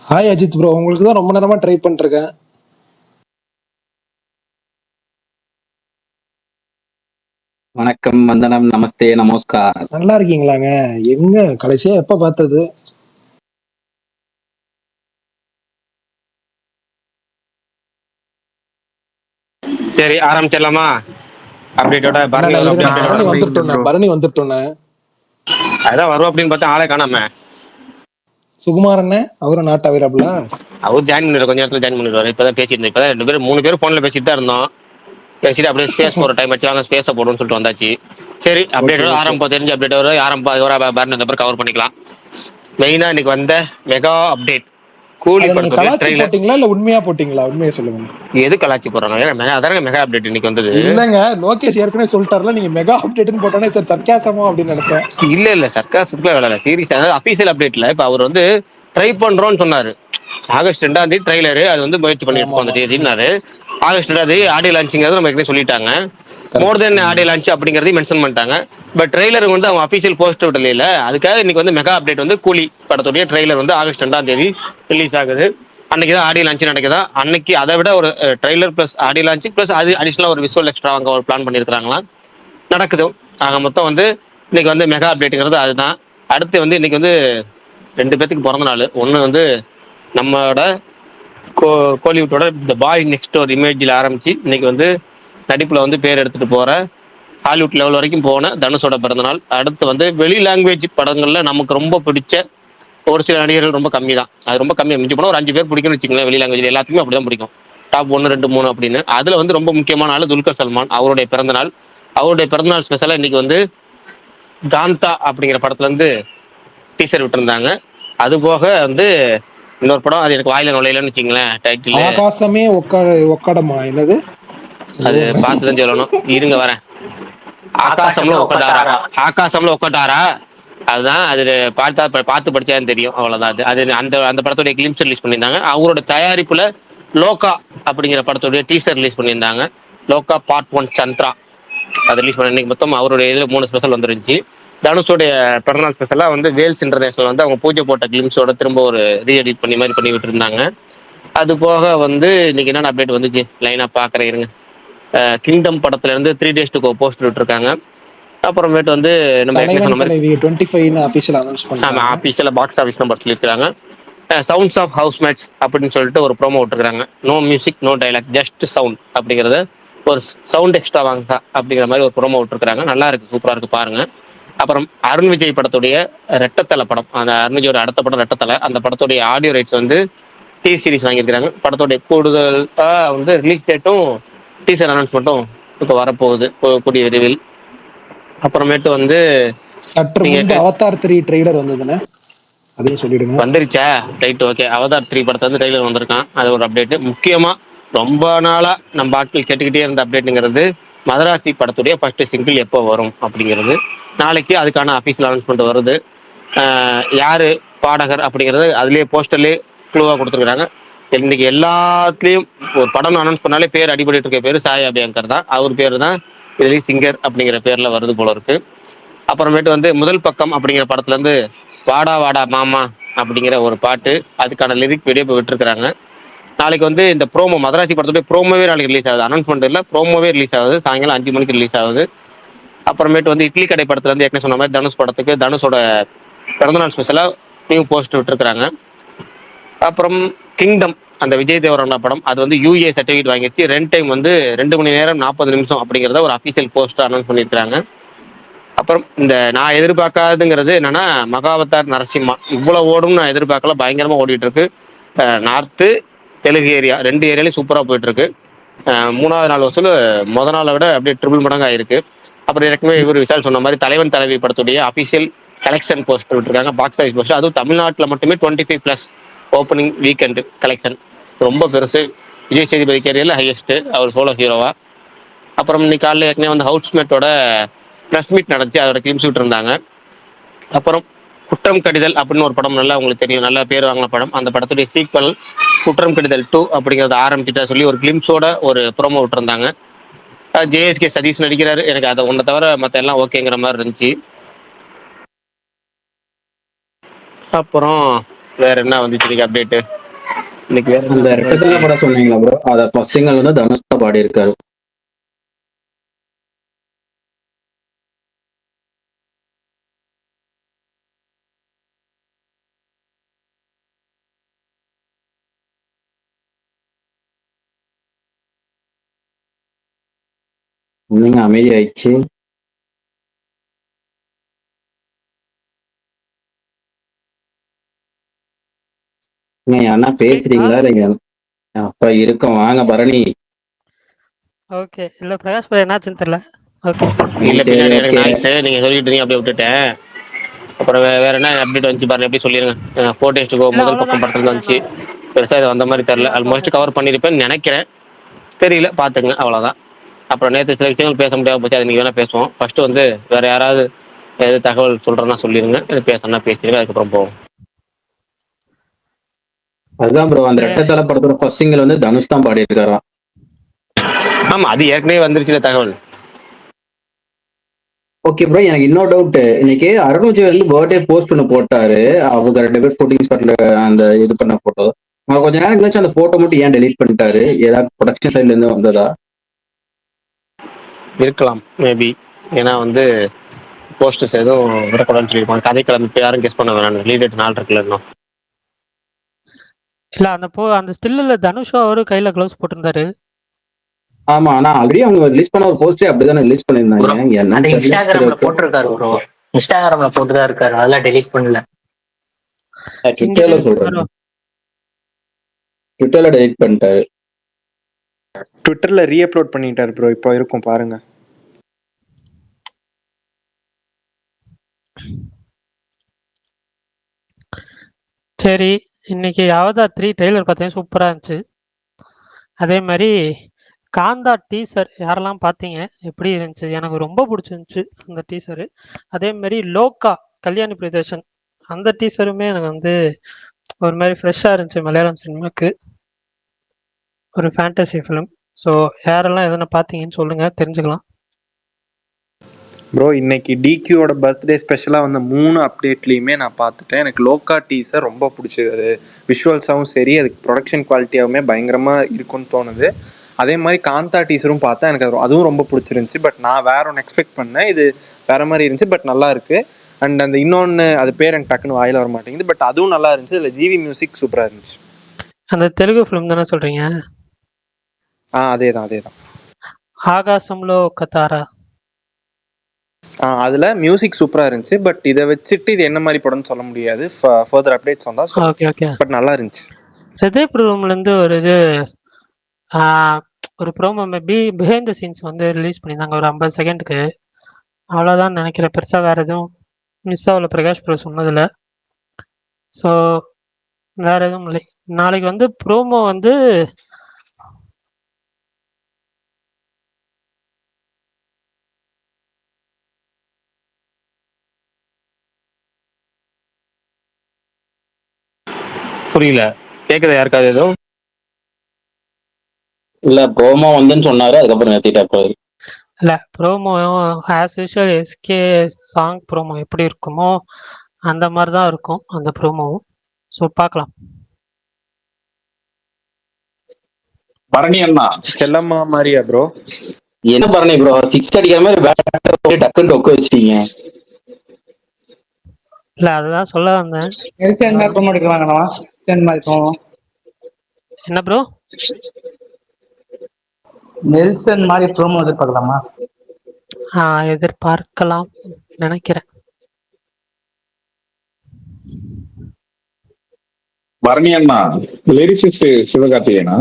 Hi Ajith bro, உங்களுக்கு தான் ரொம்ப நேரமா ட்ரை பண்ணிருக்கேன். வணக்கம், வந்தனம், நமஸ்தே, நமஸ்கார். நல்லா இருக்கீங்களாங்க? எங்க கடைசியா எப்ப பார்த்தது? சரி ஆரம்பிச்சிடலாமா? அப்டேட்டோட பரணி என்னடா வரும் இருங்க, நான் பரணி வந்துட்டோன்னே பரணி வந்துட்டோன்னே. அதான் வரும் அப்படின்னு பார்த்தா ஆளே காணாம. சுகுமார் அண்ணன் அவரும் நாட் அவைலபிளா? அவர் ஜாயின் பண்ணிடுவார், கொஞ்ச நேரத்தில் ஜாயின் பண்ணிடுவார். இப்பதான் பேசிட்டு இருந்தேன். இப்பதான் 2 பேர் 3 பேர் ஃபோனில் பேசிட்டு தான் இருந்தோம். பேசிட்டு அப்படியே ஸ்பேஸ் போகிற டைம் வச்சு வாங்க ஸ்பேஸை போடுன்னு சொல்லிட்டு வந்தாச்சு. சரி அப்டேட்டோட ஆரம்பம் தெரிஞ்சு அப்டேட் வரும். ஆரம்பம் பரணி இந்த கவர் பண்ணிக்கலாம். மெயினாக இன்னைக்கு வந்த மெகா அப்டேட் கூலி படத்துடைய கலாச்சி ட்ரெய்லர். போட்டீங்களா இல்ல உண்மையா போட்டீங்களா? உண்மையை சொல்லுங்க. எது கலாச்சி போடுறாங்க? அதான மெகா அப்டேட் இன்னைக்கு வந்தது. இல்லங்க, லோகேஷ் ஏற்கனவே சொல்லிட்டாருல, நீங்க மெகா அப்டேட்னு போட்டானே சார் சர்க்காசமா அப்படின்னு நினைச்சேன். இல்ல சர்க்காஸ்க்குலாம் வேலை இல்லை, சீரியஸ். அதாவது அபிஷியல் அப்டேட்ல இப்ப அவர் வந்து ட்ரை பண்றோம்னு சொன்னாரு. ஆகஸ்ட் 2 ட்ரைலரு அது வந்து முயற்சி பண்ணிட்டு இருக்கோம் அந்த தேதினாரு. ஆகஸ்ட் 2 ஆடியோ லான்ச்சிங்கிறது நம்ம ஏற்கனவே சொல்லிட்டாங்க. மோர் தென் ஆடியோ லான்ச் அப்படிங்கறதையும் மென்ஷன் பண்ணிட்டாங்க. பட் ட்ரெய்லர் வந்து அவங்க அபிஷியல் போஸ்ட் விடல. அதுக்காக இன்னைக்கு வந்து மெகா அப்டேட் வந்து கூலி படத்துடைய ட்ரெய்லர் வந்து ஆகஸ்ட் 2 ரிலீஸ் ஆகுது. அன்னைக்கு தான் ஆடியோ லான்ச் நடக்குதா. அன்னைக்கு அதை விட ஒரு trailer plus audio launch plus அது அடிஷனலா ஒரு விஷுவல் எக்ஸ்ட்ரா அங்க ஒரு பிளான் பண்ணியிருக்காங்களா நடக்குது. ஆக மொத்தம் வந்து இன்னைக்கு வந்து மெகா அப்டேட்டுங்கிறது அதுதான். அடுத்து வந்து இன்னைக்கு வந்து 2 பேத்துக்கு பிறந்த நாள். ஒன்று வந்து நம்மளோட கோலிவுட்டோட த பாய் நெக்ஸ்ட் டோர் இமேஜில் ஆரம்பிச்சு இன்னைக்கு வந்து நடிப்புல வந்து பேர் எடுத்துட்டு போற ஹாலிவுட் லெவல் வரைக்கும் போன தனுஷோட பிறந்தநாள். அடுத்து வந்து வெளி லாங்குவேஜ் படங்கள்ல நமக்கு ரொம்ப பிடிச்ச ஒரு சில நடிகர்கள் ரொம்ப கம்மி தான். அது ரொம்ப கம்மி. மிஞ்சி போனால் ஒரு 5 பேர் பிடிக்கும்னு வச்சுக்கோங்களேன். வெளி லாங்குவேஜ் எல்லாத்துக்குமே அப்படிதான் பிடிக்கும். டாப் 1 2 3 அப்படின்னு. அதுல வந்து ரொம்ப முக்கியமான ஆள் துல்கர் சல்மான். அவருடைய பிறந்தநாள். அவருடைய பிறந்தநாள் ஸ்பெஷலா இன்னைக்கு வந்து காந்தா அப்படிங்கிற படத்துல இருந்து டீசர் விட்டுருந்தாங்க. அது போக வந்து இன்னொரு படம், அது எனக்கு வாயில நுழையலன்னு வச்சுங்களேன். டைட்டில் ஆகாசமே ஒக்கடமா என்னது? அது பார்த்துதான் சொல்லணும். இருங்க வரேன். ஆகாசம்ல ஒக்கட்டாரா அதுதான். அது பார்த்து படிச்சான்னு தெரியும், அவ்வளவுதான். அது அந்த அந்த படத்துடைய கிளிம்ஸ் ரிலீஸ் பண்ணியிருந்தாங்க. அவரோட தயாரிப்புல லோகா அப்படிங்கிற படத்துடைய டீசர் ரிலீஸ் பண்ணியிருந்தாங்க. லோகா பார்ட் 1 சந்திரா அது ரிலீஸ் பண்ண இன்னைக்கு மொத்தம் அவருடைய இதில் 3 ஸ்பெஷல் வந்துருந்துச்சு. தனுஷோடைய பிறந்தநாள் ஸ்பெஷலாக வந்து வேல்ஸ் இன்டர்நேஷனல் வந்து அவங்க பூஜை போட்ட கிளிம்ஸோட திரும்ப ஒரு ரீஎடிட் பண்ணி மாதிரி பண்ணி விட்டுருந்தாங்க. அது போக வந்து இன்னைக்கு என்னென்ன அப்டேட் வந்துச்சு லைனாக பார்க்குறேன் இருங்க. கிங்டம் படத்துல இருந்து 3 days to go போஸ்டர் விட்டுருக்காங்க. அப்புறமேட்டு வந்து நம்ம தலைவன் தலைவி 25 ஆபீஷியல் அனௌன்ஸ் பண்ணிட்டாங்க. ஆஃபீஷியல் பாக்ஸ் ஆஃபீஸ் நம்பர் சொல்லியிருக்காங்க. சவுண்ட்ஸ் ஆஃப் ஹவுஸ் மேட்ஸ் அப்படின்னு சொல்லிட்டு ஒரு ப்ரோமோ விட்டுருக்காங்க. No music no dialogue just sound அப்படிங்கிறத ஒரு சவுண்ட் எக்ஸ்ட்ரா வாங்க அப்படிங்கிற மாதிரி ஒரு ப்ரோமோ விட்டுருக்காங்க. நல்லா இருக்கு, சூப்பரா இருக்கு, பாருங்க. அப்புறம் அருண் விஜய் படத்துடைய ரெட்டத்தலை படம், அந்த அருண் விஜயோட அடுத்த படம் ரெட்டத்தலை, அந்த படத்துடைய ஆடியோ ரைட்ஸ் வந்து டி சீரிஸ் வாங்கியிருக்கிறாங்க. படத்துடைய கூடுதலாக வந்து ரிலீஸ் டேட்டும் டீசர் அனௌன்ஸ்மெண்ட்டும் இப்போ வரப்போகுது கூடிய விரைவில். அப்புறமேட்டு வந்து சற்று முன்பு அவதார் 3 ட்ரெய்லர் வந்ததுன்னு அதையும் சொல்லிடுங்க. வந்துருச்சா? Right, okay. அவதார் 3 படத்தை வந்து ட்ரெய்லர் வந்திருக்கான். அது ஒரு அப்டேட். முக்கியமா ரொம்ப நாளா நம்ம ஆட்கள் கேட்டுக்கிட்டே இருந்த அப்டேட்டுங்கிறது மதராசி படத்துடைய ஃபர்ஸ்ட் சிங்கிள் எப்போ வரும் அப்படிங்கிறது. நாளைக்கு அதுக்கான அஃபீஷியல் அனௌன்ஸ்மெண்ட் வருது. யாரு பாடகர் அப்படிங்கிறது அதுலேயே போஸ்டர்லேயே க்ளூவாக கொடுத்துருக்குறாங்க. இன்னைக்கு எல்லாத்துலேயும் ஒரு படம் அனௌன்ஸ் பண்ணாலே பேர் அடிபட்டு இருக்க பேர் சாய் அபியங்கர் தான். அவர் பேர் தான் இதுலேயும் சிங்கர் அப்படிங்கிற பேரில் வருது போல இருக்கு. அப்புறமேட்டு வந்து முதல் பக்கம் அப்படிங்கிற படத்துலேருந்து வாடா வாடா மாமா அப்படிங்கிற ஒரு பாட்டு, அதுக்கான லிரிக் வீடியோ இப்போ விட்டுருக்காங்க. நாளைக்கு வந்து இந்த ப்ரோமோ மதராசி படத்துடைய ப்ரோமோவே நாளைக்கு ரிலீஸ் ஆகுது. அனௌன்ஸ்மெண்ட் இல்லை, ப்ரோமோவே ரிலீஸ் ஆகுது. சாயங்காலம் 5 மணிக்கு ரிலீஸ் ஆகுது. அப்புறமேட்டு வந்து இட்லி கடை படத்துல இருந்து ஏற்கனவே சொன்ன மாதிரி தனுஷ் படத்துக்கு தனுஷோட பிறந்தநாள் ஸ்பெஷலாக நியூ போஸ்ட் விட்டுருக்காங்க. அப்புறம் கிங்டம் அந்த விஜய் தேவரண்ணா படம், அது வந்து யூஏ சர்டிஃபிகேட் வாங்கிடுச்சு. ரன் டைம் வந்து 2 மணி நேரம் 40 நிமிஷம் அப்படிங்கிறத ஒரு அஃபீஷியல் போஸ்ட் அனௌன்ஸ் பண்ணியிருக்காங்க. அப்புறம் இந்த நான் எதிர்பார்க்காதுங்கிறது என்னன்னா மகாவதார் நரசிம்மா இவ்வளவு ஓடும் நான் எதிர்பார்க்கல. பயங்கரமா ஓடிட்டு இருக்கு. நார்த்து தெலுங்கு ஏரியா 2 ஏரியாலையும் சூப்பராக போயிட்டு இருக்கு. 3வது நாள் வசூல் முதல் நாளை விட அப்படியே ட்ரிபிள் மடங்கு ஆயிருக்கு. அப்புறம் ஏற்கனவே இவர் விசால் சொன்ன மாதிரி தலைவன் தலைவி படத்துடைய அஃபீஷியல் கலெக்ஷன் போஸ்டர் விட்டுருக்காங்க. பாக்ஸ் ஆஃபீஸ் போஸ்டர், அதுவும் தமிழ்நாட்டில் மட்டுமே 25+ ஓப்பனிங் வீக்கெண்டு கலெக்ஷன் ரொம்ப பெருசு. விஜய் சேதுபதி கேரியரில் ஹையஸ்ட், அவர் சோலோ ஹீரோவா. அப்புறம் இன்னைக்கு காலையில் ஏற்கனவே வந்து ஹவுஸ்மேட்டோட ப்ரெஸ் மீட் நடந்துச்சு, அதோட கிளிம்ஸ் விட்டுருந்தாங்க. அப்புறம் குற்றம் கடிதல் அப்படின்னு ஒரு படம், நல்லா உங்களுக்கு தெரியும், நல்ல பேர் வாங்கின படம். அந்த படத்துடைய சீக்வல் குற்றம் கடிதல் 2 அப்படிங்கிறத ஆரம்பிச்சுட்டா சொல்லி ஒரு கிளிம்ஸோட ஒரு ப்ரோமோ விட்டுருந்தாங்க. ஜேஎஸ்கே சதீஷ் நடிக்கிறாரு. எனக்கு அதை ஒன்றை தவிர மற்ற எல்லாம் ஓகேங்கிற மாதிரி இருந்துச்சு. அப்புறம் வேற என்ன வந்துச்சு இன்னைக்கு அப்டேட்? இன்னைக்கு வேற அந்த என்ன ரெட்டத்தலை படம் சொன்னீங்களா ப்ரோ, அத ஃபர்ஸ்ட் சிங்கிள் வந்து தனுஷ் தான் பாடி இருக்காரு. நீங்க அமைதி ஆயிடுச்சு. நீங்க அண்ணா பேசுறீங்களா இல்லைங்க? அப்ப இருக்கோம், வாங்க பரணி. ஓகே. இல்ல பிரகாஷ் பாய் என்னாச்சுன்னு தெரியல. ஓகே. இல்ல சரி, பின்னாடி எனக்கு ஓகே. நாய்ஸ், நீங்க சொல்லிட்டு இருந்தீங்க அப்படியே விட்டுட்டேன். அப்புறம் வேற என்ன அப்டேட் வந்துச்சு பாருங்க, எப்படி சொல்லிருங்க. போட்டேஸ்டுக்கோ இல்ல முதல் பக்கம் அவ்வளவுதான் படத்துல வந்துச்சு. நான் பெருசா இது வந்த மாதிரி தெரியல. இதுதான் ஆல்மோஸ்ட் பார்த்தேன். கவர் பண்ணிருப்பேன்னு நினைக்கிறேன். தெரியல, பாத்துங்க, அவ்வளவுதான். அப்புறம் நேற்று சில விஷயங்கள் பேச முடியாம போச்சு, அது நீங்க வேணா பேசுவோம். ஃபர்ஸ்ட் வந்து வேற யாராவது எது தகவல் சொல்றேன்னா சொல்லிருங்க, இது பேசணும்னா பேசிடுங்க, அதுக்கப்புறம் போவோம். அதுதான் ப்ரோ, அந்த ரெட்டத்தலை படத்தோட ஃபர்ஸ்ட் சிங்கிள் வந்து தனுஷ் தான் பாடி இருக்காராம். ஆமா, அது ஏற்கனவே வந்துருச்சுல தகவல். ஓகே ப்ரோ, எனக்கு இன்னொரு டவுட். இன்னைக்கு அருண் விஜய் வந்து பர்த்டே போஸ்ட் ஒன்று போட்டாரு. அவங்க 2 பேர் ஷூட்டிங் ஸ்பாட்ல அந்த இது பண்ண போட்டோ. அவங்க கொஞ்ச நேரம் கழிச்சு அந்த போட்டோ மட்டும் ஏன் டெலீட் பண்ணிட்டாரு? ஏதாவது ப்ரொடக்ஷன் சைட்ல இருந்து வந்ததா? இருக்கலாம் மேபி. ஏன்னா வந்து போஸ்டர்ஸ் எதுவும் விடக்கூடாதுன்னு சொல்லியிருப்பாங்க. கதை கிளம்பி இப்போ யாரும் கெஸ் பண்ண வேணாம். லீட் டேட் 4 இருக்குல்ல இன்னும். இல்ல அந்த ஸ்டில்ல தனுஷும் அவரு கையில கிளவுஸ் போட்டிருந்தாரு. ஆமா, ஆனா ஆல்ரெடி அவங்க ரிலீஸ் பண்ண ஒரு போஸ்டே அப்படிதானே ரிலீஸ் பண்ணிருந்தாங்க. அது என்னன்னு தெரியல. சரி, இன்ஸ்டாகிராம்ல ஓகே. போட்டிருக்காரு ப்ரோ. இன்ஸ்டாகிராம்ல போட்டுதான் இருக்காரு, அதெல்லாம் டெலீட் பண்ணல. இங்க ட்விட்டர்ல சொல்றேன், ட்விட்டர்ல டெலீட் பண்ணிட்டாரு. ட்விட்டர்ல ரீஅப்லோட் பண்ணிட்டாரு ப்ரோ. இப்போ இருக்கும் பாருங்க. சரி, இன்னைக்கு அவதார் 3 ட்ரெய்லர் பார்த்தேன், சூப்பரா இருந்துச்சு. அதே மாதிரி காந்தா டீசர் யாரெல்லாம் பார்த்தீங்க, எப்படி இருந்துச்சு? எனக்கு ரொம்ப பிடிச்சிருந்துச்சு அந்த டீசரு. அதே மாதிரி லோகா கல்யாணி பிரியதர்ஷன் அந்த டீசருமே எனக்கு வந்து ஒரு மாதிரி ஃப்ரெஷ்ஷாக இருந்துச்சு மலையாளம் சினிமாக்கு. ஒரு ஃபேண்டசி ஃபிலிம். ஸோ யாரெல்லாம் எதனா பார்த்தீங்கன்னு சொல்லுங்க, தெரிஞ்சுக்கலாம். ப்ரோ இன்னைக்கு டிக்யூவோட பர்த்டே ஸ்பெஷலாக வந்த 3 அப்டேட்லேயுமே நான் பார்த்துட்டேன். எனக்கு லோக்கா டீசர் ரொம்ப பிடிச்சது. அது விஷுவல்ஸாகவும் சரி, அதுக்கு ப்ரொடக்ஷன் குவாலிட்டியாகவுமே பயங்கரமாக இருக்குன்னு தோணுது. அதே மாதிரி காந்தா டீசரும் பார்த்தேன், எனக்கு அதுவும் ரொம்ப பிடிச்சிருந்துச்சி. பட் நான் வேற ஒன்று எக்ஸ்பெக்ட் பண்ணேன், இது வேற மாதிரி இருந்துச்சு. பட் நல்லா இருக்கு. அண்ட் அந்த இன்னொன்று, அது பேர் எனக்கு டக்குன்னு வாயில் வர மாட்டேங்குது, பட் அதுவும் நல்லா இருந்துச்சு. அதில் ஜிவி மியூசிக் சூப்பராக இருந்துச்சு. அந்த தெலுங்கு ஃபிலிம் தானே சொல்றீங்க? அதே தான். ஆகாசம்லோ கத்தாரா. அதில் மியூசிக் சூப்பராக இருந்துச்சு. பட் இதை வச்சுட்டு இது என்ன மாதிரி படம்னு சொல்ல முடியாது. ஃபர்தர் அப்டேட்ஸ் வந்தால் ஓகே ஓகே. பட் நல்லா இருந்துச்சு. ஹிருதய ரூம்லேருந்து ஒரு இது ஒரு ப்ரோமோ பிஹைண்ட் த சீன்ஸ் வந்து ரிலீஸ் பண்ணியிருந்தாங்க ஒரு 50 செகண்டுக்கு. அவ்வளோதான் நினைக்கிறேன், பெருசாக வேறு எதுவும் மிஸ் ஆகல பிரகாஷ் ப்ரோ சொன்னதில். ஸோ வேறு எதுவும் இல்லை. நாளைக்கு வந்து ப்ரோமோ வந்து புரியல, கேட்குதா யாருக்காவது எதுவும்? இல்ல, ப்ரோமோ வந்துன்னு சொன்னாரு, அதுக்கப்புறம் நிறுத்திட்டாரு. இல்லை, promo as usual SK song promo எப்படி இருக்குமோ அந்த மாதிரி தான் இருக்கும் அந்த ப்ரோமோவும். ஸோ பார்க்கலாம். பரணி அண்ணா, செல்லம்மா மாதிரியா ப்ரோ? என்ன பரணி ப்ரோ, 6 அடிக்கிற மாதிரி டக்குன்னு டொக்கு வச்சிட்டீங்க. இல்லை, அதுதான் சொல்ல வந்தேன். என்ன ப்ரோ? நெல்சன் மாதிரி ப்ரோமோ எதிர்பார்க்கலாமா? எதிர்பார்க்கலாம் நினைக்கிறேன். பரணி அண்ணா லிரிசிஸ்ட் சிவகார்த்திகேயனா?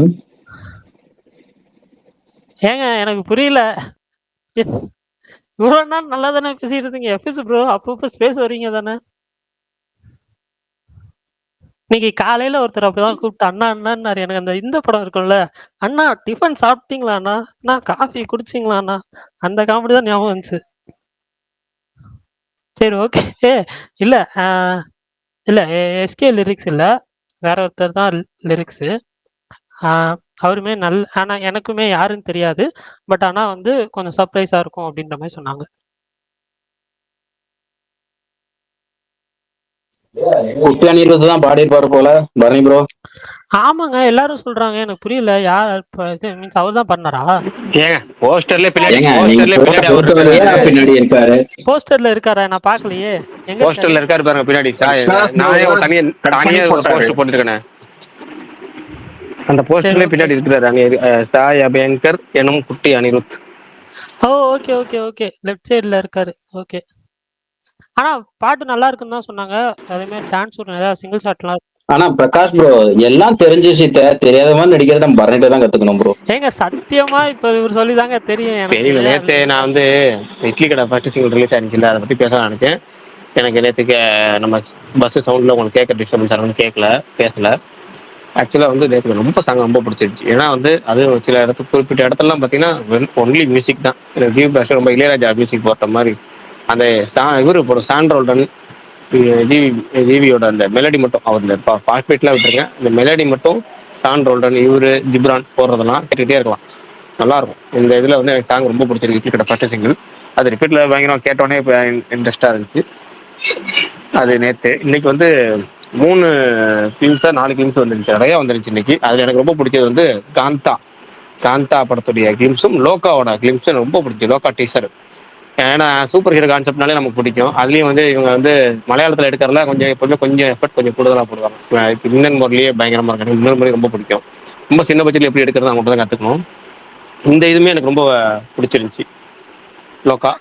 ஏங்க எனக்கு புரியல. இவ்வளோ நாள் நல்லா தானே பேசிட்டு இருந்தீங்க எஃப்எஸ் ப்ரோ, அப்பப்போ ஸ்பேஸ் வரீங்க தானே? இன்னைக்கு காலையில ஒருத்தர் அப்படிதான் கூப்பிட்டு அண்ணா அண்ணான்னாரு. எனக்கு அந்த இந்த படம் இருக்கும்ல, அண்ணா டிஃபன் சாப்பிட்டீங்களா அண்ணா, அண்ணா காஃபி குடிச்சிங்களா அண்ணா, அந்த காமெடி தான் ஞாபகம் வந்துச்சு. சரி ஓகே. இல்லை இல்லை, எஸ்கே லிரிக்ஸ் இல்லை, வேற ஒருத்தர் தான் லிரிக்ஸு. அவருமே ஆனால் எனக்குமே யாருன்னு தெரியாது. பட் ஆனால் வந்து கொஞ்சம் சர்ப்ரைஸாக இருக்கும் அப்படின்ற மாதிரி சொன்னாங்க. குட்டி அணிறது தான் பாடி இருப்பாரு போல பரணி ப்ரோ. ஆமாங்க, எல்லாரும் சொல்றாங்க. எனக்கு புரியல. யார் இப்ப இது மீன்ஸ் அவர் தான் பண்ணாரா? ஏங்க போஸ்டர்ல பின்னாடி ஏங்க நீங்க போஸ்டர்ல போட்ட பின்னாடி அவர் போட்டோலயே இருக்காரு. பின்னாடி இருக்காரு. போஸ்டர்ல இருக்காரா? நான் பார்க்கலையே. எங்க இருக்காரு? போஸ்டர்ல இருக்காரு பாருங்க பின்னாடி. பிரகாஷ் ப்ரோ நானே ஒரு தான் தனியா கட் பண்ணி தனியா ஒரு போட்டாரு. போஸ்டர் போட்டுருக்கேனே. அந்த சரி, போஸ்டர்ல ஓகே. பின்னாடி இருக்கிறாரு சாய் அபியங்கர் எனும் குட்டி Anirudh. Oh! Okay, okay, okay. Left சைடுல இருக்காரு. ஓகே. ஆனா பாட்டு நல்லா இருக்குன்னு தான் சொன்னாங்க. அதே மாரி டான்ஸும் நிறையா சிங்கிள் ஷாட்லாம். ஆனா பிரகாஷ் ப்ரோ எல்லாம் தெரிஞ்ச விஷயத்த தெரியாத மாதிரி நடிக்கிறத நம்ம பரணிட்ட தான் கத்துக்கணும் ப்ரோ. ஏங்க சத்தியமா இப்ப இவர் சொல்லி தாங்க தெரியும் எனக்கு. தெரியல. அது நேத்து நான் வந்து இட்லி கடை ஃபர்ஸ்ட் சிங்கிள் ரிலீஸ் ஆயிருச்சுல, அதை பத்தி பேசலாம் நினைச்சேன். எனக்கு நேற்றுக்கு நம்ம பஸ் சவுண்ட்ல உங்களுக்கு கேட்க டிஸ்டர்பன்ஸ் ஆகணும்னு கேட்கல, பேசல. ஆக்சுவலாக வந்து நேற்று ரொம்ப சாங் ரொம்ப பிடிச்சிருச்சு. ஏன்னா வந்து அது சில இடத்துக்கு குறிப்பிட்ட இடத்துலலாம் பார்த்தீங்கன்னா ஒன்லி மியூசிக் தான். ஜிவி பாஷா ரொம்ப இளையராஜா மியூசிக் போட்ட மாதிரி அந்த இவரு போடும் சாண்ட்ரோல்டன் ஜிவி ஜிவியோட அந்த மெலடி மட்டும் அவர் இந்த பாஸ்பேட்லாம் விட்டுருங்க, இந்த மெலடி மட்டும் சாண்ட்ரோல்டன் இவரு ஜிப்ரான் போடுறதெல்லாம் கேட்டுகிட்டே இருக்கலாம். நல்லா இருக்கும். இந்த இதில் வந்து எனக்கு சாங் ரொம்ப பிடிச்சிருக்கு. இட்லி கடை ஃபர்ஸ்ட் சிங்கிள் அது ரிப்பீட்டில் பயங்கரம் கேட்டோடனே இப்போ இன்ட்ரெஸ்டாக இருந்துச்சு. அது நேற்று. இன்னைக்கு வந்து 3 ஃபிலிம்ஸா 4 ஃபிலிம்ஸ் வந்துருந்துச்சு, நிறையா வந்துருந்துச்சு இன்னைக்கு. அதில் எனக்கு ரொம்ப பிடிச்சது வந்து காந்தா. காந்தா படத்துடைய கிளிம்ஸும் லோகாவோட கிளிம்ஸும் ரொம்ப பிடிச்சி. லோகா டீசர். ஏன்னா சூப்பர் ஹீரோ கான்செப்ட்னாலே நமக்கு பிடிக்கும். அதுலேயும் வந்து இவங்க வந்து மலையாளத்தில் எடுக்கிறதுல கொஞ்சம் எப்பவுமே கொஞ்சம் எஃபர்ட் கொஞ்சம் கூடுதலாக போடுவாங்க. இப்போ இன்னன் முறையிலேயே பயங்கரமாக இருக்காங்க. இன்னொரு முறை ரொம்ப பிடிக்கும். ரொம்ப சின்ன பட்ஜெட்டில் எப்படி எடுக்கிறது அவங்க மட்டும் தான் கற்றுக்கணும். இந்த இதுவுமே எனக்கு ரொம்ப பிடிச்சிருந்துச்சி. லோக்கா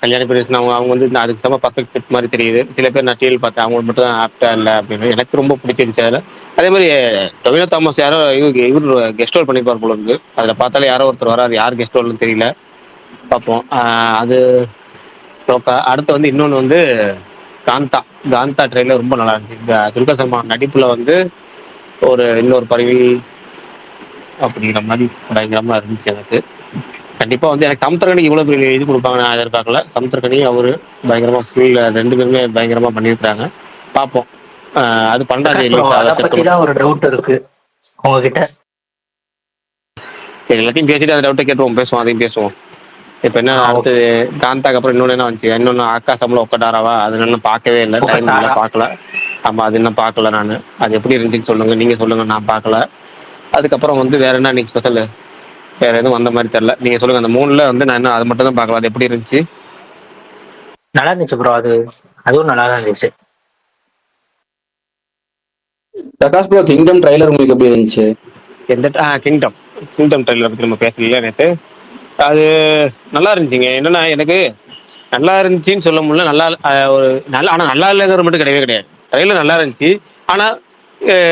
கல்யாணி பிரதேசன் அவங்க வந்து அதுக்கு செம பர்ஃபெக்ட் ஃபிட் மாதிரி தெரியுது. சில பேர் நான் டிவியில் பார்த்தேன் அவங்க மட்டும் தான் ஆப்டா இல்லை அப்படின்னு. எனக்கு ரொம்ப பிடிச்சிருந்துச்சு. அதில் அதே மாதிரி டொவினோ தாமஸ் யாரோ இவர் கெஸ்ட் ரோல் பண்ணியிருப்பார் போல இருக்கு. அதில் பார்த்தாலே யாரோ ஒருத்தர் வராது. யார் கெஸ்ட் ரோல்னு தெரியல. பார்ப்போம். அது லோக்கா. அடுத்து வந்து இன்னொன்று வந்து காந்தா. காந்தா ட்ரெயிலர் ரொம்ப நல்லா இருந்துச்சு. துல்கர் சல்மான் நடிப்பில் வந்து ஒரு இன்னொரு பருவி அப்படிங்கிற மாதிரி பயங்கரமாக இருந்துச்சு எனக்கு. கண்டிப்பாக வந்து எனக்கு சமுத்திரக்கனி இவ்வளோ பெரிய இது கொடுப்பாங்க நான் எதிர்பார்க்கல. சமுத்திரக்கனி அவர் பயங்கரமாக ஃபீல் 2 பேருமே பயங்கரமாக பண்ணியிருக்கிறாங்க. பார்ப்போம். அது 12ஆம் தேதி பிரகாஷ் ப்ரோ, ரிலீஸ் அதை ஆகுது பத்தி செப்டம்பர். தான் ஒரு டவுட் இருக்கு உங்ககிட்ட. சரி எல்லாத்தையும் பேசிட்டு அந்த டவுட்டை கேட்டுவோம், பேசுவோம், அதையும் பேசுவோம். இப்போ என்ன ஓகே. அடுத்தது காந்தாக்கு அப்புறம் இன்னொன்று என்ன வந்துச்சு, இன்னொன்று ஆகாசம்ல ஒக்கட்டாராவா, அது இன்னும் பார்க்கவே இல்லை, டைம் இல்லை, புகட்டாரா. பார்க்கல. ஆமாம் அது இன்னும் பார்க்கல நான். அது எப்படி இருந்துச்சுன்னு சொல்லுங்கள், நீங்கள் சொல்லுங்கள், நான் பார்க்கல. அதுக்கப்புறம் வந்து வேற என்ன இன்னைக்கு ஸ்பெஷல், வேற எதுவும் வந்த மாதிரி தெரில. நீங்கள் சொல்லுங்கள். அந்த 3ல் வந்து நான் இன்னும் அது மட்டும் தான் பார்க்கல. அது எப்படி இருந்துச்சு? நல்லா இருந்துச்சு ப்ரோ. அதுவும் நல்லா தான் இருந்துச்சு. பிரகாஷ் ப்ரோ கிங்டம் ட்ரைலர் உங்களுக்கு எப்படி இருந்துச்சு? எந்த கிங்டம் கிங்டம் ட்ரெயிலர் பற்றி நம்ம பேசலையா நேற்று? அது நல்லா இருந்துச்சுங்க. என்னன்னா எனக்கு நல்லா இருந்துச்சுன்னு சொல்ல முடியல. நல்லா ஒரு நல்லா, ஆனால் நல்லா இல்லைங்கிறது மட்டும் கிடையவே கிடையாது. ட்ரெயிலர் நல்லா இருந்துச்சு. ஆனால்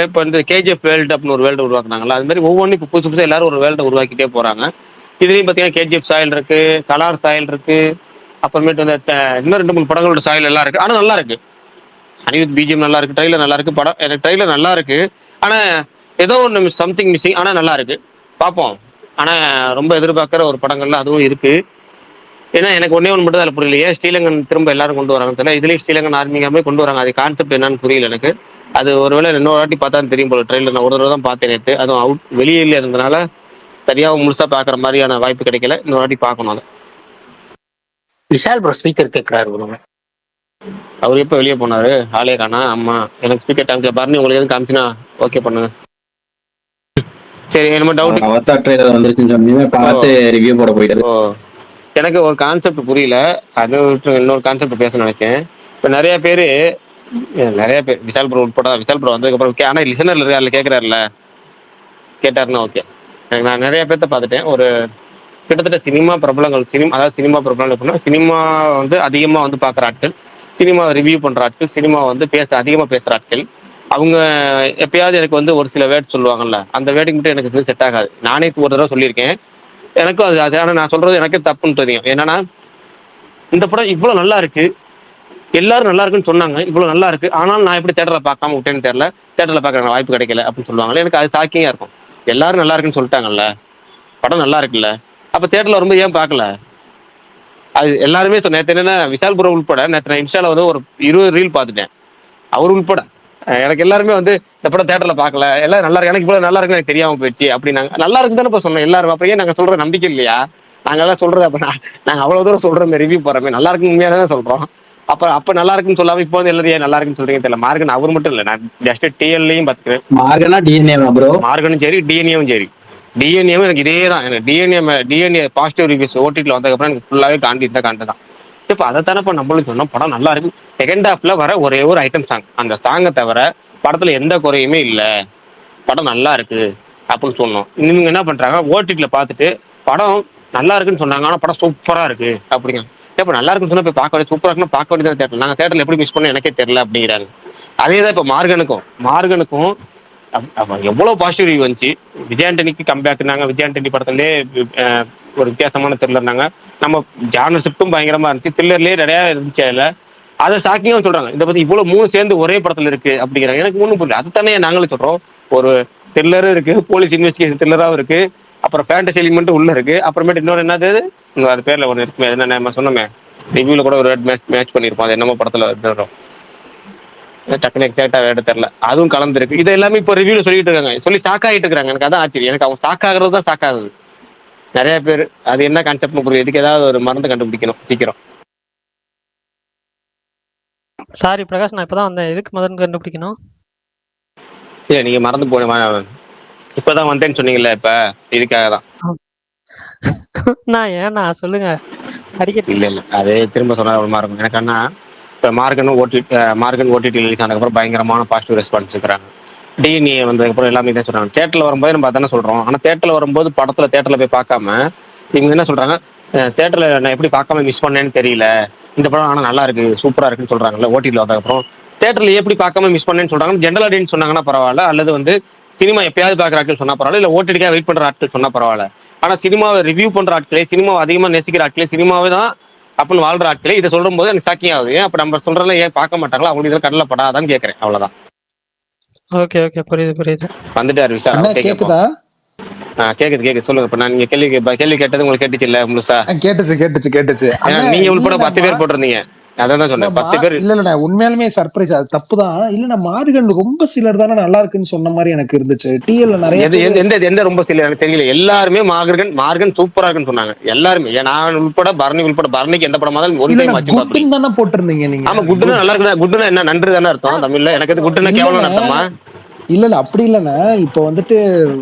இப்போ இந்த கேஜிஎஃப் வேர்ல்டு அப்படின்னு ஒரு வேர்ல்டு உருவாக்குனாங்களா, அது மாதிரி ஒவ்வொன்றும் இப்போ புதுசு புதுசாக எல்லாரும் ஒரு வேர்ல்டை உருவாக்கிட்டே போகிறாங்க. இதுலேயும் பார்த்தீங்கன்னா கேஜிஎஃப் சாயல் இருக்கு, சலார் சாயல் இருக்கு, அப்புறமேட்டு வந்து இன்னும் 2 3 படங்களோட சாயல் எல்லாம் இருக்கு. ஆனால் நல்லா இருக்கு. அனிருத் பிஜிஎம் நல்லா இருக்கு, ட்ரெயிலர் நல்லா இருக்கு, படம் எனக்கு ட்ரெயிலர் நல்லா இருக்கு. ஆனால் ஏதோ ஒன்று சம்திங் மிஸ்ஸிங். ஆனால் நல்லா இருக்கு, பார்ப்போம். ஆனால் ரொம்ப எதிர்பார்க்குற ஒரு படங்கள்ல அதுவும் இருக்கு. ஏன்னா எனக்கு ஒன்னே ஒன்று மட்டும் தான் அதில் புரியலையே, ஸ்ரீலங்கன் திரும்ப எல்லாரும் கொண்டு வராங்கன்னு தெரியல. இதுலேயும் ஸ்ரீலங்கன் ஆர்மியாமே கொண்டு வராங்க. அது கான்செப்ட் என்னன்னு புரியல எனக்கு. அது ஒருவேளை இன்னொரு வாட்டி பார்த்தா தெரியும் போல. ட்ரெயிலர் நான் ஒரு தடவை தான் பார்த்தேன் நேற்று, அதுவும் அவுட் வெளியே இருந்ததுனால சரியாக முழுசாக பார்க்குற மாதிரியான வாய்ப்பு கிடைக்கல. இன்னொரு வாட்டி பார்க்கணும் அதை. விஷால் ப்ரோ ஸ்பீக்கர் கேட்குறாரு ப்ரோ. அவர் எப்போ வெளியே போனாரு, ஆளே காணா. ஆமா எனக்கு ஸ்பீக்கர் டேங்க்ல பாருங்க, உங்களுக்கு எதுவும் காமிச்சினா ஓகே பண்ணுங்க. சரி என்ன டவுட். அவதார் ட்ரைலர் வந்துருச்சுன்னு சொன்னீங்க, பார்த்து ரிவ்யூ போட போயிட்டாரு. ஓ எனக்கு ஒரு கான்செப்ட் புரியல. அது இன்னொரு கான்செப்ட் பேச நினைச்சேன். இப்போ நிறைய பேர் விஷால் ப்ரோ உட்பட, விஷால் ப்ரோ வந்ததுக்கப்புறம் ஆனால் லிசனர்ல அதில் கேட்குறாருல, கேட்டாருன்னா ஓகே. நான் நிறைய பேர்த்த பார்த்துட்டேன். ஒரு கிட்டத்தட்ட சினிமா பிரபலங்கள், அதாவது சினிமா பிரபலங்கள் அப்படின்னா சினிமா வந்து அதிகமாக வந்து பார்க்குற ஆட்கள், சினிமா ரிவ்யூ பண்ணுற ஆட்கள், சினிமா வந்து அதிகமாக பேசுகிற ஆட்கள், அவங்க எப்பயாவது எனக்கு வந்து ஒரு சில வேர்ட் சொல்லுவாங்கல்ல, அந்த வேர்டுக்கு மட்டும் எனக்கு செட் ஆகாது. நானே ஒரு தடவை சொல்லியிருக்கேன். எனக்கும் அது ஆனால் நான் சொல்கிறது எனக்கே தப்புன்னு தெரியும். என்னன்னா இந்த படம் இவ்வளோ நல்லா இருக்கு, எல்லாரும் நல்லா இருக்குன்னு சொன்னாங்க, இவ்வளோ நல்லா இருக்கு, ஆனால் நான் எப்படி தேட்டரில் பார்க்காம விட்டேன்னு தெரியல, தேட்டரில் பார்க்குற வாய்ப்பு கிடைக்கல அப்படின்னு சொல்லுவாங்களே, எனக்கு அது ஷாக்கிங்காக இருக்கும். எல்லாரும் நல்லா இருக்குன்னு சொல்லிட்டாங்கல்ல, படம் நல்லா இருக்குல்ல, அப்போ தேட்டரில் வரும்போது ஏன் பார்க்கல? அது எல்லாருமே நேற்று என்னன்னா விஷால் ப்ரோ உள்பட நேற்று நான் இன்ஸ்டால வந்து ஒரு 20 ரீல் பார்த்துட்டேன், அவர் உள்பட. எனக்கு எல்லாருமே வந்து இந்த படம் தேட்டரில் பார்க்கல, எல்லாம் நல்லா இருக்கு, எனக்கு இவ்வளோ நல்லா இருக்குன்னு எனக்கு தெரியாமல் போயிடுச்சு அப்படின்னாங்க. நல்லா இருக்குன்னு தானே இப்போ சொன்னோம் எல்லாரும். அப்போ ஏன் நாங்கள் சொல்கிற நம்பிக்கை இல்லையா? நாங்கள் எல்லாம் சொல்கிறது அப்போ நாங்கள் அவ்வளோ தூரம் சொல்கிறோமே, ரிவ்யூ போகிறோமே, நல்லா இருக்குன்னு உண்மையாக தானே சொல்கிறோம். அப்ப நல்லா இருக்குன்னு சொல்லாம இப்போ வந்து எல்லாரும் ஏன் நல்லா இருக்குன்னு சொல்றீங்க தெரியல. மார்கன் அவர் மட்டும் இல்ல, நான் ஜஸ்ட் டிஎல்லையும் பார்த்துக்கிறேன். மார்கனா டிஎன்ஏ ப்ரோ? மார்கனும் சரி, டிஎன்ஏவும் சரி. டிஎன்ஏவும் எனக்கு இதே தான். எனக்கு டிஎன்ஏ பாசிட்டிவ் ரிவ்யூஸ் ஓடிடியில் வந்ததுக்கப்புறம் எனக்கு ஃபுல்லாவே காண்டி தான். இப்போ அதை தானே நம்மளும் சொன்னோம், படம் நல்லா இருக்கு. செகண்ட் ஹாஃப்ல வர ஒரே ஒரு ஐட்டம் சாங், அந்த சாங்கை தவிர படத்துல எந்த குறையுமே இல்லை, படம் நல்லா இருக்கு அப்படின்னு சொன்னோம். இவங்க என்ன பண்றாங்க, ஓடிடியில் பார்த்துட்டு படம் நல்லா இருக்குன்னு சொன்னாங்க, ஆனால் படம் சூப்பரா இருக்கு அப்படிங்க. இப்போ நல்லா இருக்குன்னு சொன்னா போய் பார்க்க வேண்டிய, சூப்பரா இருக்குன்னு பார்க்க வேண்டியதான் தேட்டர். நாங்கள் தேட்டரில் எப்படி மிஸ் பண்ணோம் எனக்கே தெரியல அப்படிங்கிறாங்க. அதே தான் இப்போ மார்கனுக்கும் எவ்வளவு பாசிட்டிவ் ரிவ்யூ வந்துச்சு. விஜயாண்டனிக்கு கம்பேக்னாங்க, விஜயாண்டனி படத்துலேயே ஒரு வித்தியாசமான த்ரில்லர்னாங்க. நம்ம ஜானர் ஷிஃப்ட்டும் பயங்கரமா இருந்துச்சு, த்ரில்லர்லேயே நிறைய இருந்துச்சு. அதில் அதை ஷாக்கிங்காக சொல்றாங்க, இதை பத்தி இவ்வளவு 3 சேர்ந்து ஒரே படத்துல இருக்கு அப்படிங்கிறாங்க. எனக்கு ஒன்றும் புரியல. அது தானே நாங்களும் சொல்றோம், ஒரு த்ரில்லரும் இருக்கு, போலீஸ் இன்வெஸ்டிகேஷன் த்ரில்லராகவும் இருக்கு, அப்புறம் ஃபேண்டசி எலிமெண்ட் உள்ள இருக்கு, அப்புறமேட்டு இன்னொரு என்னது அது பேர்ல ஒன்று இருக்குமே, என்ன நம்ம சொன்னோமே ரிவ்யூல கூட ஒரு மேட்ச் பண்ணியிருப்போம், அது என்னமோ படத்துல டக்குனு எக்ஸாக்டா வேட தெரியல, அதுவும் கலந்துருக்கு. இது எல்லாமே இப்போ ரிவ்யூல சொல்லிட்டு இருக்காங்க, சொல்லி ஷாக் ஆகிட்டு இருக்காங்க. எனக்கு அதான் ஆச்சரியம், எனக்கு அவங்க ஷாக் ஆகுறது தான் ஷாக் ஆகுது நிறைய பேர். அது என்ன கான்செப்ட்னு புரியும், இதுக்கு ஏதாவது ஒரு மருந்து கண்டுபிடிக்கணும் சீக்கிரம். சாரி பிரகாஷ், நான் இப்பதான் வந்தேன். எதுக்கு மருந்து கண்டுபிடிக்கணும்? இல்ல நீங்க மறந்து போன இப்பதான் வந்தேன்னு சொன்னீங்கல்ல, இப்ப இதுக்காக தான். நான் ஏன்னா சொல்லுங்க, அடிக்கடி. இல்ல அது திரும்ப சொன்னா ஒரு மாதிரி இருக்கும் எனக்கு. அண்ணா இப்போ மார்கன் ஓடிடி ரிலீஸ் ஆனதுக்கப்புறம் பயங்கரமான பாசிட்டிவ் ரெஸ்பான்ஸ் இருக்கிறாங்க. டிஎன்ஏ வந்ததுக்கப்புறம் எல்லாமே தான் சொல்றாங்க. தேட்டரில் வரும்போது நம்ம அதானே சொல்றோம், ஆனால் தேட்டரில் வரும்போது தேட்டரில் போய் பார்க்காம இவங்க என்ன சொல்றாங்க, தேட்டரில் நான் எப்படி பார்க்காம மிஸ் பண்ணேன்னு தெரியல, இந்த படம் ஆனால் நல்லா இருக்கு சூப்பரா இருக்குன்னு சொல்றாங்கல்ல. ஓடிடியில் வந்ததுக்கப்புறம் தேட்டரில் எப்படி பார்க்காம மிஸ் பண்ணேன்னு சொல்றாங்க. ஜென்ரல் ஆடியன்ஸ் சொன்னாங்கன்னா பரவாயில்ல, அல்லது வந்து சினிமா எப்பயாவது பார்க்குற ஆட்கள் சொன்னா பரவாயில்ல, இல்லை ஓடிடிக்காக வெயிட் பண்ற ஆட்கள் சொன்னா பரவாயில்ல. ஆனா சினிமாவை ரிவ்யூ பண்ற ஆட்களே, சினிமாவை அதிகமா நேசிக்கிற ஆட்களே, சினிமாவே தான் அப்படின்னு வாழ்ற ஆட்களே இதை சொல்லும் போது எனக்கு ஷாக்கிங் ஆகுது. ஏன் அப்ப நம்ம சொல்றதுல ஏன் பார்க்க மாட்டாங்களா, அவங்க இதில் கடலை படாதான்னு கேட்கறேன், அவ்வளவுதான். ஓகே ஓகே, புரியுது. வந்துட்டாரு விசால். கேக்குதா? கேக்குது சொல்லுங்க. இப்ப நான் நீங்க கேள்வி கேட்டது உங்களுக்கு கேட்டுச்சு இல்ல முழுசா? கேட்டுச்சு. நீங்க உள்பட 10 பேர் போட்டிருந்தீங்க, அதான் சொன்னேன் 10 பேர். இல்ல உண்மையாலுமே சர்ப்ரைஸ், அது தப்புதான். இல்ல மார்கன் ரொம்ப சிலர் தானே நல்லா இருக்குன்னு சொன்ன மாதிரி எனக்கு இருந்துச்சு. டிஎல்ல நிறைய எந்த ரொம்ப சில எனக்கு தெரியல. எல்லாருமே மார்கன் சூப்பரா இருக்குன்னு சொன்னாங்க எல்லாருமே. நான் உள்பட பரணிக்கு எந்த படமா ஒரு டைம் ஆச்சு குட்னு தானே போட்டிருந்தீங்க நீங்க. ஆமா, குட்னா நல்லா இருக்கு. குட்னா என்ன, நன்றி தானே அர்த்தம் தமிழ்ல. எனக்கு அது குட்னா கேவலம் அர்த்தமா? இல்ல அப்படி இல்லைண்ணே. இப்ப வந்துட்டு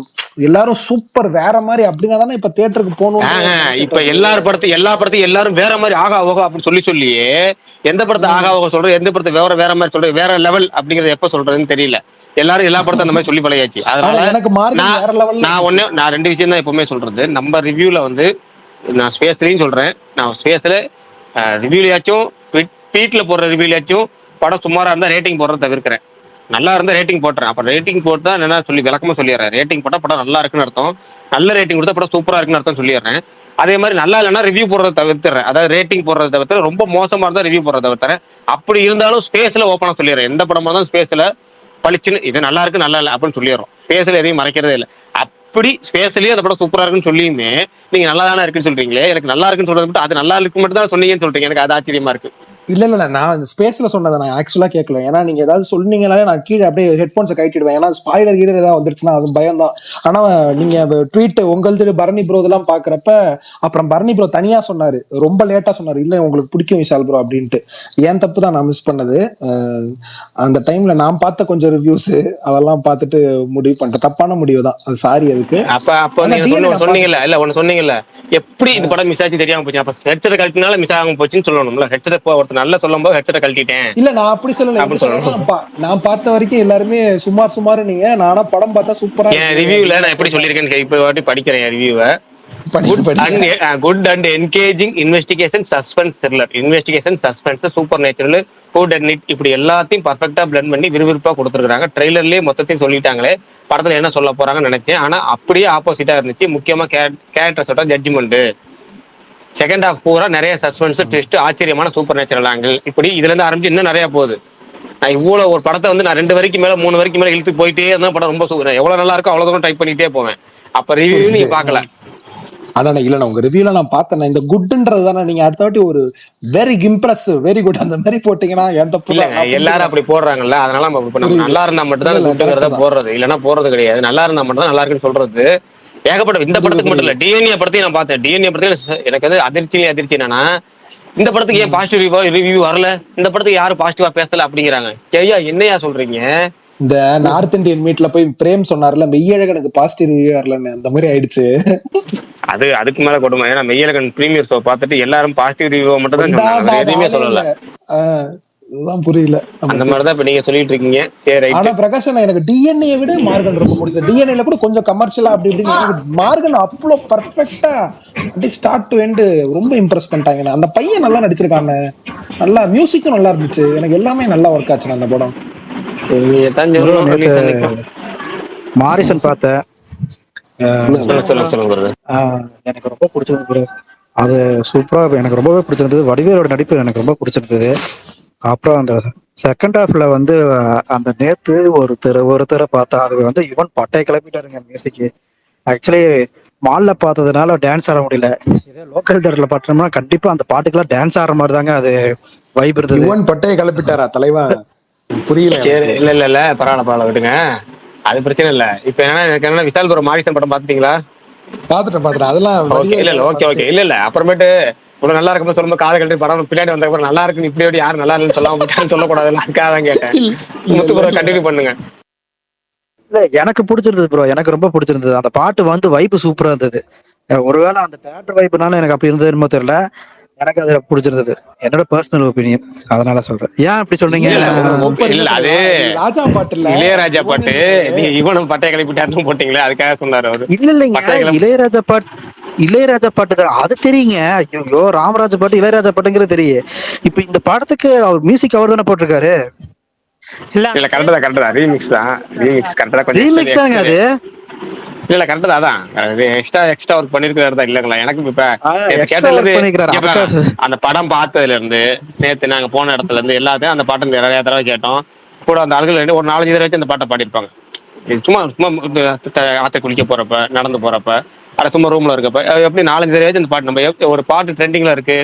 எல்லாரும் சூப்பர் வேற மாதிரி அப்படின்னா தானே இப்ப தியேட்டருக்கு போகணும். இப்ப எல்லா படத்தையும் எல்லாரும் வேற மாதிரி ஆகா ஓகா அப்படின்னு சொல்லியே எந்த படத்தை ஆகா ஓகா சொல்றது, எந்த படத்தை வேற மாதிரி சொல்றது, வேற லெவல் அப்படிங்கறத எப்ப சொல்றதுன்னு தெரியல. எல்லாரும் எல்லா படத்தையும் அந்த மாதிரி சொல்லி பழகியாச்சு. அதனால நான் 2 விஷயம் தான் எப்பவுமே சொல்றது. நம்ம ரிவ்யூல வந்து நான் ஸ்பேஸ்லயும் சொல்றேன், நான் ஸ்பேஸ்ல ரிவ்யூலயாச்சும் ட்வீட்ல போடுற ரிவ்யூலயாச்சும் படம் சுமாரா இருந்தா ரேட்டிங் போடுறத தவிர்க்கிறேன். நல்லா இருந்தா ரேட்டிங் போட்டுறேன். அப்ப ரேட்டிங் போட்டு தான் என்ன சொல்லி விளக்கமா சொல்லிடுறேன். ரேட்டிங் போட்டா படம் நல்லா இருக்குன்னு அர்த்தம், நல்ல ரேட்டிங் கொடுத்தா படம் சூப்பரா இருக்குன்னு அர்த்தம் சொல்லிடுறேன். அதே மாதிரி நல்லா இல்லைன்னா ரிவ்யூ போடுறத தவிர்த்துறேன். அதாவது ரேட்டிங் போடுறத தவிர்த்து, ரொம்ப மோசமா இருந்தா ரிவ்யூ போடுறத தவிர்த்துறேன். அப்படி இருந்தாலும் ஸ்பேஸ்ல ஓப்பனா சொல்லிடுறேன். எந்த படமா இருந்தாலும் ஸ்பேஸ்ல பளிச்சுன்னு இது நல்லா இருக்கு நல்லா இல்லை அப்படின்னு சொல்லிடுறோம். ஸ்பேஸ்ல எதையும் மறைக்கிறதே இல்லை. அப்படி ஸ்பேஸ்லயே அந்த படம் சூப்பரா இருக்குன்னு சொல்லியுமே நீங்க நல்லா தானே இருக்குன்னு சொல்றீங்களே. எனக்கு நல்லா இருக்குன்னு சொல்றது மட்டும், அது நல்லா இருக்கு மட்டும் தான் சொன்னீங்கன்னு சொல்றீங்க. எனக்கு அது ஆச்சரியமா இருக்கு. இல்ல நான் இந்த ஸ்பேஸ்ல சொன்னதை நான் ஆக்சுவலா கேட்கல. ஏன்னா நீங்க ஏதாவது சொன்னீங்கனாலே நான் கீழே அப்படியே ஹெட்போன்ஸை கட்டிடுவேன். ஏன்னா ஸ்பாயிலர் கீழே ஏதாவது வந்துருச்சுன்னா அது பயம் தான். ஆனா நீங்க ட்வீட் உங்களது பரணி ப்ரோ இதெல்லாம் பாக்குறப்ப, அப்புறம் பரணி ப்ரோ தனியா சொன்னாரு, ரொம்ப லேட்டா சொன்னாரு, இல்ல உங்களுக்கு பிடிக்கும் விஷால் ப்ரோ அப்படின்ட்டு. ஏன் தப்பு தான், நான் மிஸ் பண்ணது. அந்த டைம்ல நான் பார்த்த கொஞ்சம் ரிவ்யூஸ் அதெல்லாம் பார்த்துட்டு முடிவு பண்ணிட்டேன். தப்பான முடிவு தான் அது, சாரி அதுக்கு. அப்ப நீங்க சொன்னீங்கல்ல, இல்ல ஒன்னு சொன்னீங்கல்ல, எப்படி இந்த படம் மிஸ் ஆச்சு தெரியாம போச்சு. அப்ப ஹெட்செட் கழட்டினால மிஸ் ஆகாம போச்சுன்னு சொல்லணும்ல. ஹெட்செட் ஒருத்தர் நல்லா சொல்லும் போது ஹெட்செட் கழட்டிட்டேன் இல்ல நான் அப்படி சொல்லல. நான் பார்த்த வரைக்கும் எல்லாருமே சுமார் நீங்க. நானா படம் பார்த்தா சூப்பரா என் ரிவ்யூல நான் எப்படி சொல்லியிருக்கேன்னு இப்ப வாட்டி படிக்கிறேன் ரிவ்யூவை. Good and engaging investigation suspense thriller, investigation suspense supernatural good and neat, இப்படி எல்லாத்தையும் பர்ஃபெக்டா பிளெண்ட் பண்ணி விறுவிறுப்பா கொடுத்துருக்காங்க. ட்ரெய்லர்லயே மொத்தத்தையும் சொல்லிட்டாங்களே, படத்துல என்ன சொல்ல போறாங்கன்னு நினைச்சேன். ஆனா அப்படியே ஆப்போசிட்டா இருந்துச்சு. முக்கியமா கேரக்டர்ஸோட ஜட்ஜ்மெண்ட், செகண்ட் ஹாஃப் பூரா நிறைய சஸ்பென்ஸ் ட்விஸ்ட், ஆச்சரியமான சூப்பர் நேச்சுரல் ஆங்கிள், இப்படி இதுல இருந்து ஆரம்பிச்சு இன்னும் நிறைய போகுது. நான் இவ்வளவு ஒரு படத்தை வந்து நான் 2 வரைக்கும் மேல 3 வரைக்கும் மேல இழுத்து போயிட்டே இருந்தா படம் ரொம்ப சூப்பர், எவ்வளவு நல்லா இருக்கோ அவ்வளவு தூரம் டைப் பண்ணிட்டே போவேன். அப்ப ரிவ்யூ நீங்க பாக்கல. ஆனா இல்ல உங்க ரிவ்யூல நான் பார்த்தேன். இந்த குட்ன்றது தானே நீங்க அடுத்த வாட்டி ஒரு வெரி இம்ப்ரெசிவ் வெரி குட் அந்த மாதிரி போட்டீங்கன்னா எந்த எல்லாரும் அப்படி போடுறாங்கல்ல. அதனால நம்ம நல்லா இருந்தா மட்டும் தான் குட்ங்கிறத போடுறது, இல்லைன்னா போடுறது கிடையாது. நல்லா இருந்தா மட்டும் தான் நல்லா இருக்குன்னு சொல்றது. ஏகப்பட்ட இந்த படத்துக்கு மட்டும் இல்ல, டிஎன்ஏ படத்தையும் நான் பார்த்தேன். டிஎன்ஏ படத்தையும் எனக்கு வந்து அதிர்ச்சி என்னன்னா, இந்த படத்துக்கு ஏன் பாசிட்டிவ் ரிவ்யூ வரல, இந்த படத்துக்கு யாரும் பாசிட்டிவா பேசல அப்படிங்கிறாங்க. ஐயா என்னையா சொல்றீங்க? இந்த நார்த் இந்தியன் மீட்ல போய் பிரேம் சொன்னார்ல மெய்யழகனுக்கு பாசிட்டிவ் ரிவ்யூ வரலன்னு, அந்த மாதிரி ஆயிடுச்சு. அதுக்கு மேல கொடுமை. ஏன்னா மெய்யழகன் பிரீமியர் ஷோ பார்த்துட்டு எல்லாரும் பாசிட்டிவ் ரிவ்யூ மட்டும் தான் சொன்னாங்க, வேற எதுவுமே நானே இல்ல. சொல்லல. இதுதான் புரியல அந்த நமக்கு. மாதிரிதான் இப்ப நீங்க சொல்லிட்டு இருக்கீங்க. சரி ஆனா ரைட்டு. பிரகாஷ் அண்ணா, எனக்கு டிஎன்ஏ விட மார்கன் ரொம்ப பிடிச்சது. டிஎன்ஏல கூட கொஞ்சம் கமர்ஷியலா அப்படி இப்படின்னு, எனக்கு மார்கன் அவ்வளோ பர்ஃபெக்டா அப்படியே ஸ்டார்ட் டு எண்டு ரொம்ப இம்ப்ரெஸ் பண்ணிட்டாங்க. அந்த பையன் நல்லா நடிச்சிருக்காங்க, நல்லா மியூசிக்கும் நல்லா இருந்துச்சு, எனக்கு எல்லாமே நல்லா ஒர்க் ஆச்சு அந்த படம். நீங்க தான் ப்ரோ சொல்லணும் நேத்து ரிலீஸ் அன்னைக்கு. மாரிசன் பார்த்தேன். சொல்லுங்க brother. எனக்கு ரொம்ப பிடிச்சிருந்தது ப்ரோ. அது சூப்பரா எனக்கு ரொம்பவே பிடிச்சிருந்தது. வடிவேலோட நடிப்பு எனக்கு ரொம்ப பிடிச்சிருந்தது. அப்புறம் அந்த செகண்ட் ஹாஃப்ல வந்து அந்த நேத்து ஒருத்தரை பார்த்தா அது வந்து இவன் பட்டையை கிளப்பிட்டாருங்க மியூசிக். ஆக்சுவலி மால்ல பார்த்ததுனால டான்ஸ் ஆட முடியல. இதே லோக்கல் தேட்டர்ல பார்த்தோம்னா கண்டிப்பா அந்த பாட்டுக்கெல்லாம் டான்ஸ் ஆடுற மாதிரி தாங்க அது வைப் இருந்தது. யுவன் பட்டையை கிளப்பிட்டாரா தலைவா? புரியல சரி, எனக்கு. இல்ல பரவாயில்ல விடுங்க, அது பிரச்சனை இல்ல. இப்ப எனக்கு என்ன விசால் ப்ரோ மாரிசன் படம் பாத்துட்டீங்களா? பாத்துட்டேன். அதெல்லாம் ஓகே, வடிவேல் இல்ல ஓகே ஃபர்ஸ்ட். ஓகே, இல்ல அப்புறமேட்டு இவ்வளவு நல்லா இருக்கும்போது சொல்லும்போது காதை கழட்டி படம் பின்னாடி வந்த அப்புறம் நல்லா இருக்குன்னு இப்படி யாரும் நல்லா இல்லைன்னு சொல்லாம விட்டான்னு சொல்லக்கூடாதுன்னு அதுக்காக தான் கேட்டேன். இல்ல இல்ல முத்து இல்ல ப்ரோ இல்ல. கண்டினியூ பண்ணுங்க. இல்ல எனக்கு பிடிச்சிருந்தது ப்ரோ, எனக்கு ரொம்ப பிடிச்சிருந்தது. அந்த பாட்டு வந்து வைப்பு சூப்பரா இருந்தது. ஒருவேளை அந்த தேட்டர் வைப்புனால எனக்கு அப்படி இருந்தது என்னமோ தெரியல, எனக்கு அது பிடிச்சிருந்தது. என்னோட பர்சனல் ஒப்பீனியன், அதனால சொல்றேன். ஏன் அப்படி இல்ல சொல்றீங்க? இல்ல, சூப்பர். இல்ல இல்ல அது தலைவா, இது ராஜா பாட்டு இல்ல, இளையராஜா பாட்டு. யுவன்ன்றது. நீங்க இவனும் பட்டைய கிளப்பிட்டாருன்னு போட்டீங்களே, அதுக்காக சொன்னாரு அவரு. இல்ல இல்லைங்க, பட்டைய கிளப்பி இளையராஜா பாட்டு தான் அது தெரியுங்க. ஐயோ, ராமராஜ பாட்டு இளையராஜா பாட்டுங்கிறது தெரியும். இப்ப இந்த படத்துக்கு அவர் மியூசிக் அவர் தானே போட்டிருக்காரு. இல்ல இல்ல அந்த கரெக்ட் தான், ரீமிக்ஸ் தான், ரீமிக்ஸ் கரெக்டா கொஞ்சம் ரீமிக்ஸ் தானுங்க எக்ஸ்ட்ரா. அது. இல்ல கரெக்ட் தான், அதான் எக்ஸ்ட்ரா ஒர்க் பண்ணிருக்கிறாரு தான் இல்லங்களா. எனக்கு இப்ப நேத்து எக்ஸ்ட்ரா கேட்டதுல ஒர்க் இருந்து பண்ணிக்கிறாரு இங்க பாருங்க, அதுக்காக. அந்த படம் பார்த்ததுல இருந்து நேத்து நாங்க போன இடத்துல இருந்து எல்லாத்தையும் அந்த பாட்டை நிறைய தடவை கேட்டோம். கூட அந்த ஆளுகள் ஒரு 4-5 தடவை வச்சு அந்த பாட்டை பாடிருப்பாங்க. சும்மா சும்மா ஆத்த குளிக்க போறப்ப, நடந்து போறப்ப, அட சும்மா ரூம்ல இருக்கப்ப, எப்படி 4-5 தடவை வச்சு அந்த பாட்டு, நம்ம ஒரு பாட்டு ட்ரெண்டிங்ல இருக்கு,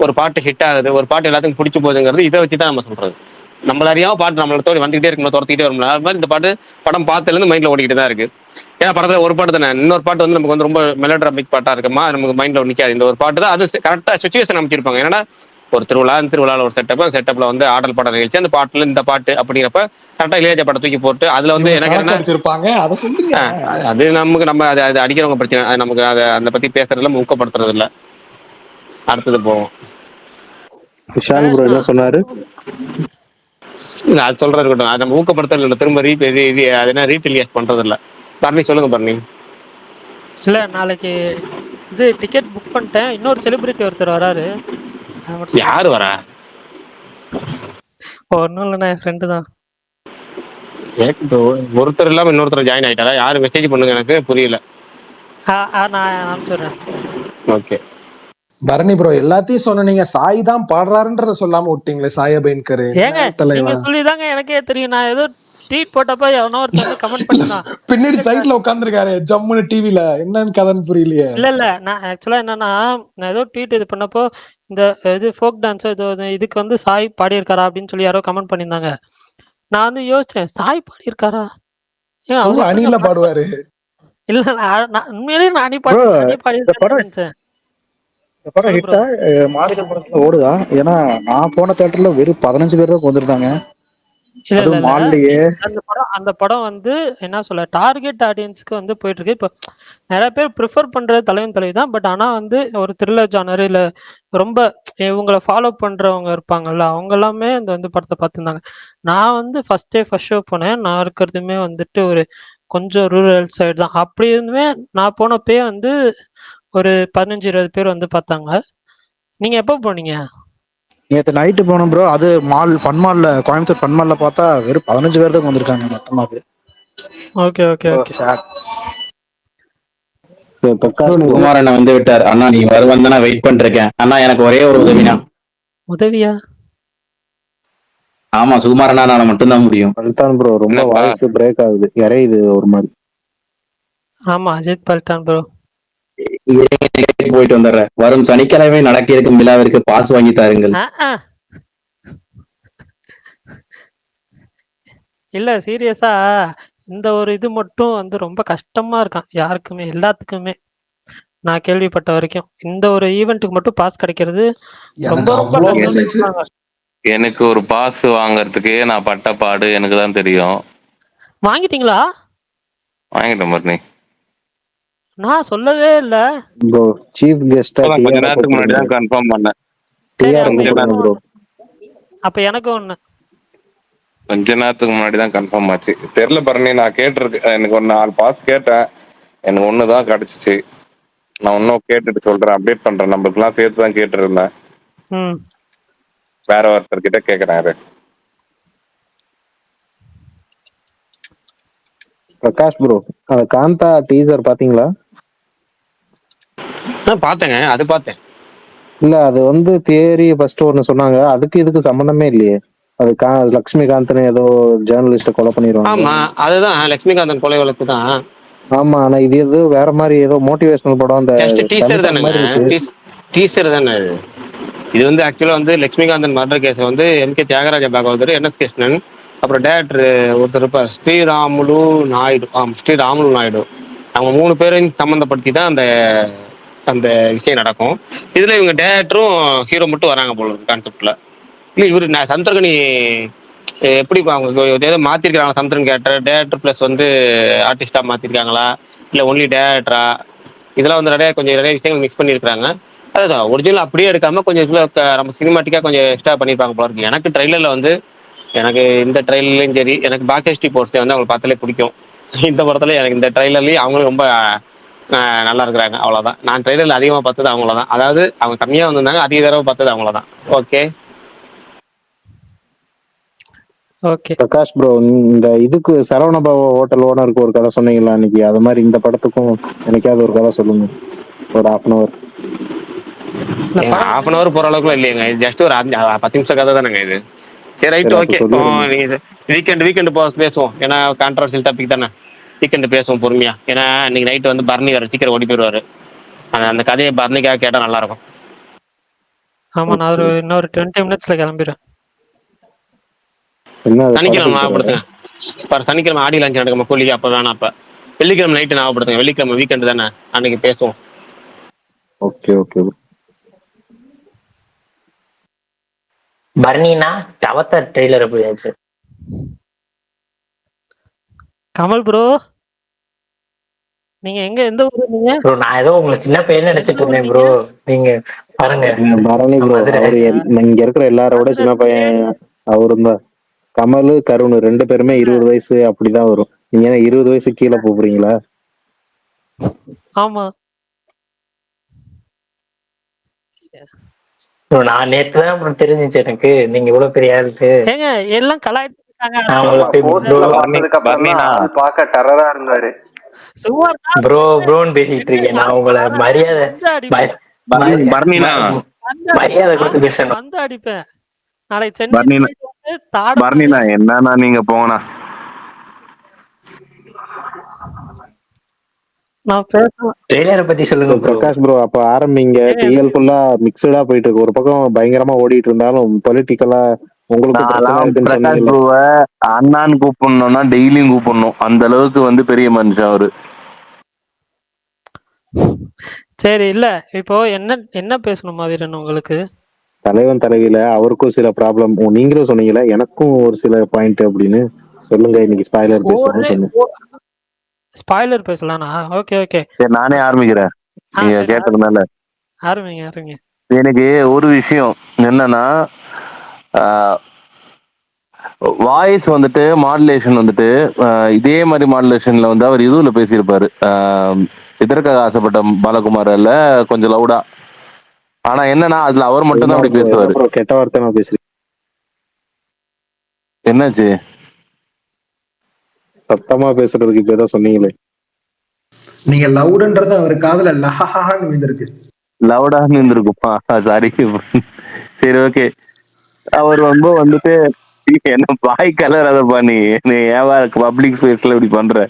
ஒரு பாட்டு ஹிட் ஆகுது, ஒரு பாட்டு எல்லாத்துக்கும் பிடிச்சி போகுதுங்கிறது இதை வச்சு தான் நம்ம சொல்றது. நம்மள அறியாம பாட்டு நம்மள தோடி வந்துகிட்டே இருக்கணும், துரத்திக்கிட்டே வரும்ல, அது மாதிரி இந்த பாட்டு படம் பார்த்ததுல இருந்து மைண்ட்ல ஓடிக்கிட்டு தான் இருக்கு. ஏன்னா படத்துல ஒரு பாட்டு தானே, இன்னொரு பாட்டு வந்து நமக்கு வந்து ரொம்ப மெலோட்ராமிக் பாட்டா இருக்குமா, நமக்கு மைண்ட்ல நிக்காது. இந்த ஒரு பாட்டு தான், அது கரெக்டா சுச்சுவேஷன் அமைச்சிருப்பாங்க. ஏன்னா ஒரு திருவிழாவில் ஒரு செட்டப்ல வந்து ஆடல் பாட நிகழ்ச்சி, அந்த பாட்டுல இந்த பாட்டு அப்படிங்கிறப்ப கரெக்டா இளையராஜா படம் தூக்கி போட்டு அதுல வந்து இவங்க எனக்கு சரக்கு என்ன, அடிச்சிருப்பாங்க, அதை சொல்லுங்க. அது நமக்கு நம்ம அது அடிக்கிறவங்க பிரச்சனை, அது நமக்கு அதை அந்த பத்தி பேசுறதுல ஊக்கப்படுத்துறது இல்ல. அடுத்தது போவோம். விஷால் ப்ரோ பிரகாஷ்ண்ணா, என்ன சொன்னாரு? இல்ல அது சொல்றது இருக்கட்டும், அதை நம்ம ஊக்கப்படுத்துறது இல்லை, திரும்ப அது என்ன ரீடெலிகாஸ்ட் பண்றது இல்ல. பரணி சொல்லுங்க பரணி. இல்ல நாளைக்கு இது டிக்கெட் புக் பண்ணிட்டேன். இன்னொரு செலிபிரிட்டி ஒருத்தர் வராரு, அதை மட்டும் சொல்லிடுறேன். யாரு வரா? ஒன்றும் இல்லைண்ணா, என் ஃப்ரெண்டு தான். எனக்கு இப்போ ஒருத்தர் இல்லாம இன்னொருத்தர் ஜாயின் ஆயிட்டாரா? யாரு மெசேஜ் பண்ணுங்க, எனக்கு புரியல. நான் அனுப்பிச்சுடுறேன். ஓகே. பரணி ப்ரோ எல்லாத்தையும் சொன்னீங்க, சாய் தான் பாடுறாருன்றத சொல்லாம விட்டீங்களே, சாய பயன்கர். ஏங்க என்ன நீங்க தலைவா? சொல்லிதாங்க எனக்கே தெரியும். நான் ஏதோ ட்வீட் போட்டப்ப எவனோ ஒருத்தர் வந்து கமெண்ட் பண்ணியிருந்தான். பின்னாடி சைட்ல உட்காந்துருக்காரு ஜம்முன்னு டிவில, என்னன்னு கதைன்னு புரியலையே. இல்ல நான் ஆக்சுவலா என்னன்னா, நான் ஏதோ ட்வீட் இது பண்ணப்போ இந்த இது ஃபோக் டான்ஸ் இதுக்கு வந்து சாய் பாடியிருக்காரா அப்படின்னு சொல்லி யாரோ கமெண்ட் பண்ணியிருந்தாங்க. நான் வந்து யோசிச்சேன், சாய் பாடியிருக்காரா? ஏன் அவங்க அவர் எப்படிங்க அணில பாடுவாரு. இல்ல நான் உண்மையிலேயே நான் அணி ப்ரோ, இந்த பாடியிருக்கேன்னு படம் நினைச்சேன். இந்த படம் சொல்லு ப்ரோ. ஹிட்டா? மாரிசன் படத்துல ஓடுதா? ஏன்னா நான் போன தேட்டர்ல வெறும் 15 பேர் தான் வந்திருந்தாங்க, அதுவும் இல்ல. மால்லயே. அந்த படம் வந்து என்ன சொல்ல, டார்கெட் ஆடியன்ஸ்க்கு வந்து போயிட்டு இருக்கு. இப்போ நெறைய பேர் ப்ரிஃபர் பண்றது தலைவன் தலைவி தான். பட் ஆனா வந்து ஒரு த்ரில்லர் ஜானர் இல்ல ரொம்ப இவங்கள ஃபாலோ பண்றவங்க இருப்பாங்கல்ல, அவங்க எல்லாமே இந்த வந்து படத்த பார்த்துருந்தாங்க. நான் வந்து ஃபர்ஸ்ட் ஷோ போனேன். நான் இருக்கிறதுமே வந்துட்டு ஒரு கொஞ்சம் ரூரல் சைடு தான். அப்படி இருந்துமே நான் போனப்பயே வந்து ஒரு 15, 20 பேர் வந்து பார்த்தாங்க. நீங்க எப்போ போனீங்க? நேத்து நைட்டு போனோம் ப்ரோ. அது ஃபன் மால்ல, கோயம்புத்தூர் ஃபன் மால்ல பார்த்தா வெறும் 15 பேர் தான் வந்திருக்காங்க மொத்தமாவே. ஓகே. சேட். குமார் அண்ணா வந்து விட்டார். அண்ணா நீ வருவன்னு நான் வெயிட் பண்ணிருக்கேன். அண்ணா எனக்கு ஒரே ஒரு உதவினா. உதவியா? ஆமா, சுகுமார் அண்ணால மட்டும்தான் முடியும். பல்டான் ப்ரோ, ரொம்ப என்னப்பா? வாய்ஸ் பிரேக் ஆகுது, இறையுது ஒரு மாதிரி. ஆமா, அஜித் பல்டான் ப்ரோ. போயிட்டு வந்துடுறேன். வரும் சனிக்கிழமை நடக்க இருக்கும் விழாவிற்கு பாஸ் வாங்கி தாருங்கள். இல்ல சீரியஸா, இந்த ஒரு இது மட்டும் வந்து ரொம்ப கஷ்டமா இருக்கான் யாருக்குமே, எல்லாத்துக்குமே. நான் கேள்விப்பட்ட வரைக்கும். இந்த ஒரு ஈவென்ட்டுக்கு மட்டும் பாஸ் கிடைக்கிறது ரொம்ப எனக்கு ரொம்ப அவ்வளோ கஷ்டம்னு மெசேஜ் சொன்னாங்க. எனக்கு ஒரு பாஸ் வாங்குறதுக்கு நான் பட்ட பாடு எனக்கு தான் தெரியும். வாங்கிட்டீங்களா? வாங்கிட்டேன் பரணி. நான் சொல்லவே இல்ல. ப்ரோ சீஃப் கெஸ்டா இப்பதான் கொஞ்ச டிஆர் நேரத்துக்கு முன்னாடி கூப்பிடுங்க தான் கன்ஃபார்ம் பண்ணேன். சரி, டிஆர் அப்ப கூப்பிடுங்க எனக்கும் ப்ரோ. அப்ப எனக்கும் ஒண்ணு. கொஞ்ச நேரத்துக்கு முன்னாடி தான் கன்ஃபார்ம் ஆச்சு. தெரியல பரணி, நான் கேட்டிருக்கு எனக்கு ஒரு 4 பாஸ் கேட்டேன். எனக்கு 1 தான் கிடைச்சிச்சு. நான் இன்னும் கேட்டுட்டு சொல்றேன், அப்டேட் பண்றேன். நம்மளுக்குலாம் சேர்த்து தான் கேட்டுருந்தேன். ம். வேற ஒருத்தர்கிட்ட கேட்கறாரு. பிரகாஷ் ப்ரோ, அந்த காந்தா டீசர் பாத்தீங்களா? பார்த்தேங்க, அது பார்த்தேன். இல்ல அது வந்து தியரி ஃபர்ஸ்ட் ஒன்னு சொன்னாங்க, அதுக்கு இதுக்கு சம்பந்தமே இல்லையே. அது லக்ஷ்மிகாந்த்னு ஏதோ ஜேர்னலிஸ்ட கொலை பண்ணிடுவாங்க. ஆமா, அதுதான் லட்சுமிகாந்தன் கொலை வழக்கு தான். ஆமா, ஆனா இது ஏதோ வேற மாதிரி ஏதோ மோட்டிவேஷனல் படம், அந்த ஜஸ்ட் டீசர் சென்சார் தானேங்க, மாதிரி இருக்கு. டீசர் தானே இது. இது வந்து ஆக்சுவலா வந்து லட்சுமிகாந்தன் மர்டர் கேஸ் வந்து எம்.கே. தியாகராஜ பாகவதர், என்.எஸ். கிருஷ்ணன், அப்புறம் டேரக்டர் ஒருத்தர் இருப்பார் ஸ்ரீராமுலு நாயுடு. ஸ்ரீராமுலு நாயுடு. அவங்க 3 பேரையும் சம்மந்தப்படுத்தி தான் அந்த அந்த விஷயம் நடக்கும். இதுல இவங்க டேரக்டரும் ஹீரோ மட்டும் வராங்க போல இருக்கு கான்செப்ட்ல. இல்லை இவரு நான் சமுத்திரக்கனி எப்படி அவங்க ஏதோ மாத்திருக்காங்க சமுத்திரன் டேரக்டர் பிளஸ் வந்து ஆர்டிஸ்டா மாத்திருக்காங்களா, இல்லை ஒன்லி டேரக்டரா, இதெல்லாம் வந்து நிறைய விஷயங்கள் மிக்ஸ் பண்ணியிருக்காங்க. அதுதான் ஒரிஜினல் அப்படியே எடுக்காம கொஞ்சம் இதில் நம்ம சினிமாட்டிக்காக கொஞ்சம் எக்ஸ்ட்ரா பண்ணியிருப்பாங்க போல இருக்கு. எனக்கு ட்ரெய்லரில் வந்து எனக்கு இந்த ட்ரெய்லர்லையும் சரி, எனக்கு பாக்கியஸ்ரீ போர்ட்ஸை வந்து அவங்க பார்த்தாலே பிடிக்கும். இந்த படத்துல எனக்கு இந்த ட்ரெய்லர்லேயும் அவங்களும் ரொம்ப நல்லா இருக்கிறாங்க. அவ்வளோதான். நான் ட்ரெய்லரில் அதிகமாக பார்த்தது அவங்கள தான். அதாவது அவங்க கம்மியாக வந்திருந்தாங்க, அதிக தடவை பார்த்தது அவங்கள தான். Okay okay. பிரகாஷ் ப்ரோ, இந்த இதுக்கு சரவணபவ ஹோட்டல் ஓனருக்கு ஒரு கதை சொன்னீங்களா அன்னைக்கு, அது மாதிரி இந்த படத்துக்கும் எனக்காவது ஒரு கதை சொல்லுங்க, ஒரு 1/2 hour. ஹாஃப் அன் அவர் போகிற அளவுக்குலாம் இல்லையங்க. இது ஜஸ்ட் ஒரு 10 நிமிஷம் கதை தானேங்க இது. சரி, ரைட், சரி, அப்ப ஓகே. சொல்லிடுங்க. நீங்கள் வீக்கெண்டு பேசுவோம். ஏன்னா கான்ட்ரவர்சியல் டாபிக் தானே. வீக்கெண்டு பேசுவோம் பொறுமையா. ஏன்னா இன்னைக்கு நைட்டு வந்து பரணி வேறு சீக்கிரம் ஓடி போயிடுவாரு. அந்த கதையை பரணிக்காக கேட்டால் நல்லா இருக்கும். ஆமா, நான் ஒரு இன்னொரு 20 மினிட்ஸ்ல கிளம்பிடுறேன். சனிக்கிழமை ஞாபகப்படுத்துங்க. சனிக்கிழமை ஆடி லான்ச் நடக்குமா கூலிக்கு, அப்போ வேணாம். அப்போ வெள்ளிக்கிழமை நைட்டு ஞாபகப்படுத்துங்க. வெள்ளிக்கிழமை வீக்கெண்டு தானே, அன்னைக்கு பேசுவோம். Okay okay. பர்னினா அவதார் ட்ரெய்லர் போயாச்சு. கமல் ப்ரோ, நீங்க எந்த ஊரு நீங்க? ப்ரோ நான் ஏதோ உங்களை சின்ன பையன் நினைச்சிட்டு இருந்தேன் ப்ரோ. நீங்க பாருங்க பரணி ப்ரோ, அவரு இங்க இருக்கிற எல்லாரோட சின்ன பையன் அவரும் தான். கமல், கருண் 2 பேருமே 20 வயசு அப்படிதான் வரும். நீங்க என்ன 20 வயசு கீழே போறீங்களா? ஆமா. நான் நேத்து தான் தெரிஞ்சிச்சு எனக்கு நீங்க இவ்வளவு பெரிய ஆளுக்கு. ஏங்க எல்லாம் கலாய்ச்சிட்டு இருக்காங்க. பார்க்க டெரரா இருந்தாரு. ப்ரோ ப்ரோன்னு பேசிட்டு இருக்கேன். நான் உங்களை மரியாதை கொடுத்து பேசணும். வந்து அடிப்பேன். நாளைக்கு சென்னை என்னன்னா நீங்க போனா நான் பேசுறேன். ட்ரெய்லரை பத்தி சொல்லுங்க பிரகாஷ் ப்ரோ. அப்ப ஆரம்பிங்க. டிஎல் ஃபுல்லா மிக்சடா போயிட்டு இருக்கு. ஒரு பக்கம் பயங்கரமா ஓடிட்டு இருந்தாலும் பொலிட்டிக்கலா உங்களுக்கு பிரகாஷ் ப்ரோவ அண்ணான்னு கூப்பிடணும்னா டெய்லியும் கூப்பிடணும். அந்த அளவுக்கு வந்து பெரிய மனுஷன் அவரு. சரி, இல்ல இப்போ என்ன பேசணும் மாதிரின்னு உங்களுக்கு? தலைவன் தலைவியில அவருக்கும் சில ப்ராப்ளம். நீங்களும் சொன்னீங்களா எனக்கும் ஒரு சில பாயிண்ட் அப்படின்னு சொல்லுங்க. இன்னைக்கு ஸ்பாயிலர் பேசணும். ஸ்பாயிலர் பேசலாம்னா ஓகே ஓகே. சரி, நானே ஆரம்பிக்கிறேன். நீங்க கேட்டதுனால ஆரம்பிங்க. எனக்கு ஒரு விஷயம் என்னன்னா, வாய்ஸ் வந்துட்டு மாடுலேஷன் வந்துட்டு இதே மாதிரி மாடுலேஷன்ல வந்து அவர் இதுல பேசியிருப்பாரு. இதற்காக ஆசைப்பட்ட பாலகுமார்ல கொஞ்சம் லவுடா. ஆனா என்னன்னா அதுல அவர் மட்டும் தான் அப்படி பேசுவாரு. கெட்ட வார்த்தை நான் பேசுறேன். என்னாச்சு? சத்தமா பேசுறதுக்கு இப்ப ஏதோ சொன்னீங்களே. நீங்க லவுடுன்றது அவர் காதுல லஹான்னு விழுந்திருக்கு. லவுடான்னு இருந்திருக்குமா? சாரி. சரி, ஓகே. அவர் ரொம்ப வந்துட்டு என்ன பாய் கலர் அதை பண்ணி ஏவா பப்ளிக் ஸ்பேஸ்ல இப்படி பண்ற.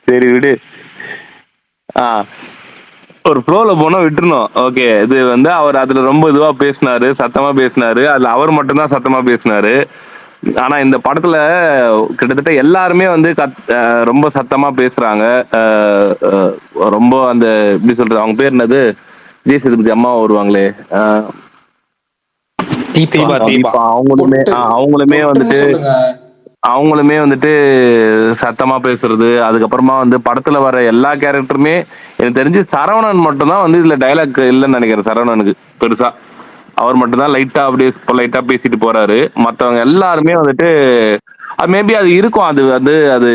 சரி விடு. ஒரு ஃப்ளோல போனா விட்டுருணும். ஓகே, இது வந்து அவர் அதுல ரொம்ப இதுவா பேசினாரு, சத்தமா பேசினாரு. அதுல அவர் மட்டும்தான் சத்தமா பேசினாரு. ஆனா இந்த படத்துல கிட்டத்தட்ட எல்லாருமே வந்து ரொம்ப சத்தமா பேசுறாங்க. ரொம்ப அந்த எப்படி சொல்றது, அவங்க பேர் என்னது, விஜய் சேதுபதி அம்மா வருவாங்களே, தீபா. அவங்களுமே வந்துட்டு சத்தமா பேசுறது. அதுக்கப்புறமா வந்து படத்துல வர எல்லா கேரக்டருமே எனக்கு தெரிஞ்சு சரவணன் மட்டும்தான் வந்து இதுல டைலாக் இல்லைன்னு நினைக்கிறேன். சரவணனுக்கு பெருசா அவர் மட்டும்தான் லைட்டா அப்படியே லைட்டா பேசிட்டு போறாரு. மற்றவங்க எல்லாருமே வந்துட்டு மேபி அது இருக்கும். அது வந்து அது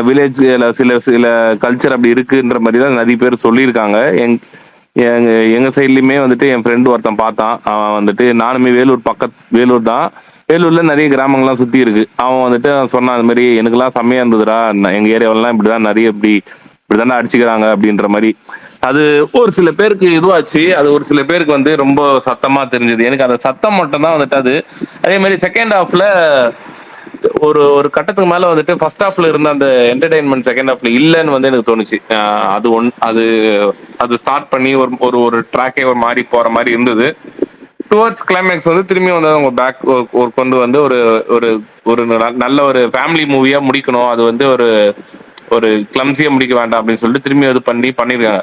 வில்லேஜ் சில சில கல்ச்சர் அப்படி இருக்குன்ற மாதிரி தான் நிறைய பேர் சொல்லியிருக்காங்க. எங்க எங்க சைட்லயுமே வந்துட்டு என் ஃப்ரெண்டு ஒருத்தன் பார்த்தான். அவன் வந்துட்டு, நானுமே வேலூர் தான். வேலூர்ல நிறைய கிராமங்கள்லாம் சுத்தி இருக்கு. அவன் வந்துட்டு சொன்னான், அது மாதிரி எனக்குலாம் செம்மையா இருந்ததுடா, எங்க ஏரியாவிலாம் இப்படிதான் நிறைய இப்படிதானே அடிச்சுக்கிறாங்க அப்படின்ற மாதிரி. அது ஒரு சில பேருக்கு இதுவாச்சு, அது ஒரு சில பேருக்கு வந்து ரொம்ப சத்தமா தெரிஞ்சது. எனக்கு அந்த சத்தம் மட்டும் தான் வந்துட்டு அது. அதே மாதிரி செகண்ட் ஹாஃப்ல ஒரு ஒரு கட்டத்துக்கு மேல வந்துட்டு ஃபர்ஸ்ட் ஹாஃப்ல இருந்த அந்த என்டர்டைன்மெண்ட் செகண்ட் ஹாஃப்ல இல்லைன்னு வந்து எனக்கு தோணுச்சு. அது அது ஸ்டார்ட் பண்ணி ஒரு ஒரு ட்ராக்கே ஒரு மாதிரி போற மாதிரி இருந்தது. டுவர்ட்ஸ் கிளைமேக்ஸ் வந்து திரும்பி வந்து அவங்க பேக் ஒரு கொண்டு வந்து ஒரு ஒரு ஒரு நல்ல ஒரு ஃபேமிலி மூவியா முடிக்கணும். அது வந்து ஒரு ஒரு கிளம்சியா முடிக்க வேண்டாம் அப்படின்னு சொல்லிட்டு திரும்பி அது பண்ணிருக்காங்க.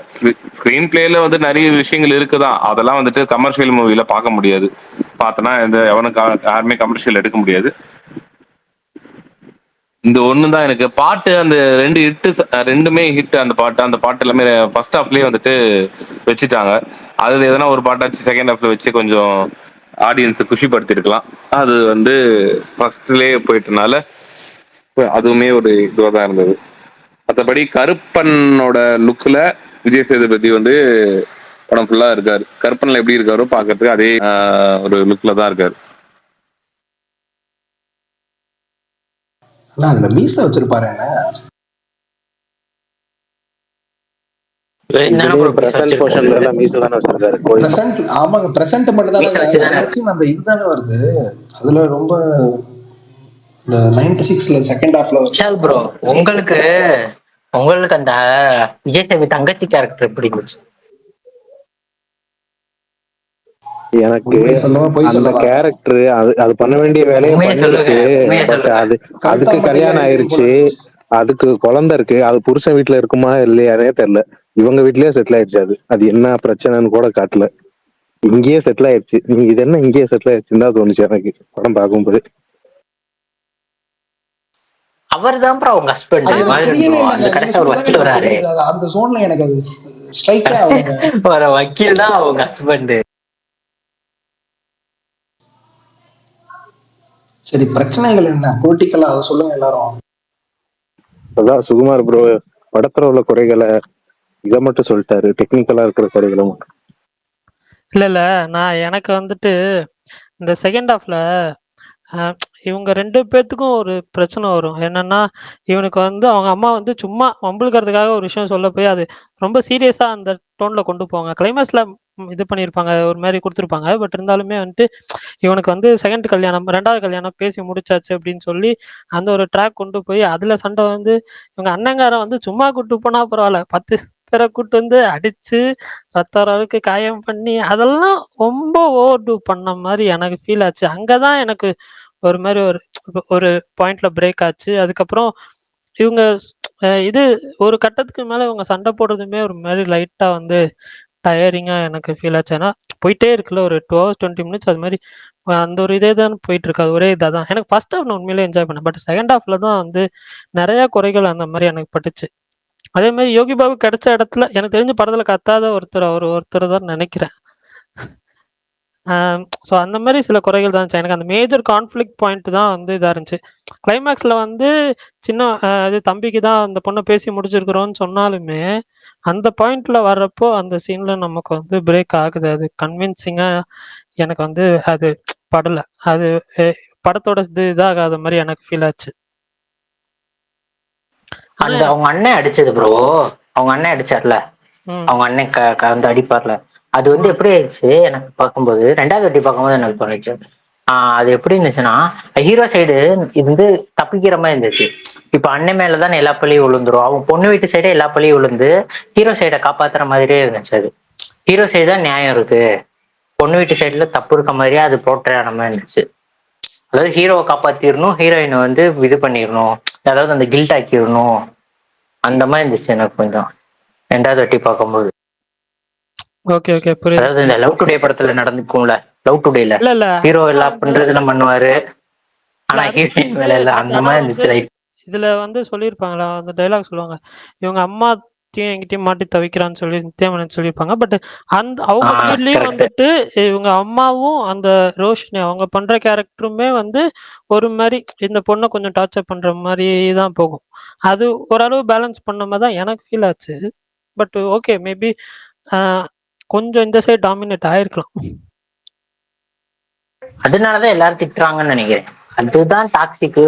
ஸ்கிரீன் பிளேல வந்து நிறைய விஷயங்கள் இருக்குதான். அதெல்லாம் வந்துட்டு கமர்ஷியல் மூவில பார்க்க முடியாது. பார்த்தனா எவனுக்கு யாருமே கமர்ஷியல் எடுக்க முடியாது. இந்த ஒண்ணுதான் எனக்கு பாட்டு, அந்த ரெண்டுமே ஹிட். அந்த பாட்டு எல்லாமே ஃபர்ஸ்ட் ஹாஃப்லயே வந்துட்டு வச்சுட்டாங்க. அது எதனா ஒரு பாட்டாச்சு செகண்ட் ஹாஃப்ல வச்சு கொஞ்சம் ஆடியன்ஸை குஷிப்படுத்திருக்கலாம். அது வந்து ஃபர்ஸ்ட்லயே போயிட்டனால அதுவுமே ஒரு இதுவாக தான் இருந்தது. மற்றபடி கருப்பனோட லுக்ல விஜய் சேதுபதி வந்து படம் ஃபுல்லா இருக்காரு. கருப்பன்ல எப்படி இருக்காரோ பாக்குறதுக்கு அதே ஒரு லுக்ல தான் இருக்காரு. அதுல மீச வச்சிருப்பாரு என்ன? ஆமாங்க, பிரசன்ட் மட்டும் தான். அந்த இதுதானே வருது அதுல. ரொம்ப இந்த 96ல செகண்ட் ஹாஃப்ல ப்ரோ, உங்களுக்கு அந்த விஜய் சேவி தங்கச்சி கேரக்டர் எப்படி இருந்துச்சு? எனக்கு அந்த கேரக்டர் அது பண்ண வேண்டிய வேலையை பண்ணிருக்கு. பட் அதுக்கு கல்யாணம் ஆயிருச்சு, அதுக்கு குழந்தை இருக்கு, அது புருஷன் வீட்டுல இருக்குமா இல்லையானே தெரியல. இவங்க வீட்லயே செட்டில் ஆயிடுச்சு. அது என்ன பிரச்சனைன்னு கூட காட்டல. இங்கேயே செட்டில் ஆயிடுச்சு. நீங்க இது என்ன இங்கேயே செட்டில் ஆயிடுச்சுன்னு தான் தோணுச்சு எனக்கு படம் பார்க்கும்போது. அவர் தான் அவங்க ஹஸ்பண்ட். அந்த ஜோன்ல எனக்கு அது ஸ்ட்ரைக்கே ஆகல. ஒரு வக்கீல் தான் அவங்க ஹஸ்பண்ட். சரி, பிரச்சனைகள் என்ன பொலிட்டிக்கலா அதை சொல்லுங்க எல்லாரும். அதான் சுகுமார் ப்ரோ படத்துல உள்ள குறைகளை இதை மட்டும் சொல்லிட்டாரு, டெக்னிக்கலா இருக்கிற குறைகளும். இல்ல நான் எனக்கு வந்துட்டு இந்த செகண்ட் ஹாஃப்ல இவங்க 2 பேத்துக்கும் ஒரு பிரச்சனை வரும். என்னன்னா, இவனுக்கு வந்து அவங்க அம்மா வந்து சும்மா வம்பிழுக்கிறதுக்காக ஒரு விஷயம் சொல்ல போய், அது ரொம்ப சீரியஸா அந்த டோன்ல கொண்டு போவாங்க. கிளைமாக்ஸ்ல இது பண்ணியிருப்பாங்க, ஒரு மாரி குடுத்துருப்பாங்க. பட் இருந்தாலுமே வந்துட்டு, இவனுக்கு வந்து 2வது கல்யாணம் பேசி முடிச்சாச்சு அப்படின்னு சொல்லி, அந்த ஒரு ட்ராக் கொண்டு போய், அதுல சண்டை வந்து, இவங்க அண்ணங்காரன் வந்து சும்மா கூட்டு போனா பரவால்ல. 10 பேர கூட்டு வந்து அடிச்சு, ரத்தம் வர அளவுக்கு காயம் பண்ணி, அதெல்லாம் ரொம்ப ஓவர் டூ பண்ண மாரி எனக்கு ஃபீல் ஆச்சு. அங்க தான் எனக்கு ஒரு மாரி ஒரு பாயிண்ட்ல பிரேக் ஆச்சு. அதுக்கப்புறம் இவங்க இது ஒரு கட்டத்துக்கு மேல இவங்க சண்டை போடுறதுமே ஒரு மாரி லைட்டா வந்து டயரிங்கா எனக்கு ஃபீல் ஆச்சு. ஏன்னா போயிட்டே இருக்குல்ல, ஒரு 2 ஹவர்ஸ் 20 மினிட்ஸ் அது மாரி அந்த ஒரு இதே தான் போயிட்டு இருக்கு. அது ஒரே இதா தான். எனக்கு ஃபர்ஸ்ட் ஹாஃப் நான் உண்மையிலேயே என்ஜாய் பண்ணேன். பட் செகண்ட் ஹாஃப்ல தான் வந்து நெறைய குறைகள் அந்த மாரி எனக்கு பட்டுச்சு. அதே மாரி யோகி பாபு கிடைச்ச இடத்துல எனக்கு தெரிஞ்சு படத்துல கத்தாத அவர் ஒருத்தர் தான் நெனைக்கிறேன். ஸோ அந்த மாரி சில குறைகள் தான் இருந்துச்சு. எனக்கு அந்த மேஜர் கான்ஃப்ளிக்ட் பாயிண்ட் தான் வந்து இதா இருந்துச்சு. கிளைமாக்ஸ்ல வந்து சின்ன இது தம்பிக்கு தான் அந்த பொண்ண பேசி முடிச்சிருக்கிறோம்னு சொன்னாலுமே, அந்த பாயிண்ட்ல வர்றப்போ அந்த சீன்ல நமக்கு வந்து பிரேக் ஆகுது. அது கன்வின்சிங்கா எனக்கு வந்து அது படல. அது எ படத்தோட இதாகாத மாரி எனக்கு ஃபீல் ஆச்சு. அந்த அவங்க அண்ணன் அடிச்சது ப்ரோ, அவங்க அண்ணன் அடிச்சார்ல, அவங்க அண்ணன் வந்து அடிப்பார்ல, அது வந்து எப்படி ஆயிடுச்சு எனக்கு பார்க்கும்போது, 2வது வாட்டி பார்க்கும்போது எனக்கு தோணுச்சு. அது எப்படி இருந்துச்சுன்னா, ஹீரோ சைடு இது வந்து தப்பிக்கிற மாதிரி இருந்துச்சு. இப்ப அண்ணன் மேலதான் எல்லா பழியும் விழுந்துரும், அவங்க பொண்ணு வீட்டு சைடே எல்லா பழியும் விழுந்து ஹீரோ சைடை காப்பாத்துற மாதிரியே இருந்துச்சு. அது ஹீரோ சைடு தான் நியாயம் இருக்கு, பொண்ணு வீட்டு சைடுல தப்பு இருக்க மாதிரியே அது போர்ட்ரே ஆன மாதிரி இருந்துச்சு. அதாவது ஹீரோவை காப்பாத்திடணும், ஹீரோயினை வந்து இது பண்ணிடணும், அதாவது அந்த கில்ட் ஆக்கிடணும், அந்த மாதிரி இருந்துச்சு எனக்கு கொஞ்சம் 2வது வாட்டி பார்க்கும்போது. ஓகே ஓகே புரியுது. அதாவது இந்த லவ் டுடே படத்துல நடந்துக்கும்ல, லவ் டுடேல இல்ல இல்ல ஹீரோ எல்லாம் பண்றதுலாம் பண்ணுவாரு, ஆனா ஹீரோயின் வேலை இல்ல, அந்த மாதிரி இருந்துச்சு. ரைட். இதுல வந்து சொல்லியிருப்பாங்களா, அந்த டைலாக் சொல்லுவாங்க, இவங்க அம்மாத்தையும் எங்கிட்டயும் மாட்டி தவிக்கிறான்னு சொல்லி நித்யாமேனன் சொல்லியிருப்பாங்க. பட் அந்த அவங்க வீட்லயும் வந்துட்டு இவங்க அம்மாவும் அந்த ரோஷினி அவங்க பண்ற கேரக்டருமே வந்து ஒரு மாதிரி இந்த பொண்ணை கொஞ்சம் டார்ச்சர் பண்ற மாதிரி தான் போகும். அது ஓரளவு பேலன்ஸ் பண்ண மாதிரி தான் எனக்கு ஃபீல் ஆச்சு. பட் ஓகே மேபி கொஞ்சம் இந்த சைடு டாமினேட் ஆயிருக்கலாம். அதனாலதான் எல்லாரும் திட்டுறாங்கன்னு நினைக்கிறேன். அதுதான் டாக்ஸிக்கு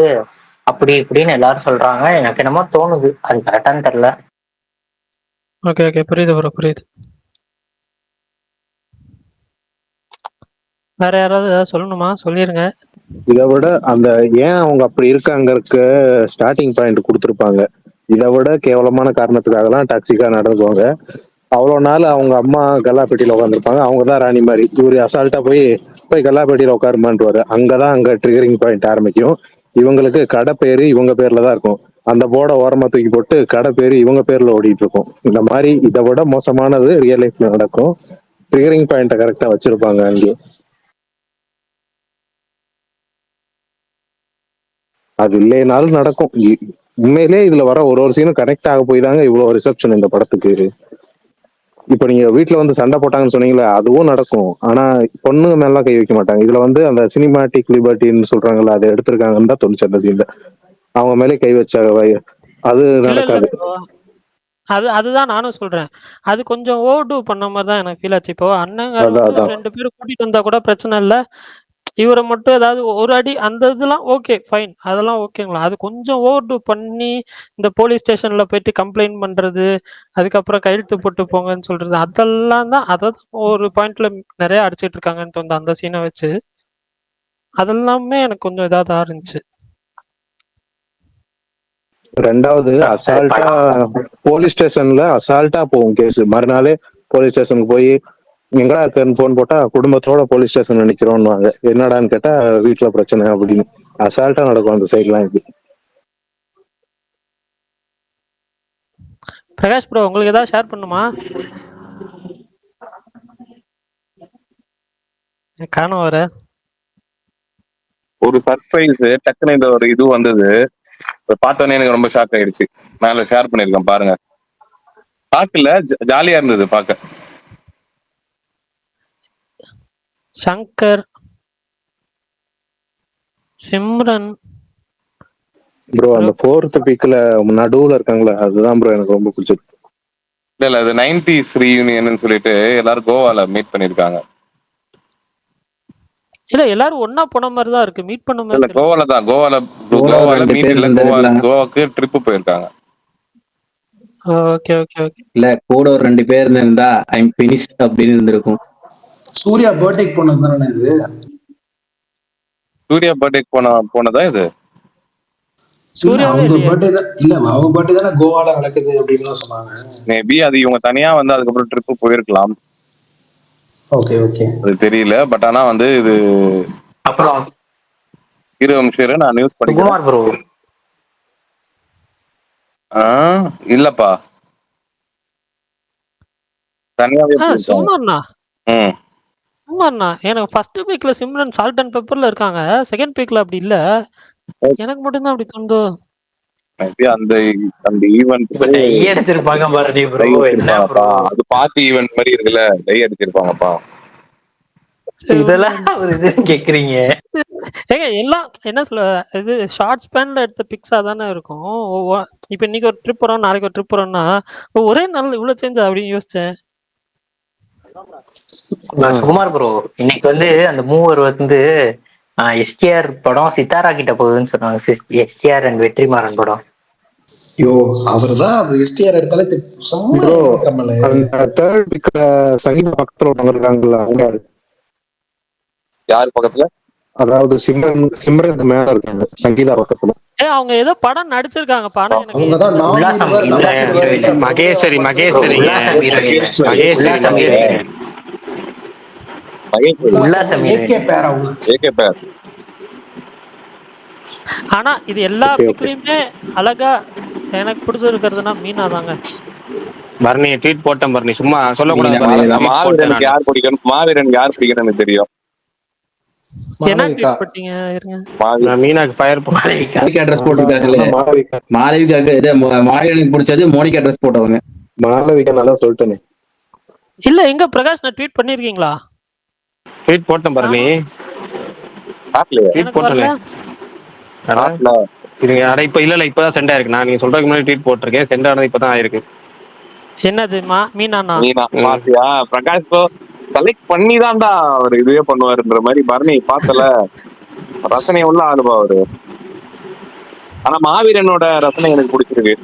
அப்படி இப்படின்னு எல்லாரும் சொல்றாங்க. எனக்கு என்னமோ தோணுது, அது கரெக்டான்னு தெரியல. ஓகே ஓகே புரியுது ப்ரோ, புரியுது. வேற யாராவது ஏதாவது சொல்லணுமா? சொல்லிருங்க. இதை விட அந்த ஏன் அவங்க அப்படி இருக்காங்கறதுக்கு ஸ்டார்டிங் பாயிண்ட் கொடுத்துருப்பாங்க. இதை விட கேவலமான காரணத்துக்காகலாம் டாக்ஸிக்கா நடந்துக்குவாங்க. அவ்வளோ நாள் அவங்க அம்மா கல்லாப்பெட்டியில உட்காந்துருப்பாங்க, அவங்க தான் ராணி மாதிரி. இவரு அசால்ட்டா போய் கல்லாப்பெட்டியில உட்காருமான்ட்டு அங்கதான் அங்க ட்ரிகரிங் பாயிண்ட் ஆரம்பிக்கும். இவங்களுக்கு கடை பேரு இவங்க பேர்ல தான் இருக்கும். அந்த போர்டை ஓரமா தூக்கி போட்டு கடை பேரு இவங்க பேர்ல ஓடிட்டு இருக்கும். இந்த மாதிரி இதை விட மோசமானது ரியல் லைஃப்ல நடக்கும். ட்ரிகரிங் பாயிண்ட கரெக்டா வச்சிருப்பாங்க அங்கே. அது இல்லைனாலும் நடக்கும். உண்மையிலே இதுல வர ஒரு சீனும் கனெக்ட் ஆக போய் தாங்க இவ்வளவு ரிசப்ஷன் இந்த படத்துக்கு. இப்ப நீங்க வீட்டுல வந்து சண்டை போட்டாங்கன்னு சொன்னீங்களே, அதுவும் நடக்கும். ஆனா பொண்ணுங்க மேலாம் கை வைக்க மாட்டாங்க. இதுல வந்து அந்த சினிமாட்டிக் லிபர்ட்டின்னு சொல்றாங்கல்ல, அதை எடுத்திருக்காங்கன்னு தான் தோணுச்சு அந்த சீன்ல. அவங்க மேலே கை வச்சாங்க, அது நடக்காது. அதுதான் நானும் சொல்றேன். அது கொஞ்சம் ஓவர்டூ பண்ண மாதிரி தான் எனக்கு ஃபீல் ஆச்சு. இப்போ அண்ணங்க 2 பேரும் கூட்டிட்டு வந்தா கூட பிரச்சனை இல்ல. இவரை மட்டும் ஏதாவது ஒரு அடி அந்த இதெல்லாம் ஓகே ஃபைன், அதெல்லாம் ஓகேங்களா. அது கொஞ்சம் ஓவர்டூ பண்ணி இந்த போலீஸ் ஸ்டேஷன்ல போயிட்டு கம்ப்ளைண்ட் பண்றது, அதுக்கப்புறம் கையெழுத்து போட்டு போங்கன்னு சொல்றது, அதெல்லாம் தான் அதாவது ஒரு பாயிண்ட்ல நிறைய அடிச்சிட்டு இருக்காங்கன்னு தோணுது அந்த சீனை வச்சு. அதெல்லாமே எனக்கு கொஞ்சம் இதாக இருந்துச்சு. 2வது அசால்ட்டா போலீஸ் ஸ்டேஷன்ல அசால்ட்டா போகும் கேஸ். மறுநாளே போலீஸ் ஸ்டேஷனுக்கு போய் எங்கடா இருக்கன்னு போன் போட்டா குடும்பத்தோட போலீஸ் ஸ்டேஷன் நிக்கிறோம்னுவாங்க. என்னடான்னு கேட்டா வீட்டுல பிரச்சனை அப்படின்னு அசால்ட்டா நடக்கும் அந்த சைட்லாம். இப்படி பிரகாஷ் ப்ரோ உங்களுக்கு ஏதாவது ஷேர் பண்ணுமா? காணோம் வர ஒரு சர்ப்ரைஸ் டக்குன்னு இந்த ஒரு இது வந்தது, பார்த்தோன்னே எனக்கு ரொம்ப ஷாக் ஆயிடுச்சு. மேல ஷேர் பண்ணிருக்கேன் பாருங்க. பார்க்கல, ஜாலியா இருந்தது பார்க்க. சங்கர், சிம்ரன் ப்ரோ அந்த 4th பிக்ல நடுவுல இருக்காங்களே, அதுதான் ப்ரோ எனக்கு ரொம்ப பிடிச்சது. இல்ல அது 90s ரீயூனியன் சொல்லிட்டு எல்லாரும் கோவால மீட் பண்ணிருக்காங்க. இல்ல எல்லாரும் ஒண்ணா போன மாதிரி தான் இருக்கு, மீட் பண்ண மாதிரி. இல்ல கோவால மீட் இல்ல, கோவாக்கு ட்ரிப் போயிருக்காங்க. Okay okay okay. இல்ல கூட ஒரு 2 பேர் இருந்தா ஐ அம் ஃபினிஷ்ட் அப்படின்னு இருந்திருக்கும். சூர்யா பர்த்டேக்கு போனது தானே இது? சூர்யா பர்த்டேக்கு போனதா இது? அவங்க பர்த்டே தான் இல்ல, அவங்க பர்த்டே தானே கோவால நடக்குது அப்படின்னு சொன்னாங்க. மேபி அது இவங்க தனியா வந்து அதுக்கப்புறம் ட்ரிப் போயிருக்கலாம். ஓகே ஓகே, அது தெரியல. பட் ஆனா வந்து இது அப்புறம் நான் நியூஸ் படிக்கிறேன் ப்ரோ. இல்லப்பா தனியாவே சும்மாண்ணா சும்மாண்ணா. எனக்கு ஃபர்ஸ்ட் வீக்ல சிம்ரன் சால்ட் அண்ட் பெப்பர்ல இருக்காங்க, செகண்ட் வீக்ல அப்படி இல்ல. எனக்கு மட்டும் தான் அப்படி தோணுதோ. அந்த ஈவென்ட் அடிச்சிருப்பாங்க பாருங்க ப்ரோ. என்ன ப்ரோ அது பார்ட்டி ஈவென்ட் மாதிரி இருக்குல்ல, டை அடிச்சிருப்பாங்கப்பா. இதெல்லாம் ஒரு இது கேக்குறீங்க ஏங்க? எல்லாம் என்ன சொல்ல, இது ஷார்ட் ஸ்பேன்ல எடுத்த பிக்ஸா தானே இருக்கும். இப்ப இன்னைக்கு ஒரு ட்ரிப் போறோம், நாளைக்கு ஒரு ட்ரிப் போறோம்னா ஒரே நாள் இவ்வளவு சேஞ்ச் அப்படின்னு யோசிச்சேன். சுகுமார் ப்ரோ இன்னைக்கு வந்து அந்த மூவர் வந்து எஸ்டிஆர் படம் சித்தாரா கிட்ட போகுதுன்னு சொன்னாங்க. எஸ்டிஆர் அண்ட் வெற்றிமாறன் படம். ஐயோ அவர்தான் அது எஸ்டிஆர் எடுத்தாலே சங்கீதா பக்கத்துல இருக்காங்கல்ல, அவங்க யார் பக்கத்துல? அதாவது சிம்ரன் மேல இருக்காங்க, சங்கீதா பக்கத்துல. அவங்க ஏதோ படம் நடிச்சிருக்காங்க. மகேஸ்வரி ஆனா இது எல்லா ஓகே ஓகே. பிக்லயுமே அழகா எனக்கு பிடிச்சிருக்கிறதுனா மீனா தாங்க. பரணி ட்வீட் போட்டேன் பரணி, சும்மா சொல்லக்கூடாது மீனா பரணி, மீனா tweet போட்டேன் மாவீரனுக்கு நானு. யார் பிடிக்கும், மாவீரனுக்கு யார் பிடிக்கும்னு எனக்கு தெரியும். என்ன மாளவிகா. ட்வீட் போட்டீங்க இருங்க. மாவி நான் மீனாக்கு ஃபயர் போட்டேன். மோனிகா ட்ரெஸ் போட்டிருக்காங்களே, நானும் மாளவிகா மாளவிகாக்கு இது மாளவிகனுக்கு பிடிச்சது மோனிகா ட்ரெஸ் போட்டவங்க. மாளவிகா நல்லா சொல்லிட்டேனே. இல்ல எங்க பிரகாஷ் நான் ட்வீட் பண்ணிருக்கீங்களா? ட்வீட் போட்டேன் பரணி, பார்க்கலையே. ட்வீட் எனக்கு வரல. போட்டேனே. அட பார்க்கல. இருங்க, அட இப்ப இல்ல இப்பதான் சென்ட் ஆயிருக்கு. நான் நீங்க சொல்றதுக்கு முன்னாடி ட்வீட் போட்டிருக்கேன், சென்ட் ஆனது இப்பதான் ஆயிருக்கு. என்னது மீனாண்ணா? நீனா பாத்தியா பிரகாஷ் ப்ரோ செலக்ட் பண்ணி தான்டா அவர் இதுவே பண்ணுவாருன்ற மாதிரி. பரணி பார்த்தல, ரசனை உள்ள ஆளுபா அவரு. ஆனா மாவீரனோட ரசனை எனக்கு பிடிச்சிருக்கு.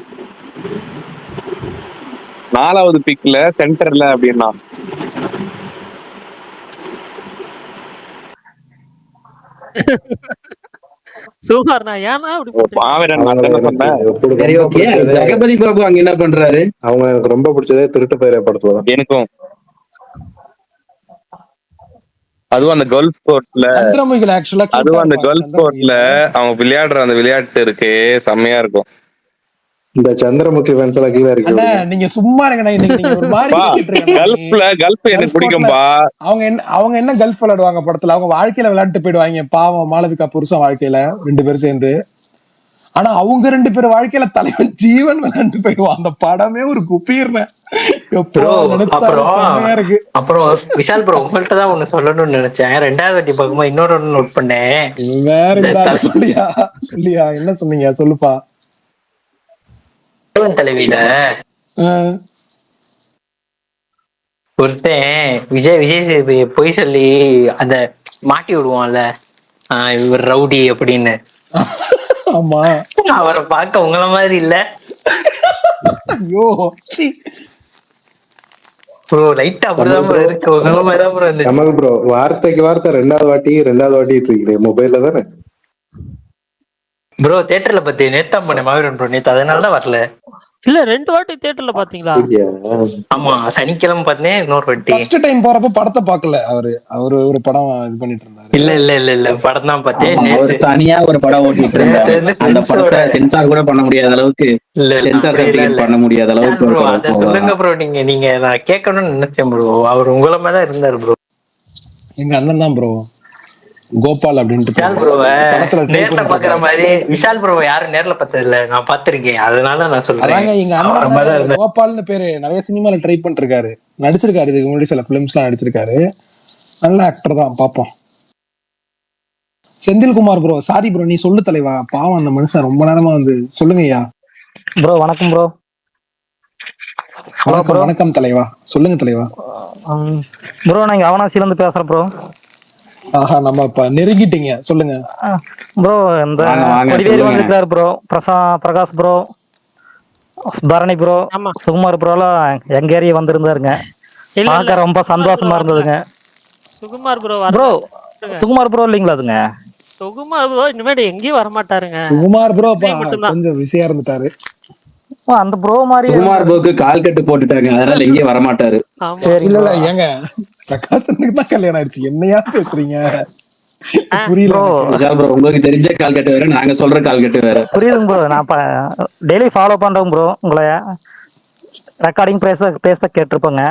4வது பிக்ல சென்டர்ல அப்படின்னா சுகுமார்ண்ணா ஏன்னா அப்படி போட்டீங்க? மாவீரன் நான் அவங்கள என்ன எனக்கு சொன்னேன். சரி ரொம்ப ஓகே, பிடிச்சதே, ஜெகபதி பிரபு அங்க என்ன பண்றாரு? அவங்க எனக்கு ரொம்ப பிடிச்சதே திருட்டு பயிரை படத்துல தான். எனக்கும் அதுவும் அந்த கல்ஃப் கோர்ட்ல, சந்திரமுகில ஆக்சுவலா கியூட்டா அதுவும் அந்த இருப்பாங்க. கல்ஃப் கோர்ட்ல சந்திரமுகில அவங்க விளையாடுற அந்த விளையாட்டு இருக்கு, செம்மையா இருக்கும். இந்த சந்திரமுகி ஃபேன்ஸ் எல்லாம் கீழே இறக்கி அண்ணா விடுங்க. நீங்க சும்மா இருங்கண்ணா. இன்னைக்கு நீங்க ஒரு மாதிரி பா பேசிட்டு இருக்கண்ணா. கல்ஃப் எனக்கு கல்ஃப் கோர்ட்ல பிடிக்கும்பா. அவங்க என்ன கல்ஃப் விளையாடுவாங்க படத்துல? அவங்க வாழ்க்கையில விளையாட்டு போயிடுவாங்க பாவம். மாளவிகா புருஷன் வாழ்க்கையில 2 பேரும் சேர்ந்து. ஆனா அவங்க 2 பேரும் வாழ்க்கையில தலைவன் ஜீவன் விளையாண்டு போயிடுவான். அந்த படமே ஒரு குப்பீர்னு எப்போ நினைச்சாலும் செம்மையா இருக்கு. அப்புறம் விஷால் ப்ரோ உங்கள்கிட்ட தான் ஒண்ணு சொல்லணும்னு நினைச்சேன். 2வது வாட்டி பார்க்கும்போது இன்னொரு ஒண்ணு நோட் பண்ணேன். வேற இந்த சொல்லியா என்ன சொன்னீங்க? சொல்லுப்பா. தலைவியில ஒருத்தன் விஜய் சேதுபதியை பொய் சொல்லி அந்த மாட்டி விடுவான்ல, இவர் ரவுடி அப்படின்னு. ஆமா, அவரை பார்க்க உங்கள மாதிரி இல்ல ஐயோ ப்ரோ, லைட்டா அப்படிதான் ப்ரோ இருக்கு. உங்கள மாதிரி தான் ப்ரோ இருந்துச்சு. கமல் ப்ரோ வார்த்தைக்கு வார்த்தை 2வது வாட்டி இருக்கீங்க மொபைல்ல தானே ப்ரோ? தியேட்டர்ல பத்தி நேத்தா பண்ண மாவீரன் ப்ரோ, நேத்து அதனாலதான் வரல. இல்ல 2 வாட்டி தியேட்டர்ல பாத்தீங்களா? ஆமா, சனிக்கிழமை பார்த்தேன், இன்னொரு வாட்டி. ஃபர்ஸ்ட் டைம் போறப்ப படத்தை பார்க்கல. அவரு ஒரு படம் இது பண்ணிட்டு இருந்தாரு. இல்ல படம் தான் பார்த்தேன். அவர் தனியா ஒரு படம் ஓட்டிட்டு இருந்தாரு. அந்த படத்தை சென்சார் கூட பண்ண முடியாத அளவுக்கு, சென்சார் சர்டிபிகேட் பண்ண முடியாத அளவுக்கு ஒரு அத சொல்லுங்க ப்ரோ. நீங்க நான் கேட்கணும்னு நினைச்சேன் ப்ரோ. அவர் உங்கள மாதிரி தான் இருந்தாரு ப்ரோ. எங்க அண்ணன் தான் ப்ரோ, கோபால் அப்படின்ட்டு. விஷால் ப்ரோவை நேர்ல பாக்குற மாதிரி விஷால் ப்ரோவை யாரும் நேர்ல பார்த்தது இல்ல, நான் பார்த்திருக்கேன். அதனால நான் சொல்றேன். எங்க அண்ணன் கோபால்னு பேரு. நிறைய சினிமால ட்ரை பண்ணிருக்காரு, நடிச்சிருக்காரு. இதுக்கு முன்னாடி சில பிலிம்ஸ் எல்லாம் நடிச்சிருக்காரு. நல்ல ஆக்டர் தான். பாப்போம். செந்தில்குமார் ப்ரோ, சாரி ப்ரோ, நீ சொல்லு தலைவா. பாவம் அந்த மனுஷன் ரொம்ப நேரமா வந்து. சொல்லுங்க ஐயா. ப்ரோ வணக்கம் ப்ரோ. வணக்கம் வணக்கம் தலைவா, சொல்லுங்க தலைவா. ப்ரோ நான் இங்க அவனாசில இருந்து பேசுறேன் ப்ரோ. ஆஹா, நம்ம இப்ப நெருங்கிட்டீங்க, சொல்லுங்க ப்ரோ. இந்த கொடிவேரி வந்திருக்காரு bro, Prakash bro, Bharani bro, Sukumar bro எல்லாம் எங்க ஏரியா வந்திருந்தாருங்க. பார்க்க ரொம்ப சந்தோஷமா இருந்ததுங்க. சுகுமார் ப்ரோ சுகுமார் ப்ரோ இல்லைங்களா? அதுங்க சுகுமார் ப்ரோ இனிமேல் எங்கேயும் வரமாட்டாருங்க. சுகுமார் ப்ரோ கொஞ்சம் பிஸியா இருந்துட்டாரு. அந்த ப்ரோ மாதிரி சுகுமார் ப்ரோக்கு கால் கட்டு போட்டுட்டாங்க, அதனால எங்கேயும் வரமாட்டாரு. இல்ல ஏங்க, பிரகாசனுக்கு தான் கல்யாணம் ஆயிடுச்சு, என்னையா பேசுறீங்க? புரியல ப்ரோ. உங்களுக்கு தெரிஞ்ச கால் கட்டு வேற, நாங்க சொல்ற கால் கட்டு வேற. புரியுதுங்க ப்ரோ. நான் டெய்லி ஃபாலோ பண்றேன் ப்ரோ. உங்களை ரெக்கார்டிங் பேச கேட்டிருப்பேங்க.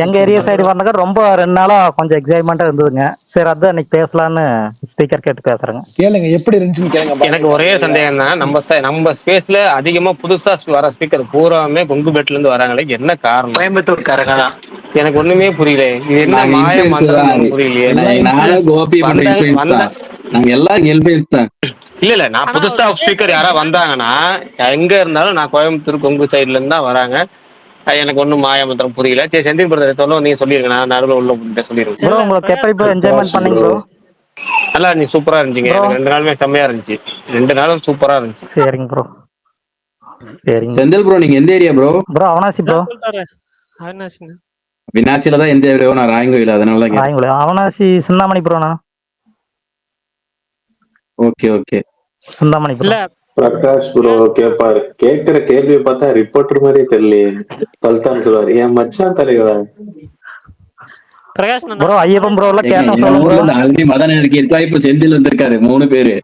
எங்க ஏரியா சைடு வந்தாங்க. ரொம்ப 2 நாளா கொஞ்சம் எக்ஸைட்மெண்டா இருந்ததுங்க. சரி அதான் இன்னைக்கு பேசலான்னு ஸ்பீக்கர் கேட்டு பேசுறேங்க. கேளுங்க எப்படி இருந்துச்சுன்னு கேளுங்க. எனக்கு ஒரே சந்தேகம் தான், நம்ம ஸ்பேஸ்ல அதிகமா புதுசா வர ஸ்பீக்கர் பூராமே கொங்குபேட்ல இருந்து வராங்களே, என்ன காரணம்? கோயம்புத்தூர் காரங்க தான். எனக்கு ஒண்ணுமே புரியல. இது என்ன மாய மந்திரம் புரியலையே. இல்ல நான் புதுசா ஸ்பீக்கர் யாரா வந்தாங்கன்னா, எங்க இருந்தாலும் நான் கோயம்புத்தூர் கொங்கு சைட்ல இருந்து தான் வராங்க. எனக்கு ஒண்ணும் மாய மந்திரம் புரியல. சரி செந்தில் பிரதர் சொல்லுவோம், நீங்க சொல்லிருங்க, நான் நடுவில் உள்ள சொல்லிருக்கேன். ப்ரோ உங்களுக்கு எப்படி ப்ரோ என்ஜாய்மென்ட் பண்ணீங்க ப்ரோ? நல்லா இருந்துச்சு, சூப்பரா இருந்துச்சுங்க. 2 நாளுமே செம்மையா இருந்துச்சு. 2 நாளும் சூப்பரா இருந்துச்சு. சரிங்க ப்ரோ. சரிங்க. செந்தில் ப்ரோ நீங்க எந்த area bro? Bro Avanashi bro. வினாசில தான் எந்த ஏரியா? நான் ராயங்கோயில், அதனால தான் ராயங்கோயில். அவனாசி சிந்தாமணி ப்ரோ. நான் okay Chintamani bro. Prakash bro கேட்பாரு. கேட்கிற கேள்வியை பார்த்தா ரிப்போர்ட்டர் மாதிரியே தெரியலையே. பல்தான் சொல்லுவாரு, என் மச்சான் தலைவா. ப்ரோ ஐயப்பன் ப்ரோ எல்லாம் கேட்டோம். ஆல்ரெடி மதன் இருக்கு, இப்ப செந்தில் வந்திருக்காரு. 3 பேரு.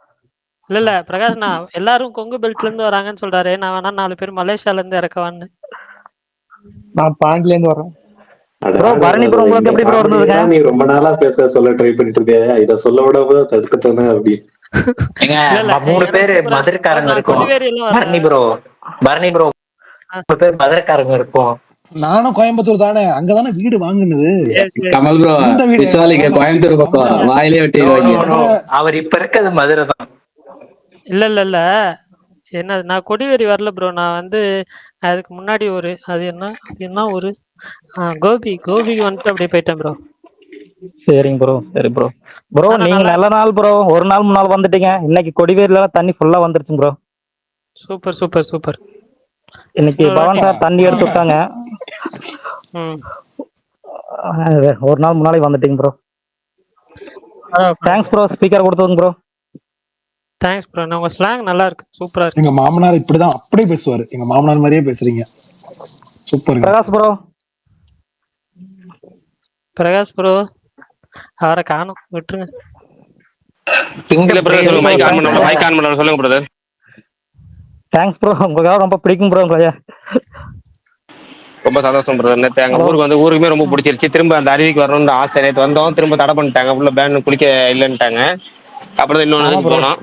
இல்ல பிரகாஷ், நான் எல்லாரும் கொங்கு பெல்ட்ல இருந்து வராங்கன்னு சொல்றாரு. நான் வேணா 4 பேர் மலேசியால இருந்து இறக்கவான்னு. நான் பாண்டில இருந்து வரேன். ப்ரோ பரணி ப்ரோ உங்களுக்கு எப்படி ப்ரோ இருந்ததுங்க? நீ ரொம்ப நாளா பேச சொல்ல ட்ரை பண்ணிட்டு இருக்க, இத சொல்ல விடாம தடுத்துட்டோன்னு அப்படி. ஏங்க 3 பேரு மதுரைக்காரங்க இருக்கும். பரணி ப்ரோ 3 பேர் மதுரைக்காரங்க இருக்கும். நானும் கோயம்புத்தூர் தானே, அங்கதானே வீடு வாங்குனது. கமல் ப்ரோ விசாலிக்க கோயம்புத்தூர் பக்கம் வாயிலே வெட்டிடுவாங்க. அவர் இப்ப இருக்கிறது மதுரை தான். இல்ல என்ன, நான் கொடிவேரி வரல ப்ரோ. நான் வந்து அதுக்கு முன்னாடி அது என்ன ஒரு கோபிக்கு வந்துட்டு அப்படியே போயிட்டேன் ப்ரோ. சரிங்க ப்ரோ, சரி ப்ரோ. ப்ரோ நீங்க நல்ல நாள் ப்ரோ, ஒரு நாள் முன்னாள் வந்துட்டீங்க. இன்னைக்கு கொடிவேரியில தண்ணி ஃபுல்லா வந்துருச்சு ப்ரோ. சூப்பர். இன்னைக்கு பவன் சார் தண்ணி எடுத்து விட்டாங்க. ஒரு நாள் முன்னாடி வந்துட்டீங்க ப்ரோ. தேங்க்ஸ் ப்ரோ, ஸ்பீக்கர் கொடுத்ததுங்க ப்ரோ. Thanks bro. உங்க ஸ்லாங் நல்லா இருக்கு, சூப்பரா இருக்கு. எங்க மாமனார் இப்படிதான் அப்படியே பேசுவாரு. எங்க மாமனார் மாதிரியே பேசுறீங்க, சூப்பர். பிரகாஷ் ப்ரோ அவரை காணோம், விட்டுருங்க. சொல்லுங்க பிரதர். தேங்க்ஸ் ப்ரோ, உங்களுக்காக ரொம்ப பிடிக்கும் ப்ரோ உங்களைய. ரொம்ப சந்தோஷம் பிரதர். நேற்று எங்க ஊருக்குமே ரொம்ப பிடிச்சிருச்சு. திரும்ப அந்த அருவிக்கு வரணும்னு ஆசை. நேற்று வந்தோம், திரும்ப தடை பண்ணிட்டாங்க. உள்ள பேன் குளிக்க இல்லைன்ட்டாங்க. அப்புறம் இன்னொன்று போனோம்,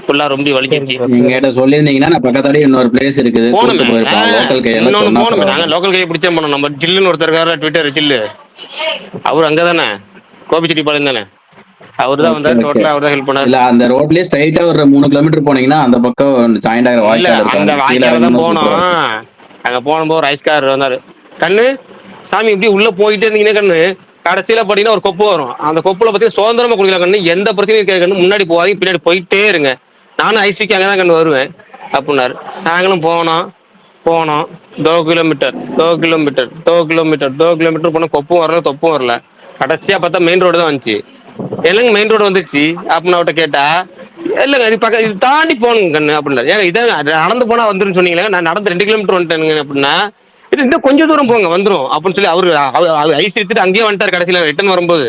ஃபுல்லா ரொம்ப வலிச்சிருச்சு. நீங்க சொல்லியிருந்தீங்கன்னா நான் பக்கத்தாடி இன்னொரு பிளேஸ் இருக்குது, போனோமே. லோக்கல் கையெல்லாம் இன்னொன்று போனோமே, நாங்க லோக்கல் கையை பிடிச்சே போனோம். நம்ம ஜில்லுன்னு ஒருத்தர் இருக்காரு, ட்விட்டர் ஜில்லு, அவரு அங்கதானே, கோபிச்செட்டிப்பாளையம் தானே, அவரு தான் வந்தாரு. டோட்டலா அவர் தான் ஹெல்ப் பண்ணாரு. இல்ல அந்த ரோட்லயே ஸ்ட்ரைட்டா ஒரு 3 கிலோமீட்டர் போனீங்கன்னா அந்த பக்கம் ஜாயிண்ட் ஆகிற வாய்க்கால் இருக்கு. அந்த வாய்க்கால தான் போனோம். அங்க போனப்போ ஒரு ஐஸ்கார் வந்தாரு. கண்ணு சாமி இப்படி உள்ள போயிட்டே இருந்தீங்கன்னா கண்ணு, கடைசியில பாத்தீங்கன்னா ஒரு கொப்பு வரும். அந்த கொப்புல பாத்தீங்கன்னா சுதந்திரமா குடிக்கலாம் கண்ணு, எந்த பிரச்சனையும் இருக்காது கண்ணு, முன்னாடி போவாதீங்க, பின்னாடி போயிட்டே இருங்க, நானும் ஐஸ்விக்கு அங்கதான் கண்ணு வருவேன் அப்படின்னாரு. நாங்களும் போனோம். டோ கிலோமீட்டர் போன, கொப்பும் வரல, தொப்பும் வரல. கடைசியா பார்த்தா மெயின் ரோடு தான் வந்துச்சு. என்னங்க மெயின் ரோடு வந்துச்சு அப்படின்னு அவட்ட கேட்டா, இல்லைங்க இது பக்கம், இது தாண்டி போகணுங்க கண்ணு அப்படின்னாரு. ஏங்க இதான் நடந்து போனா வந்துருன்னு சொன்னீங்களே, நான் நடந்து 2 கிலோமீட்டர் வந்துட்டேனுங்க அப்படின்னா, இது இன்னும் கொஞ்சம் தூரம் போங்க வந்துடும் அப்படின்னு சொல்லி அவரு ஐஸ் எடுத்துட்டு அங்கேயே வந்துட்டார். கடைசியில் ரிட்டர்ன் வரும்போது,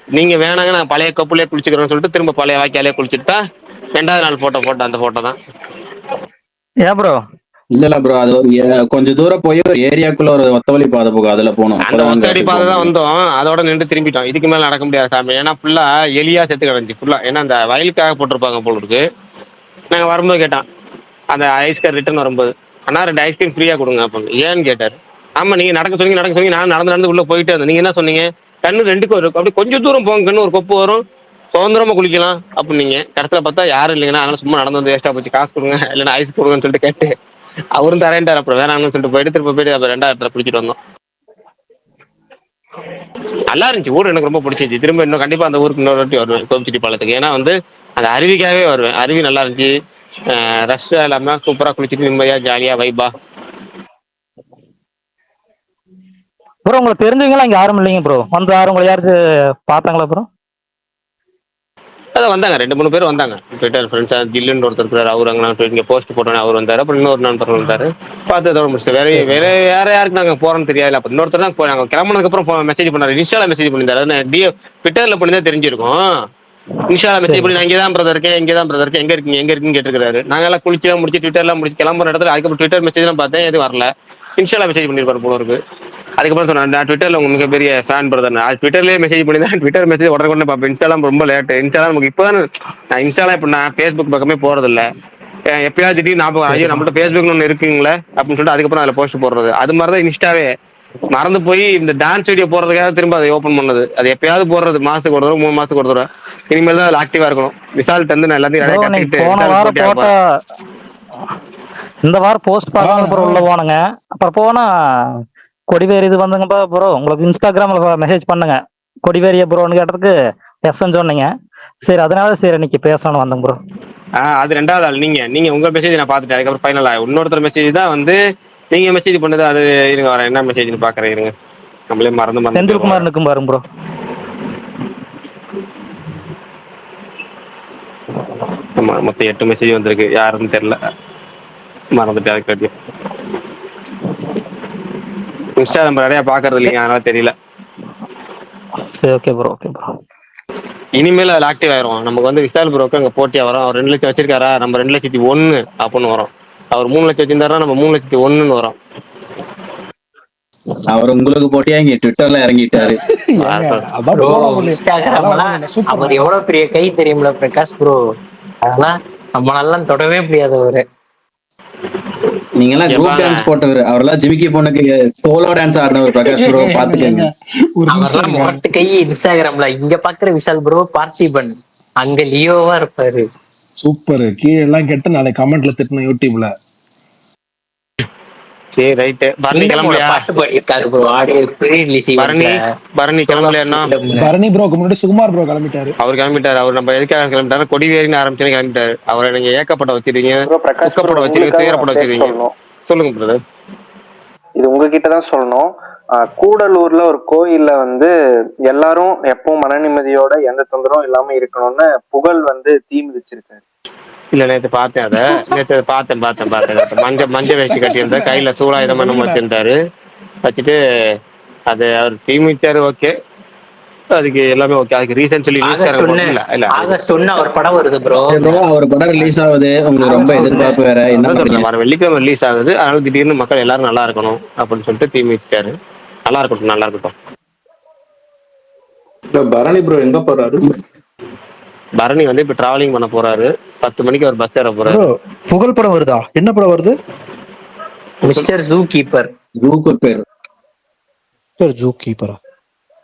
நீங்க வேணாங்க நான் பழைய கப்புலேயே குளிச்சுக்கிறேன்னு சொல்லிட்டு திரும்ப பழைய வாய்க்காலே குளிச்சுட்டா 2வது நாள் போட்டோ அந்த போட்டோ தான். ஏன் ப்ரோ? இல்ல ப்ரோ, அது ஒரு கொஞ்சம் தூரம் போய் ஒரு ஏரியாக்குள்ள ஒரு ஒத்தவழி பாதை போகும், அதுல போனோம். அந்த ஒத்தடி பாதை தான் வந்தோம், அதோட நின்று திரும்பிட்டோம். இதுக்கு மேல நடக்க முடியாது சாமி, ஏன்னா ஃபுல்லா எலியா செத்து கிடந்துச்சு ஃபுல்லா. ஏன்னா அந்த வயலுக்காக போட்டிருப்பாங்க போல இருக்கு. நாங்க வரும்போது கேட்டான் அந்த ஐஸ்கார் ரிட்டர்ன் வரும்போது, அண்ணா 2 ஐஸ்கிரீம் ஃப்ரீயா கொடுங்க அப்படின்னு. ஏன்னு கேட்டாரு. ஆமா நீங்க நடக்க சொன்னீங்க, நான் நடந்து உள்ள போயிட்டே இருந்தேன். நீங்க என்ன சொன்னீங்க, கண்ணு 2க்கும் இருக்கும், அப்படி கொஞ்சம் தூரம் போங்க கண்ணு, ஒரு கொப்பு வரும், சுதந்திரமா குளிக்கலாம் அப்படின்னீங்க. கடைசியில் பார்த்தா யாரும் இல்லைங்கன்னா, அதனால சும்மா நடந்து வந்து வேஸ்டா போச்சு, காசு கொடுங்க இல்லைன்னா ஐஸ் கொடுங்கன்னு சொல்லிட்டு கேட்டு அவரும் தரேன்ட்டார். அப்புறம் வேணாம்னு சொல்லிட்டு போயிட்டு திரும்ப போயிட்டு அப்புறம் 2வது இடத்துல குளிச்சுட்டு வந்தோம். நல்லா இருந்துச்சு ஊர், எனக்கு ரொம்ப பிடிச்சிருச்சு. திரும்ப இன்னும் கண்டிப்பா அந்த ஊருக்கு இன்னொரு வாட்டி வருவேன், கோபிச்செட்டிப்பாளையத்துக்கு. ஏன்னா வந்து அந்த அருவிக்காகவே வருவேன். அருவி நல்லா இருந்துச்சு, ரஷ்ஷா இல்லாம சூப்பரா குளிச்சுட்டு நிம்மதியா ஜாலியா வைபா. ப்ரோ உங்களுக்கு தெரிஞ்சவங்களா இங்க யாரும் இல்லைங்க ப்ரோ? வந்து யாரும் உங்களை யாருக்கு பார்த்தாங்களா ப்ரோ? அதான் வந்தாங்க, 2-3 பேர் வந்தாங்க, ட்விட்டர் ஃப்ரெண்ட்ஸா. ஜில்லுன்னு ஒருத்தர் இருக்கிறார், அவர் அங்கே இங்கே போஸ்ட் போட்டோன்னே அவர் வந்தார். அப்புறம் இன்னொரு நண்பர் வந்தார், பார்த்து அதோட முடிச்சு. வேற யாருக்கு நாங்கள் போகிறோன்னு தெரியாது. அப்போ இன்னொருத்தர் தான் நாங்கள் கிளம்புனதுக்கப்புறம் மெசேஜ் பண்ணார், இன்ஸ்டாவில் மெசேஜ் பண்ணியிருந்தாரு. ட்விட்டரில் பண்ணி தான் தெரிஞ்சிருக்கும். இன்ஸ்டாவில் மெசேஜ் பண்ணி, நான் இங்கே தான் பிரதர் இருக்கேன், எங்கே இருக்குன்னு கேட்டுருக்காரு. நாங்கள்லாம் குளிச்சுலாம் முடிச்சு ட்விட்டர்லாம் முடிச்சு கிளம்புற இடத்துல அதுக்கப்புறம் ட்விட்டர் மெசேஜ்லாம் பார்த்தேன், எதுவும் வரல. இன்ஸ்டாவில் மெசேஜ் பண்ணியிருப்பார் போல இருக்கு. அதுக்கப்புறம் சொன்னேன், நான் ட்விட்டரில் உங்க மிகப்பெரிய ஃபேன் பிரதர். அது ட்விட்டர்லேயே மெசேஜ் பண்ணி தான், ட்விட்டர் மெசேஜ் உடனே பார்ப்பேன். இன்ஸ்டாலாம் ரொம்ப லேட்டு. இன்ஸ்டாலாம் நமக்கு இப்போ தான், நான் இன்ஸ்டாலாம் இப்போ நான் ஃபேஸ்புக் பக்கமே போகிறதில்ல. எப்பயாவது திடீர்னு ஞாபகம், ஐயோ நம்மள்ட்ட ஃபேஸ்புக்னு ஒன்று இருக்குங்களே அப்படின்னு சொல்லிட்டு அதுக்கப்புறம் அதில் போஸ்ட் போடுறது. அது மாதிரி தான் இன்ஸ்டாவே மறந்து போய் இந்த டான்ஸ் வீடியோ போடுறதுக்காக திரும்ப அதை ஓப்பன் பண்ணது. அது எப்பயாவது போடுறது, மாதத்துக்கு ஒரு தடவை 3 மாதத்துக்கு ஒரு தடவை. இனிமேல் தான் அதில் ஆக்டிவாக இருக்கணும். ரிசால்ட் வந்து நான் எல்லாத்தையும் நிறைய கற்றுக்கிட்டு இந்த வாரம் போஸ்ட் பார்க்காம ப்ரோ உள்ள போனங்க. அப்புறம் போனா கொடிவேரி இது வந்துங்கப்பா ப்ரோ, உங்களுக்கு இன்ஸ்டாகிராம்ல மெசேஜ் பண்ணுங்க, கொடிவேரியா ப்ரோன்னு கேட்டதுக்கு எஸ்ன்னு சொன்னீங்க. சரி அதனால சரி இன்னைக்கு பேசணும் வந்தேங்க ப்ரோ. அது 2வது ஆள் நீங்க உங்க மெசேஜ் நான் பார்த்துட்டேன். அதுக்கப்புறம் ஃபைனலா இன்னொருத்தர் மெசேஜ் தான் வந்து நீங்க மெசேஜ் பண்ணது. அது இருங்க வரேன், என்ன மெசேஜ்னு பார்க்குறேன் இருங்க, நம்மளே மறந்து செந்தில்குமார் நிற்கும் பாருங்க ப்ரோ. ஆமா மொத்தம் 8 மெசேஜ் வந்திருக்கு, யாருன்னு தெரியல, மறந்துட்டு. அதுக்கு இன்ஸ்டா நம்பர் நிறைய பார்க்கறது இல்லைங்க, அதனால தெரியல. சரி ஓகே ப்ரோ. இனிமேல் அதில் ஆக்டிவ் ஆயிரும். நமக்கு வந்து விஷால் ப்ரோக்கு அங்கே போட்டியா வரும். அவர் 2 லட்சம் வச்சிருக்காரா, நம்ம 2,01,000 அப்படின்னு வரும். அவர் 3 லட்சம் வச்சிருந்தாரா, நம்ம 3,01,000 வரும். அவர் உங்களுக்கு போட்டியா இங்க ட்விட்டர்ல இறங்கிட்டாரு. அவர் எவ்வளவு பெரிய கை தெரியும்ல பிரகாஷ் ப்ரோ, அதெல்லாம் நம்மளால தொடவே முடியாது. அவரு நீங்க எல்லாம் குரூப் டான்ஸ் போட்டவர், அவரெல்லாம் ஜிமிக்கி பொண்ணுக்கு சோலோ டான்ஸ் ஆடினவர் பிரகாஷ் ப்ரோ, பாத்துக்கங்க. அவரெல்லாம் முரட்டு கை. இன்ஸ்டாகிராம்ல இங்க பாக்குற விஷால் ப்ரோ பார்த்திபன், அங்க லியோவா இருப்பாரு. சூப்பர். கீழே எல்லாம் கேட்டு நாளை கமெண்ட்ல திட்டணும் யூடியூப்ல. சரி ரைட்டு. பரணி கிளம்பலையா? பாட்டு பாடியிருக்காரு bro, audio pre release. Bharani கிளம்பலையா? பரணி ப்ரோக்கு முன்னாடி சுகுமார் ப்ரோ கிளம்பிட்டாரு. அவர் கிளம்பிட்டாரு. அவர் நம்ம எதுக்காக கிளம்பிட்டாரு, கொடிவேறின்னு ஆரம்பிச்சு கிளம்பிட்டாரு. அவரை நீங்க ஏக்கப்பட்ட வச்சிருக்கீங்க, துக்கப்பட வச்சிருக்கீங்க, துயரப்பட வச்சிருக்கீங்க. சொல்லுங்க பிரதர். இது உங்ககிட்ட தான் சொல்லணும். கூடலூர்ல ஒரு கோயில்ல வந்து எல்லாரும் எப்பவும் மன நிம்மதியோட எந்த தொந்தரவும் இல்லாம இருக்கணும்னு புகழ் வந்து தீ மிதிச்சிருக்காரு. இல்ல நேற்று பார்த்தேன், அதை நேற்று பார்த்தேன். மஞ்ச வேஷ்டி கட்டியிருந்தா, கையில சூழாயுதம் என்னமோ வச்சிருந்தாரு. வச்சுட்டு அது அவர் தீமிச்சாரு. ஓகே, அதுக்கு எல்லாமே ஓகே. அதுக்கு ரீசன் சொல்லி ஆகஸ்ட் 1 அவர் படம் வருது ப்ரோ. அவர் படம் ரிலீஸ் ஆகுது, உங்களுக்கு ரொம்ப எதிர்பார்ப்பு வேற. என்ன வர வெள்ளிக்கிழமை ரிலீஸ் ஆகுது. அதனால திடீர்னு மக்கள் எல்லாரும் நல்லா இருக்கணும் அப்படின்னு சொல்லிட்டு தீமிச்சிட்டாரு. நல்லா இருக்கட்டும், நல்லா இருக்கட்டும். பரணி ப்ரோ எங்க போறாரு? பரணி வந்து இப்ப டிராவலிங் பண்ண போறாரு. 10 மணிக்கு அவர் பஸ் ஏற போறாரு. புகழ் படம் வருதா? என்ன படம் வருது? Mister zoo keeper. ஜூ கீப்பரா?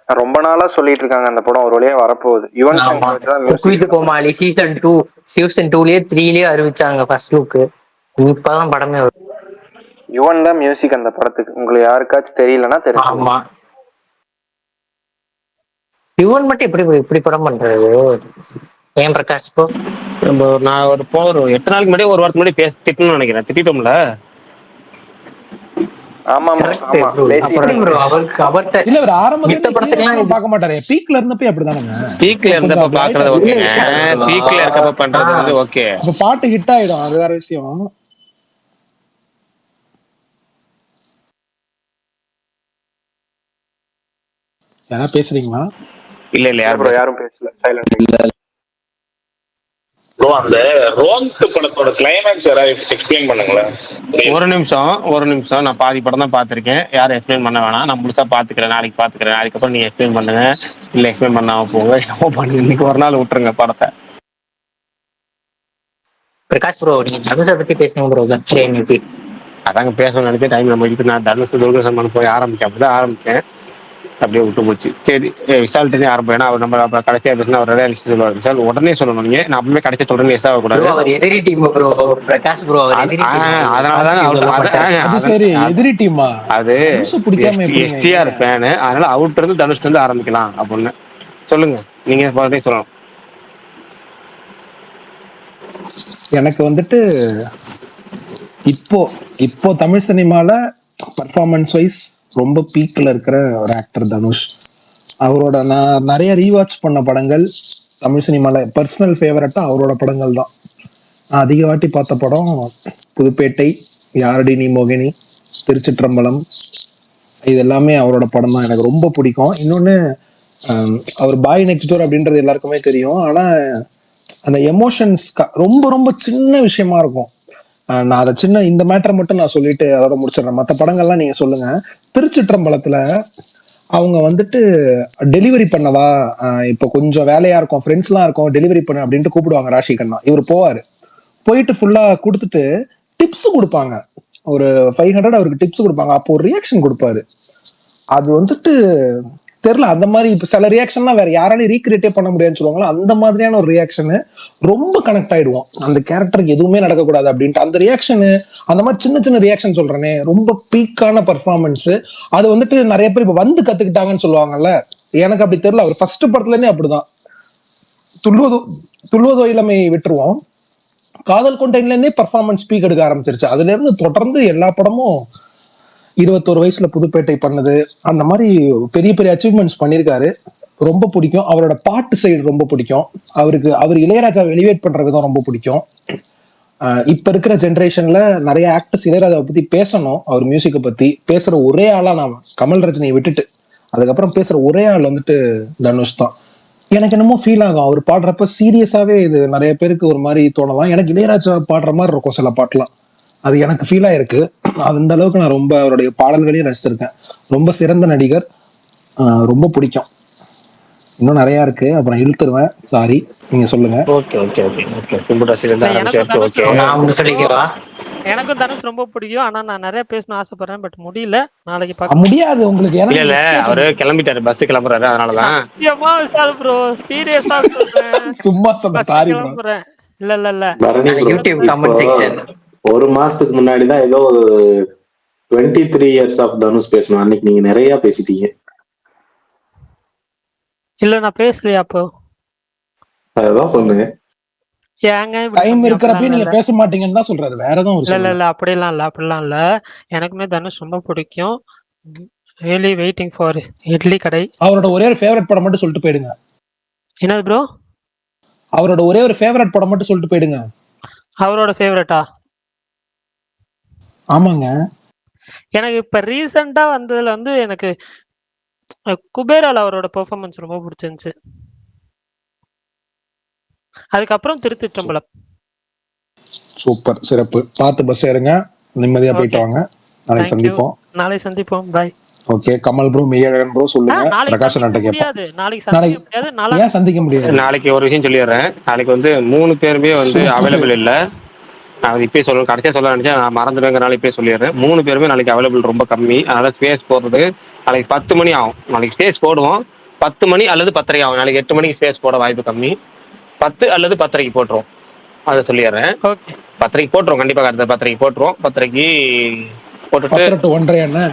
ரொம்ப நாளா சொல்லிட்டு இருக்காங்க அந்த படம் ஒரு வழியா வரப்போகுது. யுவன் குக் கோமாளி சீசன் 2லயே 3லயே அறிவிச்சாங்க ஃபர்ஸ்ட் லுக். இப்பதான் படமே வருது. யுவன் தான் மியூசிக் அந்த படத்துக்கு. உங்களுக்கு யாருக்காச்சும் தெரியலன்னா தெரியும். ஆமா, யுவன் மட்டும் இப்படி படம் பண்றாரு ஏன் பிரகாஷ் ப்ரோ? நான் ஒரு 8 நாளைக்கு முன்னாடி, ஒரு வாரத்துக்கு முன்னாடி திட்டணும்னு நினைக்கிறேன். திட்டோம்ல. பார்க்க மாட்டாரு. பீக்ல இருந்தப்ப அப்படிதானுங்க. பீக்ல இருந்தப்ப பாக்குறது ஓகேங்க. பீக்ல இருக்கப்ப பண்றது ஓகே. பாட்டு ஹிட் ஆயிடும், அது வேற விஷயம். யாரா பேசுறீங்களா? இல்ல யாரும் பேசல, சைலண்ட். இல்ல ப்ரோ, அந்த ரோங்க் படத்தோட கிளைமேக்ஸ் யாராவது எக்ஸ்பிளைன் பண்ணுங்களேன். ஒரு நிமிஷம். நான் பாதி படம் தான் பார்த்திருக்கேன். யாரும் எக்ஸ்பிளைன் பண்ண வேணாம். நான் முழுசா பாத்துக்கிறேன், நாளைக்கு பாத்துக்கிறேன். அதுக்கப்புறம் நீங்க எக்ஸ்பிளைன் பண்ணுங்க, இல்ல எக்ஸ்பிளைன் பண்ணாம போங்க. பண்ணுங்க, இன்னைக்கு ஒரு நாள் விட்டுருங்க படத்தை. பிரகாஷ் ப்ரோ, நீங்க தனுஷை பத்தி பேசுங்க ப்ரோ. அதாங்க பேசணும்னு நினைச்சேன். டைம் நம்ம இது. நான் தனுஷ் துர்கசம்மன் போய் ஆரம்பிச்சேன். அப்படிதான் ஆரம்பிச்சேன், அப்படியே விட்டு போச்சு. சரி, விஷால்ட்டே ஆரம்பம். ஏன்னா அவர் நம்ம கடைசியா பேசினா அவர் ரியாலிஸ்ட் சொல்லுவார். விஷால் உடனே சொல்லணும். நீங்க நான் அப்பவே கடைசியா தொடர்ந்து எஸ் ஆகக்கூடாது. அது எஸ்டிஆர் ஃபேனு, அதனால அவுட் இருந்து தனுஷ்ல இருந்து ஆரம்பிக்கலாம் அப்படின்னு சொல்லுங்க. நீங்க சொல்லணும். எனக்கு வந்துட்டு இப்போ தமிழ் சினிமால பர்ஃபார்மன்ஸ் வைஸ் ரொம்ப பீக்ல இருக்கிற ஒரு ஆக்டர் தனுஷ். அவரோட நான் நிறைய ரீவாட்ச் பண்ண படங்கள் தமிழ் சினிமால பர்சனல் ஃபேவரட்டா அவரோட படங்கள் தான். நான் அதிக வாட்டி பார்த்த படம் புதுப்பேட்டை, யாரடி நீ மோகினி, திருச்சிற்றம்பலம். இது எல்லாமே அவரோட படம் தான், எனக்கு ரொம்ப பிடிக்கும். இன்னொன்னு, அவர் பாய் நெக்ஸ்ட் டோர் அப்படின்றது எல்லாருக்குமே தெரியும். ஆனா அந்த எமோஷன்ஸ் ரொம்ப ரொம்ப சின்ன விஷயமா இருக்கும். நான் அதை இந்த மேட்டரை மட்டும் நான் சொல்லிட்டு அதோட முடிச்சிடறேன். மற்ற படங்கள்லாம் நீங்க சொல்லுங்க. திருச்சிற்றம்பலத்துல அவங்க வந்துட்டு டெலிவரி பண்ணவா, இப்போ கொஞ்சம் வேலையா இருக்கும், ஃப்ரெண்ட்ஸ் எல்லாம் இருக்கும், டெலிவரி பண்ண அப்படின்ட்டு கூப்பிடுவாங்க ராஷி கண்ணா. இவர் போவாரு, போயிட்டு ஃபுல்லா கொடுத்துட்டு டிப்ஸ் கொடுப்பாங்க. ஒரு 500 அவருக்கு டிப்ஸ் கொடுப்பாங்க. அப்போ ஒரு ரியாக்ஷன் கொடுப்பாரு. அது வந்துட்டு தெரியல, அந்த மாதிரி இப்ப சில ரியாக்ஷன்லாம் வேற யாராலையும் ரீக்ரியேட்டே பண்ண முடியாதுன்னு சொல்லுவாங்களா, அந்த மாதிரியான ஒரு ரியாக்ஷனு ரொம்ப கனெக்ட் ஆயிடுவோம். அந்த கேரக்டருக்கு எதுவுமே நடக்கக்கூடாது அப்படின்ட்டு அந்த ரியாக்ஷனு, அந்த மாதிரி சின்ன சின்ன ரியாக்ஷன் சொல்றேனே, ரொம்ப பீக்கான பர்ஃபார்மன்ஸ். அது வந்துட்டு நிறைய பேர் இப்ப வந்து கத்துக்கிட்டாங்கன்னு சொல்லுவாங்கல்ல, எனக்கு அப்படி தெரியல. அவர் ஃபர்ஸ்ட் படத்துல இருந்தே அப்படிதான். துள்ளுவதோ இளமை விட்டுருவோம், காதல் கொண்டைன்ல இருந்தே பர்ஃபார்மன்ஸ் பீக் எடுக்க ஆரம்பிச்சிருச்சு. அதுல இருந்து தொடர்ந்து எல்லா படமும் 21 வயசுல புதுப்பேட்டை பண்ணது, அந்த மாதிரி பெரிய பெரிய அச்சீவ்மெண்ட்ஸ் பண்ணியிருக்காரு. ரொம்ப பிடிக்கும். அவரோட பாட்டு சைடு ரொம்ப பிடிக்கும். அவர் இளையராஜா எலிவேட் பண்ற விதம் ரொம்ப பிடிக்கும். இப்ப இருக்கிற ஜென்ரேஷன்ல நிறைய ஆக்டர்ஸ் இளையராஜாவை பத்தி பேசணும், அவர் மியூசிக்கை பத்தி பேசுற ஒரே ஆளா நான் கமல் ரஜினியை விட்டுட்டு அதுக்கப்புறம் பேசுற ஒரே ஆள் வந்துட்டு தனுஷ் தான். எனக்கு என்னமோ ஃபீல் ஆகும் அவர் பாடுறப்ப சீரியஸாவே இது நிறைய பேருக்கு ஒரு மாதிரி தோணலாம். எனக்கு இளையராஜா பாடுற மாதிரி இருக்கும் சில பாட்டுலாம். அது எனக்கு ஃபீல் ஆயிருக்கு. அந்த அளவுக்கு நான் ரொம்ப அவருடைய பாடல்களையும் ரசிச்சிருக்கேன். ரொம்ப சிறந்த நடிகர். ரொம்ப பிடிக்கும். இன்னும் நிறைய இருக்கு, அப்புறம் இழுத்துருவேன். சாரி, நீங்க சொல்லுங்க. Okay okay okay okay simple ரசிகர் ஆரம்பிச்சாச்சு. ஓகே எனக்கும் தனுஷ் ரொம்ப பிடிக்கும். ஆனா நான் நிறைய பேசணும் ஆசைப்படுறேன், பட் முடியல. நாளைக்கு முடியாது உங்களுக்கு. இல்ல அவரு கிளம்பிட்டாரு, பஸ் கிளம்புறாரு, அதனாலதான். சத்தியமா விஷால் ப்ரோ, சீரியஸா சொல்றேன். சும்மா சொன்ன, சாரி ப்ரோ. கிளம்புறேன். இல்ல யூடியூப் கமெண்ட் செக்ஷன் ஒரு மாசத்துக்கு முன்னாடி தான் ஏதோ 23 years ஆஃப் தனுஷ் பேசணும். அன்னைக்கு நீங்க நிறைய பேசிட்டீங்க. இல்ல நான் பேசலையா அப்போ? அதான் சொன்னேன். ஏங்க டைம் இருக்கிறப்ப நீங்க பேச மாட்டீங்கன்னு தான் சொல்றாரு, வேற எதுவும் இல்ல அப்படிலாம் இல்ல. எனக்குமே தனுஷ் ரொம்ப பிடிக்கும். ரியலி வெயிட்டிங் ஃபார் இட்லி கடை. அவரோட ஒரே ஒரு ஃபேவரட் படம் மட்டும் சொல்லிட்டு போயிடுங்க. என்னது ப்ரோ? அவரோட ஒரே ஒரு ஃபேவரட் படம் மட்டும் சொல்லிட்டு போயிடுங்க. அவரோட ஃபேவரட்டா? ஆமாங்க. எனக்கு இப்ப ரீசெண்டா வந்ததுல வந்து எனக்கு குபேரால அவரோட பெர்ஃபார்மன்ஸ் ரொம்ப பிடிச்சிருந்துச்சு. அதுக்கப்புறம் திருச்சிற்றம்பலம். சூப்பர், சிறப்பு. பார்த்து பஸ் ஏறுங்க, நிம்மதியா போயிட்டு வாங்க. நாளைக்கு சந்திப்போம். நாளை சந்திப்போம். Bye. Okay, Kamal bro, Meiyazhagan bro சொல்லுங்க. பிரகாஷ் அண்ணா கேட்போம். நாளைக்கு ஏன் சந்திக்க முடியாது? நாளைக்கு ஒரு விஷயம் சொல்லிடுறேன். நாளைக்கு வந்து 3 பேருமே வந்து அவைலபிள் இல்ல. நான் இப்பயே சொல்ல கடைசியா சொல்ல நினைச்சேன், நான் மறந்துடுவேங்கிறனால இப்பயே சொல்லிடுறேன். 3 பேருமே நாளைக்கு அவைலபிள் ரொம்ப கம்மி. அதனால ஸ்பேஸ் போடுறது நாளைக்கு 10 மணி ஆகும். நாளைக்கு ஸ்பேஸ் போடுவோம் 10 மணி அல்லது 10:30 ஆகும். நாளைக்கு 8 மணிக்கு ஸ்பேஸ் போட வாய்ப்பு கம்மி. 10 அல்லது 10:30க்கு போட்டுருவோம். அதை சொல்லிடுறேன். 10:30க்கு போட்டுருவோம். கண்டிப்பாக அடுத்த 10:30க்கு போட்டுருவோம். 10:30க்கு போட்டுட்டு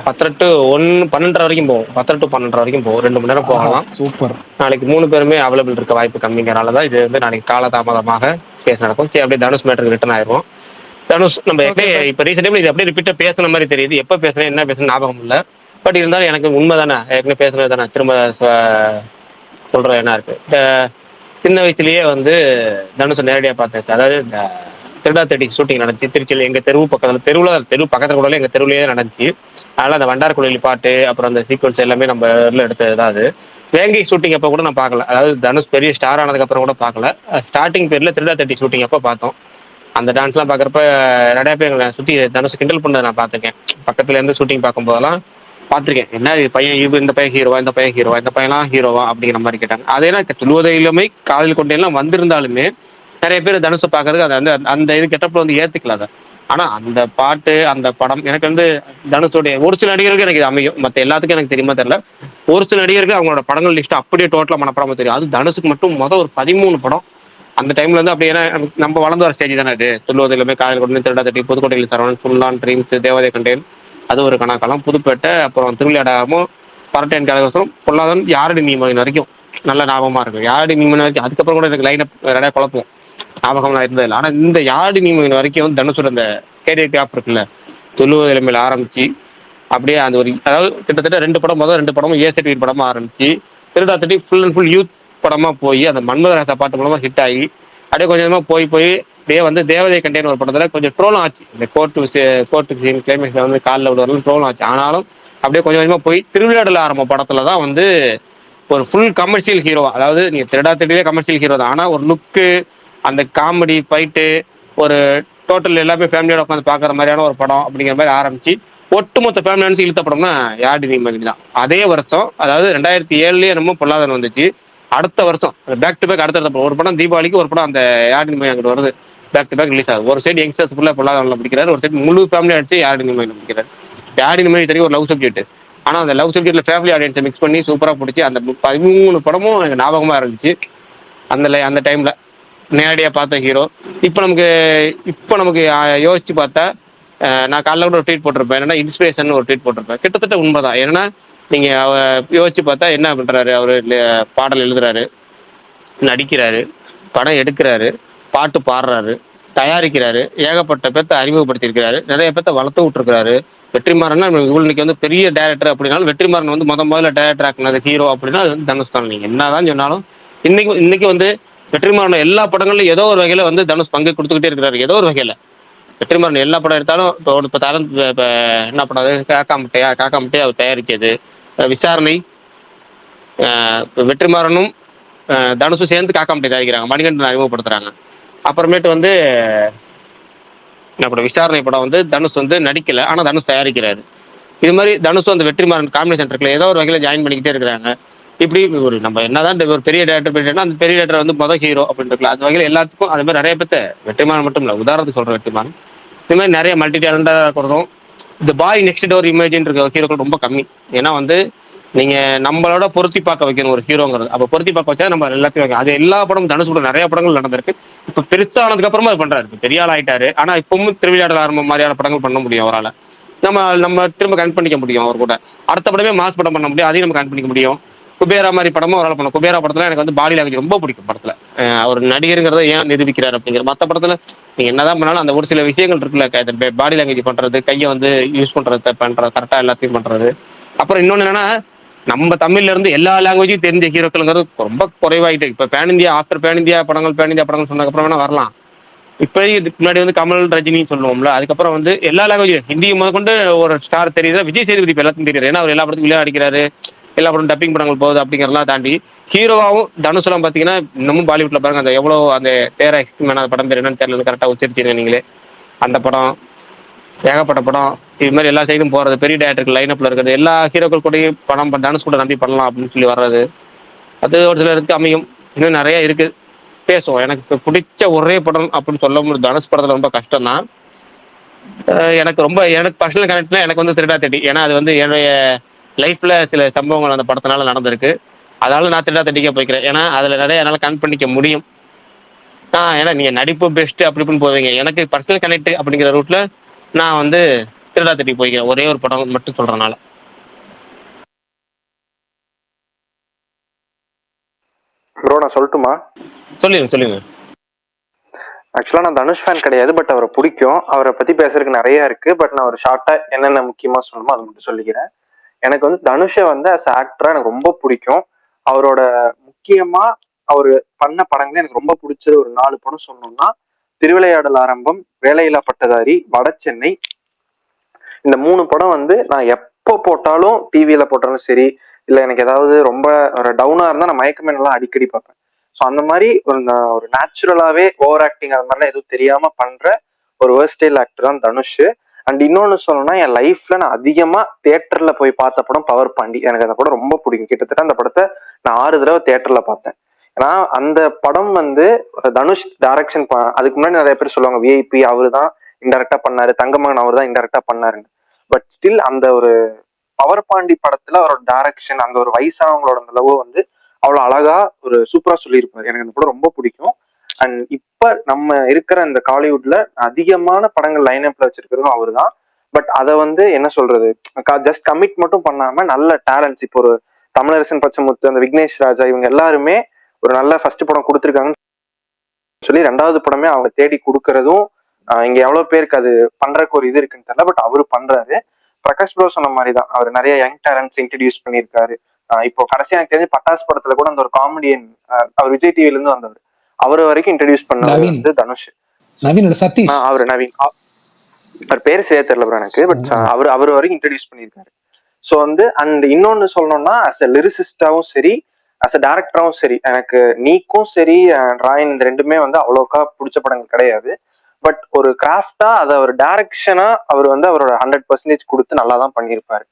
10 to 1 12:30 வரைக்கும் போகும். 10 to 12:30 வரைக்கும் போகும். 2 மணி நேரம் போகலாம். சூப்பர். நாளைக்கு 3 பேருமே அவைலபிள் இருக்க வாய்ப்பு கம்மிங்கிறனால தான் இது வந்து நாளைக்கு காலதாமதமாக ஸ்பேஸ் நடக்கும். சரி, அப்படியே தனுஷ் மேட்டருக்கு ரிட்டர்ன் ஆயிடுவோம். தனுஷ் நம்ம இப்போ ரீசெண்ட் டைம் இது அப்படியே ரிப்பீட்டாக பேசுன மாதிரி தெரியுது. எப்போ பேசுறேன் என்ன பேசுறேன் ஞாபகம் இல்லை. பட் இருந்தாலும் எனக்கு உண்மை தானே, ஏற்கனவே பேசுனது தானே, திரும்ப சொல்கிற என்ன இருக்கு. சின்ன வயசுலேயே வந்து தனுஷை நேரடியாக பார்த்தேன். அதாவது இந்த திருடா தேடி ஷூட்டிங் நடந்துச்சு திருச்சியில். எங்கள் தெருவு பக்கத்தில் தெரு பக்கத்தில் கூட எங்கள் தெருவுலேயே நடந்துச்சு. அதனால் அந்த வண்டார்குழலி பாட்டு அப்புறம் அந்த சீக்வன்ஸ் எல்லாமே நம்ம இதில் எடுத்தது தான். அது வேங்கை ஷூட்டிங் அப்போ கூட நான் பார்க்கல. அதாவது தனுஷ் பெரிய ஸ்டார் ஆனதுக்கப்புறம் கூட பார்க்கல. ஸ்டார்டிங் பேரில் திருடா தேடி ஷூட்டிங் அப்போ பார்த்தோம். அந்த டான்ஸ்லாம் பார்க்குறப்ப நிறைய பேர் எங்களை சுற்றி தனுஷ் கிண்டல் பண்ணதை நான் பார்த்துருக்கேன். பக்கத்துலேருந்து ஷூட்டிங் பார்க்கும்போதெல்லாம் பார்த்துருக்கேன். என்ன இது பையன், இந்த பையன் ஹீரோவா, இந்த பையன் ஹீரோவா, இந்த பையன்லாம் ஹீரோவா அப்படிங்கிற மாதிரி கேட்டாங்க. அதே துள்ளுவதையிலுமே காதல் கொண்டையெல்லாம் வந்திருந்தாலுமே நிறைய பேர் தனுஷை பார்க்கறதுக்கு அதை வந்து அந்த இது கெட்டப்பில் வந்து ஏற்றுக்கல அதை. ஆனால் அந்த பாட்டு அந்த படம் எனக்கு வந்து தனுஷோடைய ஒரு சில நடிகருக்கு எனக்கு இது அமையும். மற்ற எல்லாத்துக்கும் எனக்கு தெரியுமா தெரியல. ஒரு சில நடிகருக்கு அவங்களோட படங்கள் லிஸ்ட்டு அப்படியே டோட்டலாக மனப்படாமல் தெரியும். அது தனுஷுக்கு மட்டும் ஒரு 13 படம் அந்த டைம்ல வந்து அப்படி. ஏன்னா நம்ம வளர்ந்து வர ஸ்டேஜ் தானே அது. துள்ளுவதிலுமே காதல் கொண்டு, திருடா தட்டி, புதுக்கோட்டையில் சரவணன், ஃபுல்லான் ட்ரீம்ஸ், தேவதை கண்டேன், அது ஒரு கணக்காலம், புதுப்பேட்டை, அப்புறம் திருவிளையாடாகவும், பரட்டையன் கலகவசம், பொல்லாதன், யாரடி நீ மகன் வரைக்கும் நல்ல ஞாபகமா இருக்கும். யாரடி நீ மகன் வரைக்கும் அதுக்கப்புறம் கூட எனக்கு லைனை நிறைய குழப்பம் ஞாபகம்லாம் இருந்ததில்லை. ஆனால் இந்த யாரடி நீ மகன் வரைக்கும் தனுஷோட அந்த கேரியர் கிராஃப் இருக்குல்ல, துள்ளுவதிலுமையில் ஆரம்பிச்சு அப்படியே அந்த ஒரு அதாவது கிட்டத்தட்ட 2 படம் ரெண்டு படமும் ஏ சர்டிஃபிகேட் படமா ஆரம்பிச்சு திருடா தட்டி ஃபுல் அண்ட் ஃபுல் யூத் படமா போய் அந்த மன்மதராசா பாட்டு மூலமா ஹிட் ஆகி அப்படியே கொஞ்சமாக போய் அப்படியே வந்து தேவதை கண்டேன் ஒரு படத்துல கொஞ்சம் ட்ரோலும் ஆச்சு. இந்த கோர்ட்டு சீன் கிளைமேக்ஸ்ல வந்து காலில் விடுறதும் ட்ரோலும் ஆச்சு. ஆனாலும் அப்படியே கொஞ்சமாக போய் திருவிளையாடல ஆரம்ப படத்துல தான் வந்து ஒரு ஃபுல் கமர்ஷியல் ஹீரோ. அதாவது நீங்க திருடா தட்டிலே கமர்ஷியல் ஹீரோ தான். ஆனால் ஒரு லுக்கு, அந்த காமெடி, ஃபைட்டு, ஒரு டோட்டல் எல்லாமே ஃபேமிலியோட உட்காந்து பார்க்குற மாதிரியான ஒரு படம் அப்படிங்கிற மாதிரி ஆரம்பிச்சு ஒட்டுமொத்த ஃபேமிலி நினச்சி இழுத்த படம்னா யாரடி நீ மகன் தான். அதே வருஷம் அதாவது 2007 என்னமோ பொல்லாதன் வந்துச்சு. அடுத்த வருஷம் பேக் டு பேக் அடுத்த ஒரு படம் தீபாவளிக்கு, ஒரு படம் அந்த யாரடி நீ மகன் அங்கிட்டு வருது. பேக் டு பேக் ரிலீஸ் ஆகுது. ஒரு சைடு யங்ஸ்டர்ஸ் ஃபுல்லாக பொல்லாதவனில் பிடிக்கிறாரு, ஒரு சைடு முழு ஃபேமிலி அடிச்சு யாரடி நீ மகன் பிடிக்கிறாரு. யாரடி நீ மகன் தெரியும் ஒரு லவ் சப்ஜெக்ட். ஆனால் அந்த லவ் சப்ஜெக்ட்ல ஃபேமிலி ஆடியன்ஸை மிக்ஸ் பண்ணி சூப்பராக பிடிச்சி அந்த 13 படமும் எனக்கு ஞாபகமாக இருந்துச்சு. அந்த டைமில் நேரடியாக பார்த்த ஹீரோ. இப்போ நமக்கு யோசிச்சு பார்த்தா நான் காலைல கூட ஒரு ட்வீட் போட்டிருப்பேன். என்னன்னா இன்ஸ்பிரேஷன் ஒரு ட்வீட் போட்டிருப்பேன். கிட்டத்தட்ட உண்மைதான். ஏன்னா நீங்கள் யோசிச்சு பார்த்தா என்ன பண்ணுறாரு அவர், பாடல் எழுதுறாரு, நடிக்கிறாரு, படம் எடுக்கிறாரு, பாட்டு பாடுறாரு, தயாரிக்கிறாரு, ஏகப்பட்ட பேர்த்த அறிமுகப்படுத்தியிருக்கிறாரு, நிறைய பேர்த்த வளர்த்து விட்டுருக்கிறாரு. வெற்றிமாறன் இன்னைக்கு வந்து பெரிய டேரக்டர் அப்படின்னாலும் வெற்றிமாறன் வந்து முதல்ல டேரக்டர் ஆக்குனது ஹீரோ அப்படின்னா அது வந்து தனுஷ் தான். நீங்கள் என்னதான் சொன்னாலும் இன்னைக்கு வந்து வெற்றிமாறன் எல்லா படங்கள்லையும் ஏதோ ஒரு வகையில் வந்து தனுஷ் பங்கு கொடுத்துக்கிட்டே இருக்கிறாரு. ஏதோ ஒரு வகையில் வெற்றிமாறன் எல்லா படம் எடுத்தாலும் இப்போ தரம் இப்போ என்ன படம் அது காக்கா முட்டையா அவர் தயாரித்தது, விசாரணை, இப்போ வெற்றிமாறனும் தனுஷும் சேர்ந்து காக்காமட்டி தயாரிக்கிறாங்க, மணிகண்டன் அறிமுகப்படுத்துறாங்க. அப்புறமேட்டு வந்து நம்ம விசாரணை படம் வந்து தனுஷ் வந்து நடிக்கல, ஆனா தனுஷ் தயாரிக்கிறாரு. இது மாதிரி தனுஷும் அந்த வெற்றிமாறன் காம்பினேஷன் இருக்குல்ல, ஏதோ ஒரு வகையில ஜாயின் பண்ணிக்கிட்டே இருக்கிறாங்க. இப்படி ஒரு நம்ம என்னதான் ஒரு பெரிய டேரக்டர் போயிட்டோம்னா அந்த பெரிய டேரக்டர் வந்து மொதல் ஹீரோ அப்படின்னு இருக்கலாம். அந்த வகையில் எல்லாத்துக்கும் அது மாதிரி நிறைய பேர்த்த வெற்றிமாறன் மட்டும் இல்லை, உதாரணத்துக்கு சொல்ற வெற்றிமாறன் இது மாதிரி நிறைய மல்டி டேலண்டாக இருக்கிறதும் இந்த பாய் நெக்ஸ்ட் டோர் இமேஜின் இருக்க ஹீரோக்கள் ரொம்ப கம்மி. ஏன்னா வந்து நீங்க நம்மளோட பொருத்தி பார்க்க வைக்கணும் ஒரு ஹீரோங்கிறது. அப்ப பொருத்தி பார்க்க வச்சா நம்ம எல்லாத்தையும் வைக்கணும். அது எல்லா படமும் தனுஷ் கூட நிறைய படங்கள் நடந்திருக்கு. இப்ப பெருசானதுக்கு அப்புறமா அது பண்றாரு. இப்ப பெரிய ஆள் ஆயிட்டாரு, ஆனா இப்பவும் திருவிளையாடல் ஆரம்பம் மாதிரியான படங்கள் பண்ண முடியும் அவரால். நம்ம திரும்ப கனெக்ட் பண்ணிக்க முடியும் அவர் கூட. அடுத்த படமே மாஸ் படம் பண்ண முடியும், அதையும் நம்ம கனெக்ட் பண்ணிக்க முடியும். குபேரா மாதிரி படமும் அவரால் பண்ணணும். குபேரா படத்துல எனக்கு வந்து பாடி லாங்குவேஜ் ரொம்ப பிடிக்கும். படத்துல அவர் நடிகருங்கிறத ஏன் நிரூபிக்கிறார் அப்படிங்கிற. மற்ற படத்துல நீங்க என்னதான் பண்ணாலும் அந்த ஒரு சில விஷயங்கள் இருக்குல்ல, பாடி லாங்குவேஜ் பண்றது, கையை வந்து யூஸ் பண்றது, கரெக்டா எல்லாத்தையும் பண்றது. அப்புறம் இன்னொன்னு என்னன்னா, நம்ம தமிழ்ல இருந்து எல்லா லாங்குவேஜும் தெரிஞ்ச ஹீரோக்கள்ங்கிறது ரொம்ப குறைவாயிட்டு. இப்ப pan India after pan India படங்கள் சொன்னதுக்கு அப்புறம் வேணா வரலாம். இப்போ இதுக்கு முன்னாடி வந்து கமல் ரஜினி சொல்லுவோம்ல, அதுக்கப்புறம் வந்து எல்லா லாங்குவேஜ் ஹிந்தி முதற்கொண்டு ஒரு ஸ்டார் தெரியுது. விஜய் சேதுபதி இப்போ எல்லாத்துக்கும் தெரியுது. ஏன்னா அவர் எல்லா படத்துக்கும் விளையாட அடிக்கிறாரு, எல்லா படம் டப்பிங் படங்கள் போகுது. அப்படிங்கிறதெல்லாம் தாண்டி ஹீரோவாகவும் தனுஷெல்லாம் பார்த்தீங்கன்னா இன்னமும் பாலிவுட்ல பாருங்க, அந்த எவ்வளோ அந்த தேர எக்ஸ்பிரிமெண்ட் அந்த படம் பேர் என்னன்னு தெரியல, கரெக்டாக உச்சரிச்சிருங்க நீங்களே. அந்த படம் ஏகப்பட்ட படம் இது மாதிரி எல்லா சைடும் போறது, பெரிய டேரக்டருக்கு லைனப்ல இருக்கிறது, எல்லா ஹீரோக்கள் கூடயும் படம் தனுஷ் கூட நம்பி பண்ணலாம் அப்படின்னு சொல்லி வர்றது, அது ஒரு சிலருக்கு அமையும். இன்னும் நிறைய இருக்கு பேசுவோம். எனக்கு இப்போ பிடிச்ச ஒரே படம் அப்படின்னு சொல்ல முடியும் தனுஷ் படத்துல ரொம்ப கஷ்டம் தான். எனக்கு பர்சனல் கனெக்ட்னா எனக்கு வந்து திருடா தட்டி. ஏன்னா அது வந்து என்னுடைய லைஃப்ல சில சம்பவங்கள் அந்த படத்தினால நடந்திருக்கு. அதனால நான் திருடா தட்டிக்கே போய்க்கிறேன். ஏன்னா அதுல நிறைய என்னால் கனெக்ட் பண்ணிக்க முடியும். ஏன்னா நீங்க நடிப்பு பெஸ்ட் அப்படி இப்படின்னு போவீங்க, எனக்கு பர்சனல் கனெக்ட் அப்படிங்கிற ரூட்ல நான் வந்து திருடா தட்டி போய்க்கிறேன். ஒரே ஒரு படம் மட்டும் சொல்றதுனால. ப்ரோ நான் சொல்லட்டுமா? சொல்லுங்க. ஆக்சுவலாக நான் தனுஷ் ஃபேன் கிடையாது, பட் அவரை பிடிக்கும். அவரை பற்றி பேசுறதுக்கு நிறைய இருக்கு. பட் நான் ஒரு ஷார்ட்டாக என்னென்ன முக்கியமாக சொல்லணுமோ அதை மட்டும் சொல்லிக்கிறேன். எனக்கு வந்து தனுஷை வந்து அஸ் ஆக்டராக எனக்கு ரொம்ப பிடிக்கும். அவரோட முக்கியமாக அவர் பண்ண படங்களே எனக்கு ரொம்ப பிடிச்சது ஒரு 4 படம் சொல்லணும்னா, திருவிளையாடல் ஆரம்பம், வேலையில்லா பட்டதாரி, வட சென்னை. இந்த 3 படம் வந்து நான் எப்போ போட்டாலும், டிவியில் போட்டாலும் சரி, இல்லை எனக்கு ஏதாவது ரொம்ப ஒரு டவுனாக இருந்தால் நான் மயக்கமேனெல்லாம் அடிக்கடி பார்ப்பேன். ஸோ அந்த மாதிரி ஒரு நேச்சுரலாகவே ஓவர் ஆக்டிங் அது மாதிரிலாம் எதுவும் தெரியாமல் பண்ணுற ஒரு வேர்ஸ்டைல் ஆக்டர் தான் தனுஷ். அண்ட் இன்னொன்று சொல்லணும்னா, என் லைஃப்ல நான் அதிகமாக தியேட்டரில் போய் பார்த்த படம் பவர் பாண்டி. எனக்கு அந்த படம் ரொம்ப பிடிக்கும். கிட்டத்தட்ட அந்த படத்தை நான் 6 தடவை தியேட்டரில் பார்த்தேன். ஏன்னா அந்த படம் வந்து தனுஷ் டைரக்ஷன். அதுக்கு முன்னாடி நிறைய பேர் சொல்லுவாங்க விஐபி அவரு தான் இன்டெரக்டா பண்ணாரு, தங்கமகன் அவர் தான் இன்டெரக்டா பண்ணாருன்னு. பட் ஸ்டில் அந்த ஒரு பவர் பாண்டி படத்துல அவரோட டைரக்ஷன், அந்த ஒரு வயசானவங்களோட நிலவோ வந்து அவ்வளோ அழகா ஒரு சூப்பரா சொல்லியிருப்பாரு. எனக்கு அந்த படம் ரொம்ப பிடிக்கும். அண்ட் இப்ப நம்ம இருக்கிற இந்த காலிவுட்ல அதிகமான படங்கள் லைனப்ல வச்சிருக்கிறதும் அவரு தான். பட் அதை வந்து என்ன சொல்றது, ஜஸ்ட் கமிட் மட்டும் பண்ணாம நல்ல டேலண்ட்ஸ், இப்போ ஒரு தமிழரசன் பச்சைமுத்து, அந்த விக்னேஷ் ராஜா, இவங்க எல்லாருமே ஒரு நல்ல ஃபர்ஸ்ட் படம் கொடுத்துருக்காங்கன்னு சொல்லி 2வது படமே அவங்க தேடி கொடுக்கறதும் இங்க எவ்வளவு பேருக்கு அது பண்றதுக்கு ஒரு இது இருக்குன்னு தெரியல. பட் அவரு பண்றாரு. பிரகாஷ் ப்ரோ சொன்ன மாதிரி தான், அவர் நிறைய யங் டேலண்ட்ஸ் இன்ட்ரடியூஸ் பண்ணியிருக்காரு. இப்போ கடைசியா எனக்கு தெரிஞ்சு பட்டாஸ் படத்துல கூட அந்த ஒரு காமெடியன், அவர் விஜய் டிவில இருந்து வந்தவர், அவரை வரைக்கும் இன்ட்ரடியூஸ் பண்ணவர் வந்து தனுஷ். சதீஷ் அவர் நவீன், அவர் பேரு சரியா தெரியல ப்ரோ எனக்கு. பட் அவர் வரைக்கும் இன்ட்ரடியூஸ் பண்ணியிருக்காரு. ஸோ வந்து அண்ட் இன்னொன்னு சொல்லணும்னா, அஸ் அ லிரிசிஸ்டாவும் சரி, அஸ் அ டேரக்டராகவும் சரி, எனக்கு நீக்கும் சரி ராயன் இந்த ரெண்டுமே வந்து அவ்வளோக்கா பிடிச்ச படங்கள் கிடையாது. பட் ஒரு கிராஃப்டா அதை ஒரு டைரக்ஷனா அவர் வந்து அவரோட 100% கொடுத்து நல்லா தான் பண்ணியிருப்பாரு.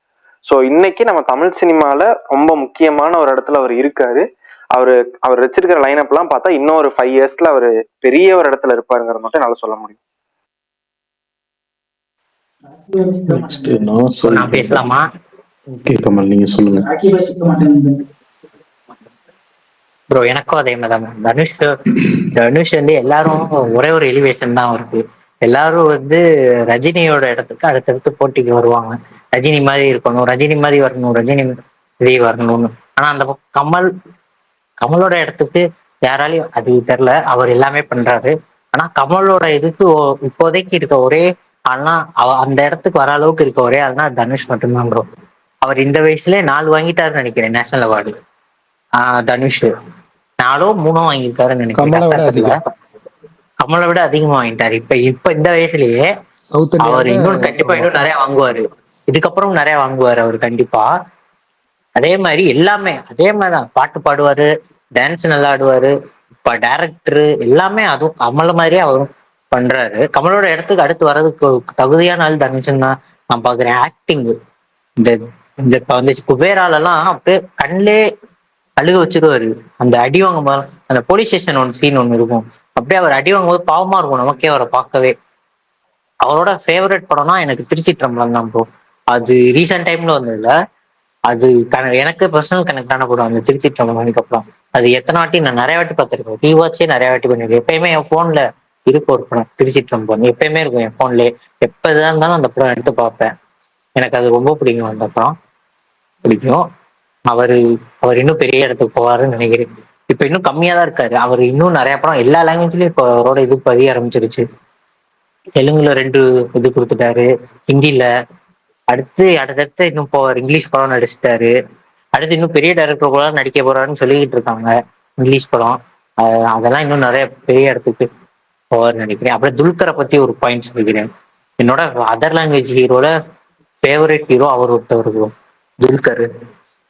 ஸோ இன்னைக்கு நம்ம தமிழ் சினிமால ரொம்ப முக்கியமான ஒரு இடத்துல அவர் இருக்காரு. அவர் வச்சிருக்கிற லைனப் எல்லாம் பார்த்தா இன்னும் ஒரு 5 இயர்ஸ்ல அவர் பெரிய ஒரு இடத்துல இருப்பாருங்கிறது மட்டும் என்னால சொல்ல முடியும். நான் பேசலாமா? நீங்க சொல்லுங்க ப்ரோ. எனக்கும் அதே மாதிரி தான். தனுஷ் வந்து எல்லாரும் ஒரே ஒரு எலிவேஷன் தான் அவருக்கு. எல்லாரும் வந்து ரஜினியோட இடத்துக்கு அடுத்தடுத்து போட்டிக்கு வருவாங்க. ரஜினி மாதிரி இருக்கணும், ரஜினி மாதிரி வரணும், ரஜினி மாதிரி வரணும்னு. ஆனா அந்த கமலோட இடத்துக்கு யாராலையும் அது தெரியல. அவர் எல்லாமே பண்றாரு. ஆனா கமலோட இதுக்கு இப்போதைக்கு இருக்க ஒரே ஆனா அந்த இடத்துக்கு வர அளவுக்கு இருக்க ஒரே ஆள்னா தனுஷ் மட்டும்தான் ப்ரோ. அவர் இந்த வயசுல 4 வாங்கிட்டாருன்னு நினைக்கிறேன் நேஷனல் அவார்டு. தனுஷ் 4ஓ 3ஓ வாங்கியிருக்காருன்னு நினைக்கிறேன். கமலை விட அதிகமா வாங்கிட்டாரு. இப்ப இந்த வயசுலயே அவர் இன்னும் கண்டிப்பா இன்னும் நிறைய வாங்குவாரு. இதுக்கப்புறம் நிறைய வாங்குவாரு அவர் கண்டிப்பா. அதே மாதிரி எல்லாமே அதே மாதிரிதான். பாட்டு பாடுவாரு, டான்ஸ் நல்லா ஆடுவாரு. இப்ப டேரக்டர் எல்லாமே அதுவும் கமல் மாதிரியே அவரும் பண்றாரு. கமலோட இடத்துக்கு அடுத்து வர்றதுக்கு தகுதியான ஆள் தனுஷன் தான் நான் பாக்குறேன். ஆக்டிங் இந்த இந்த இப்ப வந்து குபேராலெல்லாம் அப்படியே கண்ணிலே அழுக வச்சிருவாரு. அந்த அடி வாங்கும் போது அந்த போலீஸ் ஸ்டேஷன் ஒன்று சீன் ஒன்று இருக்கும். அப்படியே அவர் அடி வாங்கும் போது பாவமா இருக்கும் நமக்கே அவரை பார்க்கவே. அவரோட ஃபேவரட் படம்னா எனக்கு திருச்சி ட்ரம்பலம் தான் ப்ரோ. அது ரீசெண்ட் டைம்ல வந்ததுல அது எனக்கு பர்சனல் கனெக்ட் ஆன படம் அந்த திருச்சி ட்ரம்பலம். அதுக்கப்புறம் அது எத்தனை வாட்டி நான் நிறைய வாட்டி பார்த்திருக்கேன். ரீவாட்சே நிறைய வாட்டி பண்ணிருக்கேன். எப்பயுமே என் போன்ல இருக்கும் ஒரு படம் திருச்சி ட்ரம்பலம், எப்பயுமே இருக்கும் என் போன்லயே. எப்ப எதா இருந்தாலும் அந்த படம் எடுத்து பார்ப்பேன். எனக்கு அது ரொம்ப பிடிக்கும். அந்த படம் பிடிக்கும். அவரு அவர் இன்னும் பெரிய இடத்துக்கு போவாருன்னு நினைக்கிறேன். இப்ப இன்னும் கம்மியா தான் இருக்காரு. அவர் இன்னும் நிறைய படம் எல்லா லாங்குவேஜ்லயும் இப்போ அவரோட இது பதிய ஆரம்பிச்சிருச்சு. தெலுங்குல 2 இது கொடுத்துட்டாரு, ஹிந்தில. அடுத்தடுத்து இன்னும் போவார். இங்கிலீஷ் படம் நடிச்சிட்டாரு. அடுத்து இன்னும் பெரிய டைரக்டர் கூட நடிக்க போறாருன்னு சொல்லிக்கிட்டு இருக்காங்க. இங்கிலீஷ் படம் அதெல்லாம் இன்னும் நிறைய பெரிய இடத்துக்கு போவார்னு நினைக்கிறேன். அப்புறம் துல்கரை பத்தி ஒரு பாயிண்ட் சொல்லிக்கிறேன். என்னோட அதர் லாங்குவேஜ் ஹீரோல ஃபேவரட் ஹீரோ அவர் ஒருத்தவர் துல்கர்.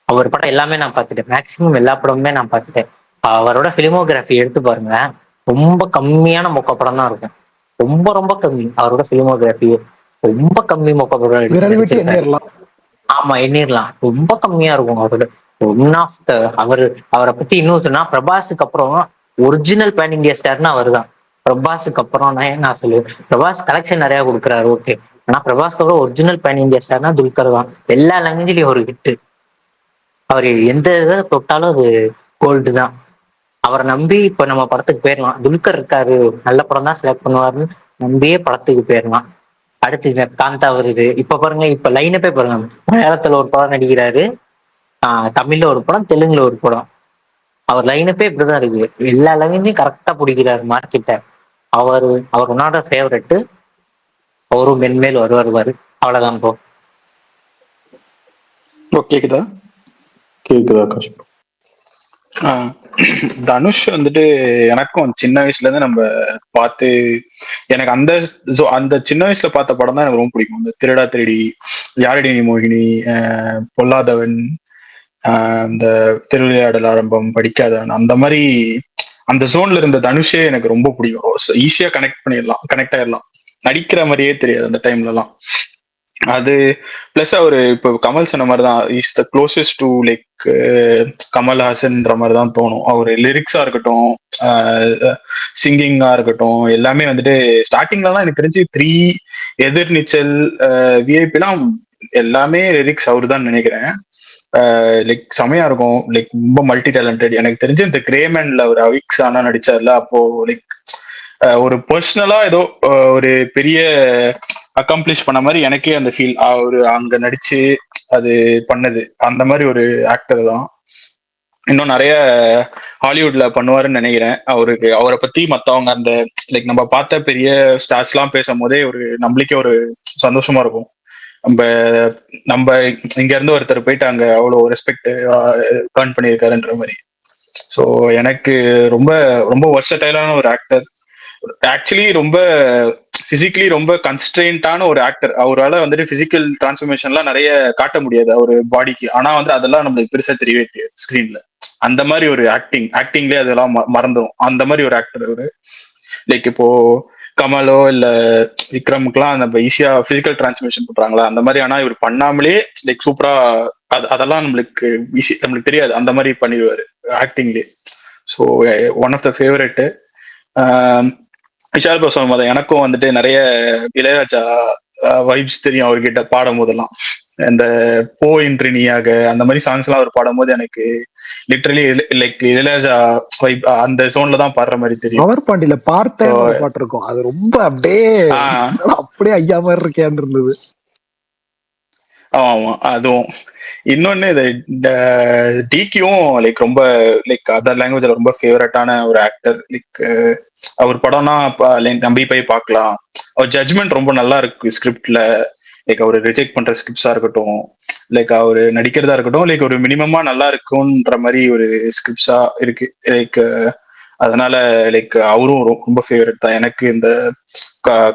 அவர் படம் எல்லாமே நான் பார்த்துட்டேன். மேக்சிமம் எல்லா படமுமே நான் பார்த்துட்டேன். அவரோட பிலிமோகிராஃபி எடுத்து பாருங்க, ரொம்ப கம்மியான மொக்க படம் தான் இருக்கும். ரொம்ப ரொம்ப கம்மி. அவரோட பிலிமோகிராஃபி ரொம்ப கம்மி மொக்க படம் எடுத்து. ஆமா, எண்ணிரலாம். ரொம்ப கம்மியா இருக்கும் அவரோட. ஒன் ஆஃப் த அவரை பத்தி இன்னும் சொன்னா பிரபாஸுக்கு அப்புறம் ஒரிஜினல் பேன் இண்டியா ஸ்டார்னா அவர் தான். பிரபாஸுக்கு அப்புறம் நான் சொல்லுவேன், பிரபாஸ் கலெக்ஷன் நிறைய கொடுக்குறாரு ஓகே, ஆனா பிரபாஸ்க்கு அப்புறம் ஒரிஜினல் பேன் இண்டியா ஸ்டார்னா துல்கர் தான். எல்லா லாங்குவேஜ்லயும் ஒரு ஹிட். அவர் எந்த இதை தொட்டாலும் அது கோல்டு தான். அவரை நம்பி இப்ப நம்ம படத்துக்கு போயிடலாம். துல்கர் இருக்காரு, நல்ல படம் தான் செலக்ட் பண்ணுவாருன்னு நம்பியே படத்துக்கு போயிடலாம். அடுத்து காந்தா வருது. இப்ப பாருங்க, இப்ப லைனப்பே பாருங்க. மலையாளத்துல ஒரு படம் நடிக்கிறாரு, தமிழ்ல ஒரு படம், தெலுங்குல ஒரு படம். அவர் லைனப்பே இப்படிதான் இருக்கு. எல்லா லாங்குவேஜையும் கரெக்டா பிடிக்கிறாரு மார்க்கெட்ட. அவர் உன்னோட ஃபேவரெட்டு. அவரும் மென்மேல் வருவாரு. அவ்வளவுதான் ப்ரோ. கேக்குதா? தனுஷ் வந்துட்டு எனக்கும் சின்ன வயசுல இருந்து நம்ம பார்த்து, எனக்கு அந்த சின்ன வயசுல பார்த்த படம் தான் எனக்கு ரொம்ப பிடிக்கும். இந்த திருடா திருடி, யாரடி நீ மோகினி, பொல்லாதவன், இந்த திருவிளையாடல் ஆரம்பம், படிக்காதவன், அந்த மாதிரி அந்த ஜோன்ல இருந்த தனுஷே எனக்கு ரொம்ப பிடிக்கும். ஈஸியா கனெக்ட் ஆயிடலாம். நடிக்கிற மாதிரியே தெரியாது அந்த டைம்ல எல்லாம். அது பிளஸ் அவரு இப்போ கமல் சொன்ன மாதிரிதான், is the closest to like கமல்ஹாசன்ற மாதிரி தான் தோணும். அவரு லிரிக்ஸா இருக்கட்டும், சிங்கிங்கா இருக்கட்டும், எல்லாமே வந்துட்டு ஸ்டார்டிங்லலாம் எனக்கு தெரிஞ்சு 3, எதிர்நீச்சல், விஐபிலாம் எல்லாமே லிரிக்ஸ் அவரு தான் நினைக்கிறேன். லைக் செமையா இருக்கும். லைக் ரொம்ப மல்டி டேலண்டட். எனக்கு தெரிஞ்சு இந்த கிரேமேன்ல ஒரு அவிக்ஸ் ஆனா நடிச்சார்ல, அப்போ லைக் ஒரு பர்சனலா ஏதோ ஒரு பெரிய அக்காம்ப்ளிஷ் பண்ண மாதிரி எனக்கே அந்த ஃபீல். அவரு அங்க நடிச்சு அது பண்ணது அந்த மாதிரி ஒரு ஆக்டர் தான். இன்னும் நிறைய ஹாலிவுட்ல பண்ணுவாருன்னு நினைக்கிறேன். அவரை பத்தி மத்தவங்க அந்த லைக் நம்ம பார்த்த பெரிய ஸ்டார்ஸ் எல்லாம் பேசும் போதே நம்மளுக்கே ஒரு சந்தோஷமா இருக்கும். நம்ம இங்க இருந்து ஒருத்தர் போயிட்டு அங்க அவ்வளவு ரெஸ்பெக்ட் ஏர்ன் பண்ணியிருக்காருன்ற மாதிரி. ஸோ எனக்கு ரொம்ப ரொம்ப வர்சடைலான ஒரு ஆக்டர். ஆக்சுவலி ரொம்ப பிசிக்கலி ரொம்ப கன்ஸ்ட்ரெயின்டான ஒரு ஆக்டர். அவரால் வந்துட்டு பிசிக்கல் டிரான்ஸ்ஃபர்மேஷன்லாம் நிறைய காட்ட முடியாது அவர் பாடிக்கு. ஆனா வந்து அதெல்லாம் நம்மளுக்கு பெருசா தெரியவே தெரியாது ஸ்கிரீன்ல. அந்த மாதிரி ஒரு ஆக்டிங்லேயே அதெல்லாம் மறந்துடும். அந்த மாதிரி ஒரு ஆக்டர் அவரு. லைக் இப்போ கமலோ இல்ல விக்ரமுக்குலாம் நம்ம ஈஸியா பிசிக்கல் டிரான்ஸ்ஃபர்மேஷன் பண்றாங்களா அந்த மாதிரி. ஆனா இவர் பண்ணாமலே லைக் சூப்பரா அதெல்லாம் நம்மளுக்கு தெரியாது. அந்த மாதிரி பண்ணிடுவாரு ஆக்டிங்லேயே. So one of the favourite. Vishal bro சொல்லும் போது எனக்கும் வந்துட்டு நிறைய இளையராஜா வைப்ஸ் தெரியும் அவர்கிட்ட பாடும் போதெல்லாம். இந்த போயின்றி நீயாக அந்த மாதிரி சாங்ஸ் எல்லாம் அவர் பாடும் போது எனக்கு லிட்டரலி லைக் இளையராஜா வைப் அந்த ஜோன்ல தான் பாடுற மாதிரி தெரியும். அவர் பாண்டியில பார்த்தேன் பாட்டு இருக்கும். அது ரொம்ப அப்படியே ஐயா மாதிரி இருக்கேன்னு இருந்தது. ஆமா, அதுவும் இன்னொன்னு இந்த டிகியும் லைக் ரொம்ப லைக் அதர் லாங்குவேஜ்ல ரொம்ப ஃபேவரட்டான ஒரு ஆக்டர். லைக் அவர் படம்னா நம்பி போய் பார்க்கலாம். அவர் ஜட்ஜ்மெண்ட் ரொம்ப நல்லா இருக்கு ஸ்கிரிப்ட்ல. லைக் அவர் ரிஜெக்ட் பண்ற ஸ்கிரிப்ட்ஸா இருக்கட்டும், லைக் அவர் நடிக்கிறதா இருக்கட்டும், லைக் ஒரு மினிமமா நல்லா இருக்கும்ன்ற மாதிரி ஒரு ஸ்கிரிப்ட்ஸா இருக்கு. லைக் அதனால லைக் அவரும் ரொம்ப ஃபேவரட் தான் எனக்கு. இந்த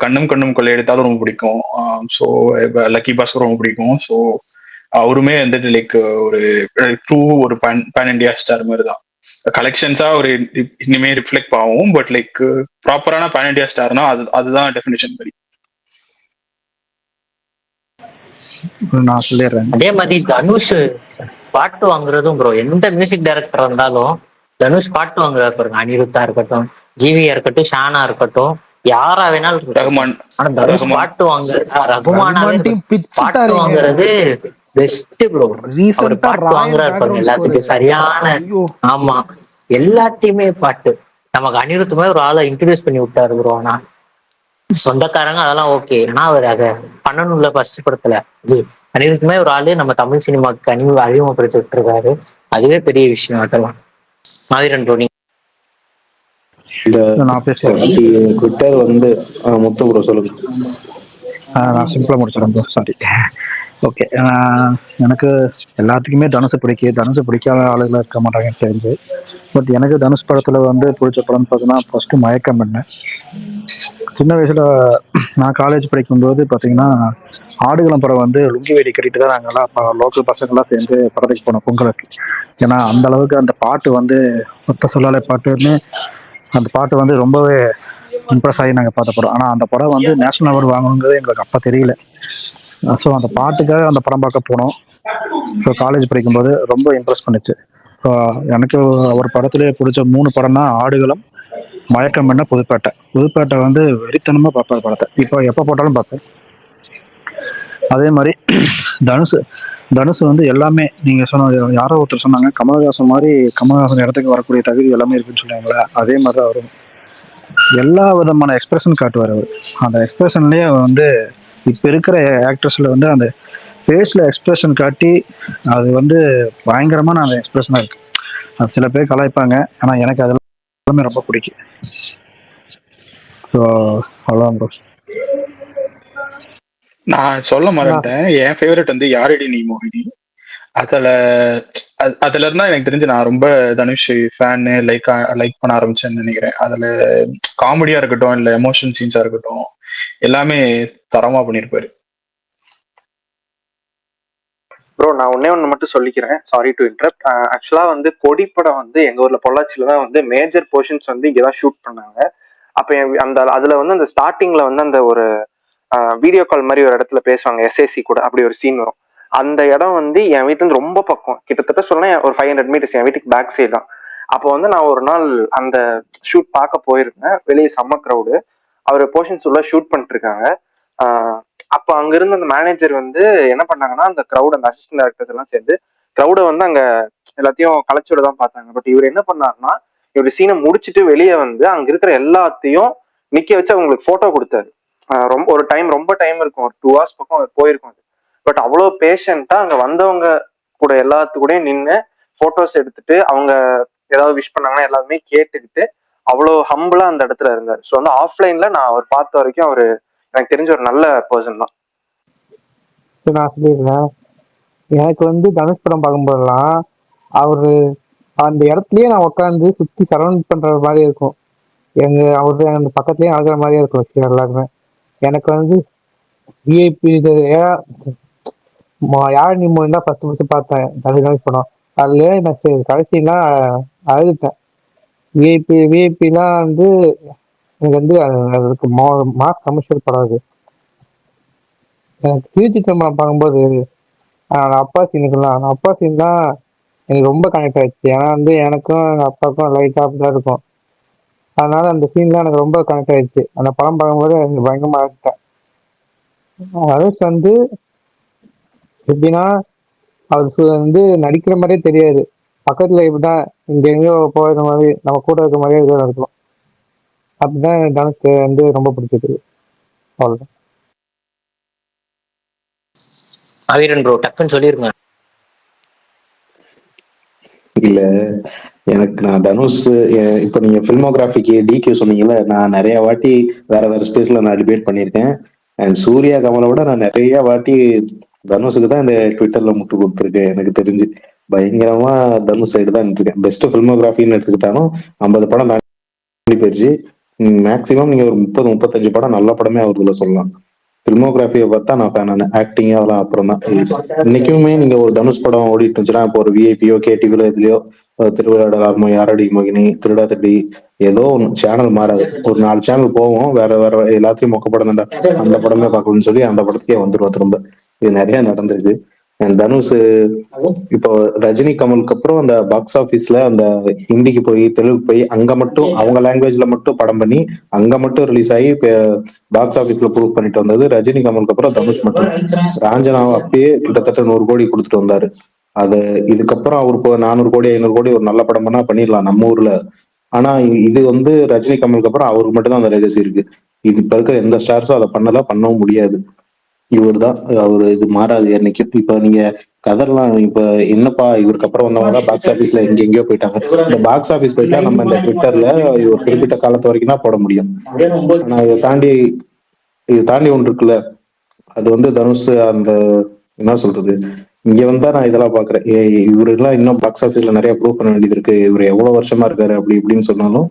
கண்ணும் கண்ணும் கொள்ளையடித்தாலும் ரொம்ப பிடிக்கும். ஸோ லக்கி பாஸ்கர் ரொம்ப பிடிக்கும். ஸோ அவருமே வந்துட்டு லைக் ஒரு ட்ரூ ஒரு பேன் இண்டியா ஸ்டார் மாதிரி தான். கலெக்ஷன்ஸா ஒரு இனிமே ரிஃப்ளெக்ட் ஆகும். பட் லைக் ப்ராப்பரான பேன் இண்டியா ஸ்டார்னா அதுதான் டெஃபினேஷன் படி. நான் சொல்லிடுறேன். அதே மாதிரி தனுஷ் பாட்டு வாங்குறதும் ப்ரோ, எந்த மியூசிக் டைரக்டர் இருந்தாலும் தனுஷ் பாட்டு வாங்குறாரு பாருங்க. அனிருத்தா இருக்கட்டும், ஜிவியா இருக்கட்டும், ஷானா இருக்கட்டும், யாரா வேணாலும் இருக்கட்டும். ஆனா தனுஷ் பாட்டு ரகுமானாவே பாட்டு வாங்குறது பெஸ்ட் ப்ரோ. அவர் பாட்டு வாங்குறாரு பாருங்க எல்லாத்துக்கும் சரியான. ஆமா, எல்லாத்தையுமே பாட்டு. நமக்கு அனிருத் மாதிரி ஒரு ஆளை இன்ட்ரடியூஸ் பண்ணி விட்டாரு ப்ரோ. ஆனா சொந்தக்காரங்க அதெல்லாம் ஓகே, ஆனா அவர் அதை பண்ணணும்ல ஃபர்ஸ்ட் படத்துல. இது அனிருத்துமே ஒரு ஆளு நம்ம தமிழ் சினிமாவுக்கு அறிமுகப்படுத்தி விட்டுருக்காரு. அதுவே பெரிய விஷயம். அதெல்லாம் மாதிரன் ப்ரோ. இந்த ட்விட்டர் வந்து முத்து ப்ரோ சொல்லுங்க. நான் சிம்பிளா முடிச்சிடறேன் ப்ரோ, சாரி. ஓகே, எனக்கு எல்லாத்துக்குமே தனுஷை பிடிக்காத ஆளுகள் இருக்க மாட்டாங்க தெரிஞ்சு. பட் எனக்கு தனுஷ் படத்துல வந்து பிடிச்ச படம்னு பார்த்தீங்கன்னா ஃபர்ஸ்ட் மயக்கம் என்ன. சின்ன வயசுல நான் காலேஜ் படிக்கும்போது பார்த்தீங்கன்னா ஆடுகளம் படம் வந்து லுங்கி வேடி கட்டிட்டு தான் நாங்கள்லாம் லோக்கல் பசங்கள்லாம் சேர்ந்து படத்துக்கு போனோம் பொங்கலுக்கு. ஏன்னா அந்த அளவுக்கு அந்த பாட்டு வந்து மொத்த சொல்லாலே பாட்டுன்னு அந்த பாட்டு வந்து ரொம்பவே இம்ப்ரெஸ் ஆகி நாங்கள் பார்த்த படம். ஆனால் அந்த படம் வந்து நேஷனல் அவார்டு வாங்கணுங்கிறது எங்களுக்கு அப்போ தெரியல. ஸோ அந்த பாட்டுக்காக அந்த படம் பார்க்க போனோம். ஸோ காலேஜ் படிக்கும்போது ரொம்ப இம்ப்ரெஸ் பண்ணுச்சு. ஸோ எனக்கு ஒரு படத்துலேயே பிடிச்ச 3 படம்னா ஆடுகளம், மயக்கம் என்ன, புதுப்பேட்டை வந்து வெறித்தனமாக பார்ப்பேன் படத்தை. இப்போ எப்போ போட்டாலும் பார்ப்பேன். அதே மாதிரி தனுஷ் வந்து எல்லாமே நீங்கள் யாரோ ஒருத்தர் சொன்னாங்க கமலஹாசன் மாதிரி கமலஹாசன் இடத்துக்கு வரக்கூடிய தகுதி எல்லாமே இருக்குன்னு சொன்னாங்களே, அதே மாதிரி தான் வரும். எல்லா விதமான எக்ஸ்பிரஷன் காட்டுவார் அவர். அந்த எக்ஸ்பிரஷன்லேயே வந்து இப்போ இருக்கிற ஆக்டர்ஸில் வந்து அந்த ஃபேஸில் எக்ஸ்பிரஷன் காட்டி அது வந்து பயங்கரமான அந்த எக்ஸ்பிரஷனாக இருக்கு. அது சில பேர் கலாய்ப்பாங்க, ஆனால் எனக்கு அதெல்லாமே ரொம்ப பிடிக்கும். ஸோ அவ்வளோதான் ப்ரோ. நான் சொல்ல மாட்டேன், என் ஃபேவரட் வந்து யாரடி நீ மோகினி. அதுல இருந்தா எனக்கு தெரிஞ்சு நான் ரொம்ப தனுஷ் ஃபேனு லைக் பண்ண ஆரம்பிச்சேன்னு நினைக்கிறேன். அதுல காமெடியா இருக்கட்டும், இல்ல எமோஷன் சீன்ஸா இருக்கட்டும், எல்லாமே தரமா பண்ணிருப்பாரு. ப்ரோ நான் ஒண்ணு மட்டும் சொல்லிக்கிறேன், சாரி டு இன்டரப்ட். ஆக்சுவலா வந்து கொடி படம் வந்து எங்க ஊர்ல பொள்ளாச்சியில தான் வந்து மேஜர் போர்ஷன்ஸ் வந்து இங்கதான் ஷூட் பண்ணாங்க. அப்ப அந்த அதுல வந்து அந்த ஸ்டார்டிங்ல வந்து அந்த ஒரு வீடியோ கால் மாதிரி ஒரு இடத்துல பேசுவாங்க எஸ்ஏசி கூட, அப்படி ஒரு சீன் வரும். அந்த இடம் வந்து என் வீட்டுல இருந்து ரொம்ப பக்கம், கிட்டத்தட்ட சொன்னா ஒரு 500 மீட்டர்ஸ் என் வீட்டுக்கு பேக் சைடு தான். அப்போ வந்து நான் ஒரு நாள் அந்த ஷூட் பார்க்க போயிருந்தேன். வெளியே செம்ம க்ரௌடு, அவர் போர்ஷன்ஸ் உள்ள ஷூட் பண்ணிட்டு இருக்காங்க. அப்போ அங்க இருந்த அந்த மேனேஜர் வந்து என்ன பண்ணாங்கன்னா, அந்த க்ரௌட், அந்த அசிஸ்டன்ட் டைரக்டர்ஸ் எல்லாம் சேர்ந்து க்ரௌடை வந்து அங்க எல்லாத்தையும் கலைச்சோட தான் பார்த்தாங்க. பட் இவர் என்ன பண்ணாருன்னா, இவர் சீனை முடிச்சுட்டு வெளியே வந்து அங்க இருக்கிற எல்லாத்தையும் நிக்க வச்சு அவங்களுக்கு போட்டோ கொடுத்தாரு. ரொம்ப டைம் இருக்கும், ஒரு 2 hours பக்கம் போயிருக்கும் அது. பட் அவ்வளோ பேஷண்டா அங்க வந்தவங்க கூட எல்லாத்து கூட நின்று போட்டோஸ் எடுத்துட்டு அவங்க ஏதாவது விஷ் பண்ணாங்கன்னா எல்லாருமே கேட்டுக்கிட்டு அவ்வளோ ஹம்பிளா அந்த இடத்துல இருந்தார். ஸோ வந்து ஆஃப்லைன்ல நான் அவர் பார்த்த வரைக்கும் அவரு எனக்கு தெரிஞ்ச ஒரு நல்ல பர்சன் தான். நான் சொல்லிடுறேன், எனக்கு வந்து தனுஷ் படம் பார்க்கும்போதெல்லாம் அவரு அந்த இடத்துலயே நான் உட்காந்து சுத்தி சரௌண்ட் பண்ற மாதிரி இருக்கும். அவரு அந்த பக்கத்துலயே அழுகிற மாதிரியே இருக்கும் எல்லாருமே. எனக்கு வந்து விஐபி யார் நீ மூணு தான் ஃபர்ஸ்ட் பார்த்தேன் தனுஷ் படம். அதுல நான் கடைசிலாம் அழுதுட்டேன். விஐபிலாம் வந்து எனக்கு வந்து அதுக்கு மாஸ் கமர்ஷியல் படம். அது எனக்கு கீர்த்தி சம்பளம் பார்க்கும்போது அப்பா சீன் தான் எனக்கு ரொம்ப கனெக்ட் ஆயிடுச்சு. ஏன்னா வந்து எனக்கும் எங்கள் அப்பாவுக்கும் லைட் ஆஃப் தான் இருக்கும். அதனால அந்த சீன்லாம் எனக்கு ரொம்ப கனெக்ட் ஆயிடுச்சு. அந்த படம் பார்க்கும்போது எனக்கு பயங்கரமா இருந்துட்டேன். தனுஷ் வந்து எப்படின்னா அவர் வந்து நடிக்கிற மாதிரியே தெரியாது. பக்கத்துல இப்படிதான் இங்க எங்கேயோ போகிற மாதிரி நம்ம கூட இருக்கிற மாதிரியே இருக்கும். அப்படிதான் தனுஷ் வந்து ரொம்ப பிடிச்சது. அவ்வளவுதான். ஆவீரன் ப்ரோ டக்குன்னு சொல்லிருங்க. இல்ல எனக்கு நான் தனுஷ் இப்ப நீங்க பிலிமோகிராஃபிக்கு டிக்யூ சொன்னீங்கல்ல, நான் நிறைய வாட்டி வேற ஸ்பேஸ்ல நான் டிபேட் பண்ணியிருக்கேன். அண்ட் சூர்யா கமலை விட நான் நிறைய வாட்டி தனுஷுக்கு தான் இந்த ட்விட்டர்ல முட்டு கொடுத்துருக்கேன். எனக்கு தெரிஞ்சு பயங்கரமா தனுஷ் சைடு தான் இருக்கேன். பெஸ்ட் பிலிமோகிராஃபின்னு எடுத்துக்கிட்டாலும் 50 படம் தாண்டி போயிடுச்சு. மேக்சிமம் நீங்க ஒரு 30-35 படம் நல்ல படமே அவருக்குள்ள சொல்லலாம். ஃபில்மோகிராஃபியை பார்த்தா நான் ஃபேன். நான் ஆக்டிங் அதெல்லாம் அப்புறம் தான். இன்னைக்குமே நீங்க ஒரு தனுஷ் படம் ஓடிட்டு இருந்துச்சுன்னா, இப்போ ஒரு விஐபியோ கேடிவிலோ இதுலயோ திருவிழாடலாமோ யாரடி மோகினி திருடா தட்டி ஏதோ ஒன்று சேனல் மாறாது. ஒரு 4 சேனல் போவோம், வேற வேற எல்லாத்தையும் மொக்க படம் தான் அந்த படமே பார்க்கணும்னு சொல்லி அந்த படத்துக்கே வந்துருவோம் திரும்ப. இது நிறைய நடந்திருக்கு. தனுஷ் இப்போ ரஜினி கமலுக்கு அப்புறம் அந்த பாக்ஸ் ஆபீஸ்ல அந்த ஹிந்திக்கு போய் தெலுங்கு போய் அங்க மட்டும் அவங்க லாங்குவேஜ்ல மட்டும் படம் பண்ணி அங்க மட்டும் ரிலீஸ் ஆகி பாக்ஸ் ஆபீஸ்ல ப்ரூவ் பண்ணிட்டு வந்தது ரஜினி கமலுக்கு அப்புறம் தனுஷ் மட்டும். ராஞ்சனா அப்பயே கிட்டத்தட்ட 100 கோடி கொடுத்துட்டு வந்தாரு. அது இதுக்கப்புறம் அவருக்கு 400 கோடி 500 கோடி ஒரு நல்ல படம் பண்ணா பண்ணிடலாம் நம்ம ஊர்ல. ஆனா இது வந்து ரஜினி கமலுக்கு அப்புறம் அவருக்கு மட்டும் தான் அந்த லெகசி இருக்கு. இது இப்ப இருக்கிற எந்த ஸ்டார்ஸும் அதை பண்ணவும் முடியாது. இவர் தான் அவரு. இது மாறாது என்னைக்கும். இப்ப நீங்க கதர்லாம் இப்ப என்னப்பா இவருக்கு அப்புறம் வந்தவங்க பாக்ஸ் ஆபீஸ்ல எங்கெங்கயோ போயிட்டாங்க. இந்த பாக்ஸ் ஆபீஸ் போயிட்டா நம்ம இந்த ட்விட்டர்ல ஒரு குறிப்பிட்ட காலத்து வரைக்கும் தான் போட முடியும். ஆனா இதை தாண்டி ஒன்று இருக்குல்ல, அது வந்து தனுஷ் அந்த என்ன சொல்றது, இங்க வந்தா நான் இதெல்லாம் பாக்குறேன். இவரு எல்லாம் இன்னும் பாக்ஸ் ஆபீஸ்ல நிறைய ப்ரூவ் பண்ண வேண்டியது இருக்கு, இவர் எவ்வளவு வருஷமா இருக்காரு அப்படி இப்படின்னு சொன்னாலும்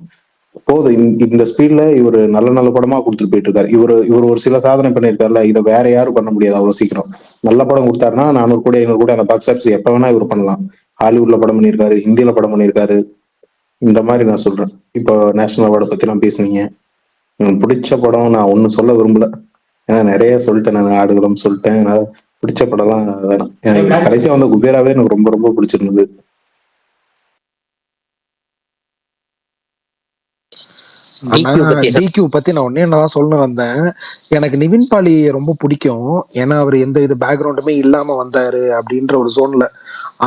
போதும். இந்த ஸ்பீட்ல இவர் நல்ல நல்ல படமா கொடுத்துட்டு போயிட்டு இருக்காரு. இவர் ஒரு சில சாதனை பண்ணியிருக்காருல, இதை வேற யாரும் பண்ண முடியாது அவ்வளவு சீக்கிரம். நல்ல படம் கொடுத்தாருன்னா 400 கோடி 500 கோடி அந்த பாக்ஸ் ஆபீஸ் எப்ப வேணா இவர் பண்ணலாம். ஹாலிவுட்ல படம் பண்ணியிருக்காரு, ஹிந்தியில படம் பண்ணியிருக்காரு. இந்த மாதிரி நான் சொல்றேன். இப்போ நேஷனல் அவார்டை பத்தி எல்லாம் பேசுனீங்க. எனக்கு பிடிச்ச படம் நான் ஒண்ணு சொல்ல விரும்பல, ஏன்னா நிறைய சொல்லிட்டேன். நான் ஆடுகளம் சொல்லிட்டேன். என்னால பிடிச்ச படம்லாம் வேணாம். எனக்கு கடைசியா வந்து குபேராவே எனக்கு ரொம்ப ரொம்ப பிடிச்சிருந்தது. டிக்யூ பத்தி நான் ஒன்னே என்னதான் சொல்லணும் வந்தேன். எனக்கு நிவின் பாலி ரொம்ப பிடிக்கும். ஏன்னா அவர் எந்த இது பேக்ரவுண்டுமே இல்லாம வந்தாரு அப்படின்ற ஒரு ஜோன்ல.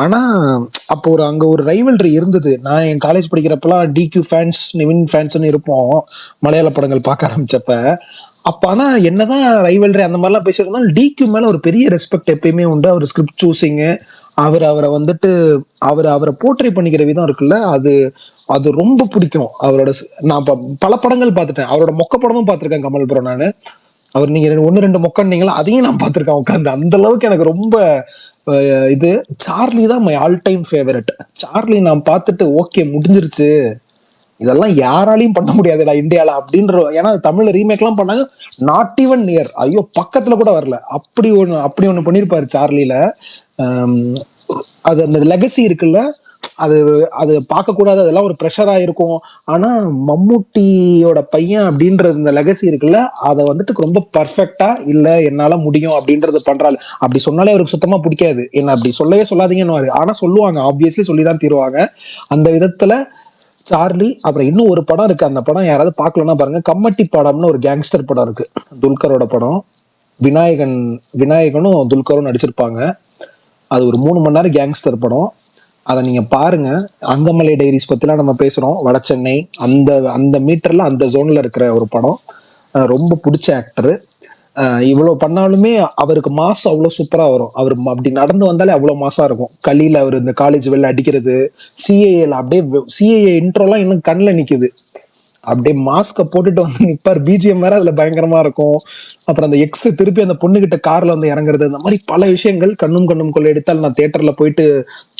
ஆனா அப்போ அங்க ஒரு ரைவல்ரி இருந்தது. நான் என் காலேஜ் படிக்கிறப்பெல்லாம் டிக்யூ ஃபேன்ஸ் நிவின் ஃபேன்ஸ்னு இருப்போம் மலையாள படங்கள் பார்க்க ஆரம்பிச்சப்ப. அப்ப ஆனா என்னதான் ரைவல்ரி அந்த மாதிரிலாம் பேசியிருந்தாலும் டிக்யூ மேல ஒரு பெரிய ரெஸ்பெக்ட் எப்பயுமே உண்டு. அவர் ஸ்கிரிப்ட் சூசிங்கு, அவரை வந்துட்டு அவரை போர்ட்ரே பண்ணிக்கிற விதம் இருக்குல்ல, அது ரொம்ப பிடிக்கும். நான் பல படங்கள் பார்த்துட்டேன். அவரோட மொக்க படமும் பார்த்திருக்கேன் கமல் ப்ரோ. நானு அவர் நீங்க 1-2 மொக்கன்னீங்களா, அதையும் நான் பார்த்திருக்கேன் உட்காந்து. அந்த அளவுக்கு எனக்கு ரொம்ப இது. சார்லி தான் my all time favourite. Charlie நான் பார்த்துட்டு ஓகே முடிஞ்சிருச்சு, இதெல்லாம் யாராலையும் பண்ண முடியாதுடா இந்தியால அப்படின்ற. ஏன்னா தமிழ்ல ரீமேக் எல்லாம் பண்ணாங்க, நாட் ஈவன் நியர், ஐயோ பக்கத்துல கூட வரல. அப்படி ஒண்ணு பண்ணிருப்பாரு சார்லில. அது அந்த லெகசி இருக்குல்ல, அது பார்க்க கூடாது, அதெல்லாம் ஒரு ப்ரெஷரா இருக்கும். ஆனா மம்மூட்டியோட பையன் அப்படின்ற இந்த லெகசி இருக்குல்ல, அதை வந்துட்டு ரொம்ப பர்ஃபெக்டா இல்ல என்னால முடியும் அப்படின்றது பண்றாள். அப்படி சொன்னாலே அவருக்கு சுத்தமா பிடிக்காது. என்ன அப்படி சொல்லவே சொல்லாதீங்கன்னு, ஆனா சொல்லுவாங்க, ஆப்வியஸ்லி சொல்லிதான் தீருவாங்க. அந்த விதத்துல சார்லி. அப்புறம் இன்னும் ஒரு படம் இருக்கு, அந்த படம் யாராவது பார்க்கலன்னா பாருங்க, கம்மட்டி படம்னு ஒரு கேங்ஸ்டர் படம் இருக்கு, துல்கரோட படம். விநாயகனும் துல்கரும் நடிச்சிருப்பாங்க. அது ஒரு 3 மணி நேரம் கேங்ஸ்டர் படம். அதை நீங்க பாருங்க. அங்கமலை டைரிஸ் பத்திலாம் நம்ம பேசுறோம், வட சென்னை அந்த மீட்டர்ல அந்த ஜோன்ல இருக்கிற ஒரு படம். ரொம்ப பிடிச்ச ஆக்டர். இவ்வளவு பண்ணாலுமே அவருக்கு மாசம் அவ்வளவு சூப்பரா வரும். அவர் அப்படி நடந்து வந்தாலே அவ்வளவு மாசா இருக்கும். கலியில அவர் இந்த காலேஜ் வெளில அடிக்கிறது, சிஏஏல அப்படியே சிஏஏ இன்ட்ரோலாம் இன்னும் கண்ணில் நிக்குது. அப்படியே மாஸ்க போட்டுட்டு வந்து நிப்பார். பிஜிஎம் வேற அதுல பயங்கரமா இருக்கும். அப்புறம் அந்த எக்ஸ் திருப்பி அந்த பொண்ணு கிட்ட கார்ல வந்து இறங்குறது, இந்த மாதிரி பல விஷயங்கள் கண்ணும் கொள்ள எடுத்தால் நான் தியேட்டர்ல போயிட்டு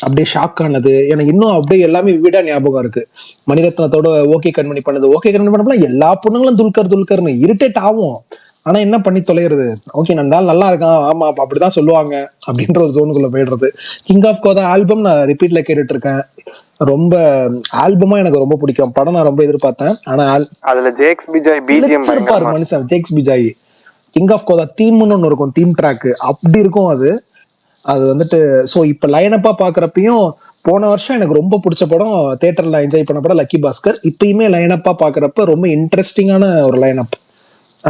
அப்படியே ஷாக் ஆனது எனக்கு இன்னும் அப்படியே எல்லாமே விட ஞாபகம் இருக்கு. மணிரத்னத்தோட ஓகே கண்மணி பண்ணது, ஓகே கண்மணி பண்ணப்பல எல்லா பொண்ணுங்களும் துல்கர்னு இரிட்டேட் ஆகும். ஆனா என்ன பண்ணி தொலைகிறது, ஓகே நல்லா இருக்கான், ஆமா அப்படிதான் சொல்லுவாங்க அப்படின்ற ஒரு ஜோனுக்குள்ள போயிடுறது. கிங் ஆஃப் கோதா ஆல்பம் நான் ரிப்பீட்ல கேட்டுட்டு இருக்கேன். ரொம்ப ஆல்பமா எனக்கு ரொம்ப பிடிக்கும். படம் நான் ரொம்ப எதிர்பார்த்தேன். ஆனா அதுல ஜேக்ஸ் பிஜாய் பிஜிஎம் மனுஷன் ஜேக்ஸ் பிஜாய் கிங் ஆஃப் கோதா தீம்னு ஒண்ணு இருக்கும், தீம் ட்ராக் அப்படி இருக்கும் அது வந்துட்டு. சோ இப்ப லைனப்பா பாக்குறப்பையும் போன வருஷம் எனக்கு ரொம்ப பிடிச்ச படம், தியேட்டர்ல என்ஜாய் பண்ண படம் லக்கி பாஸ்கர். இப்பயுமே லைனப்பா பாக்குறப்ப ரொம்ப இன்ட்ரெஸ்டிங்கான ஒரு லைனப்.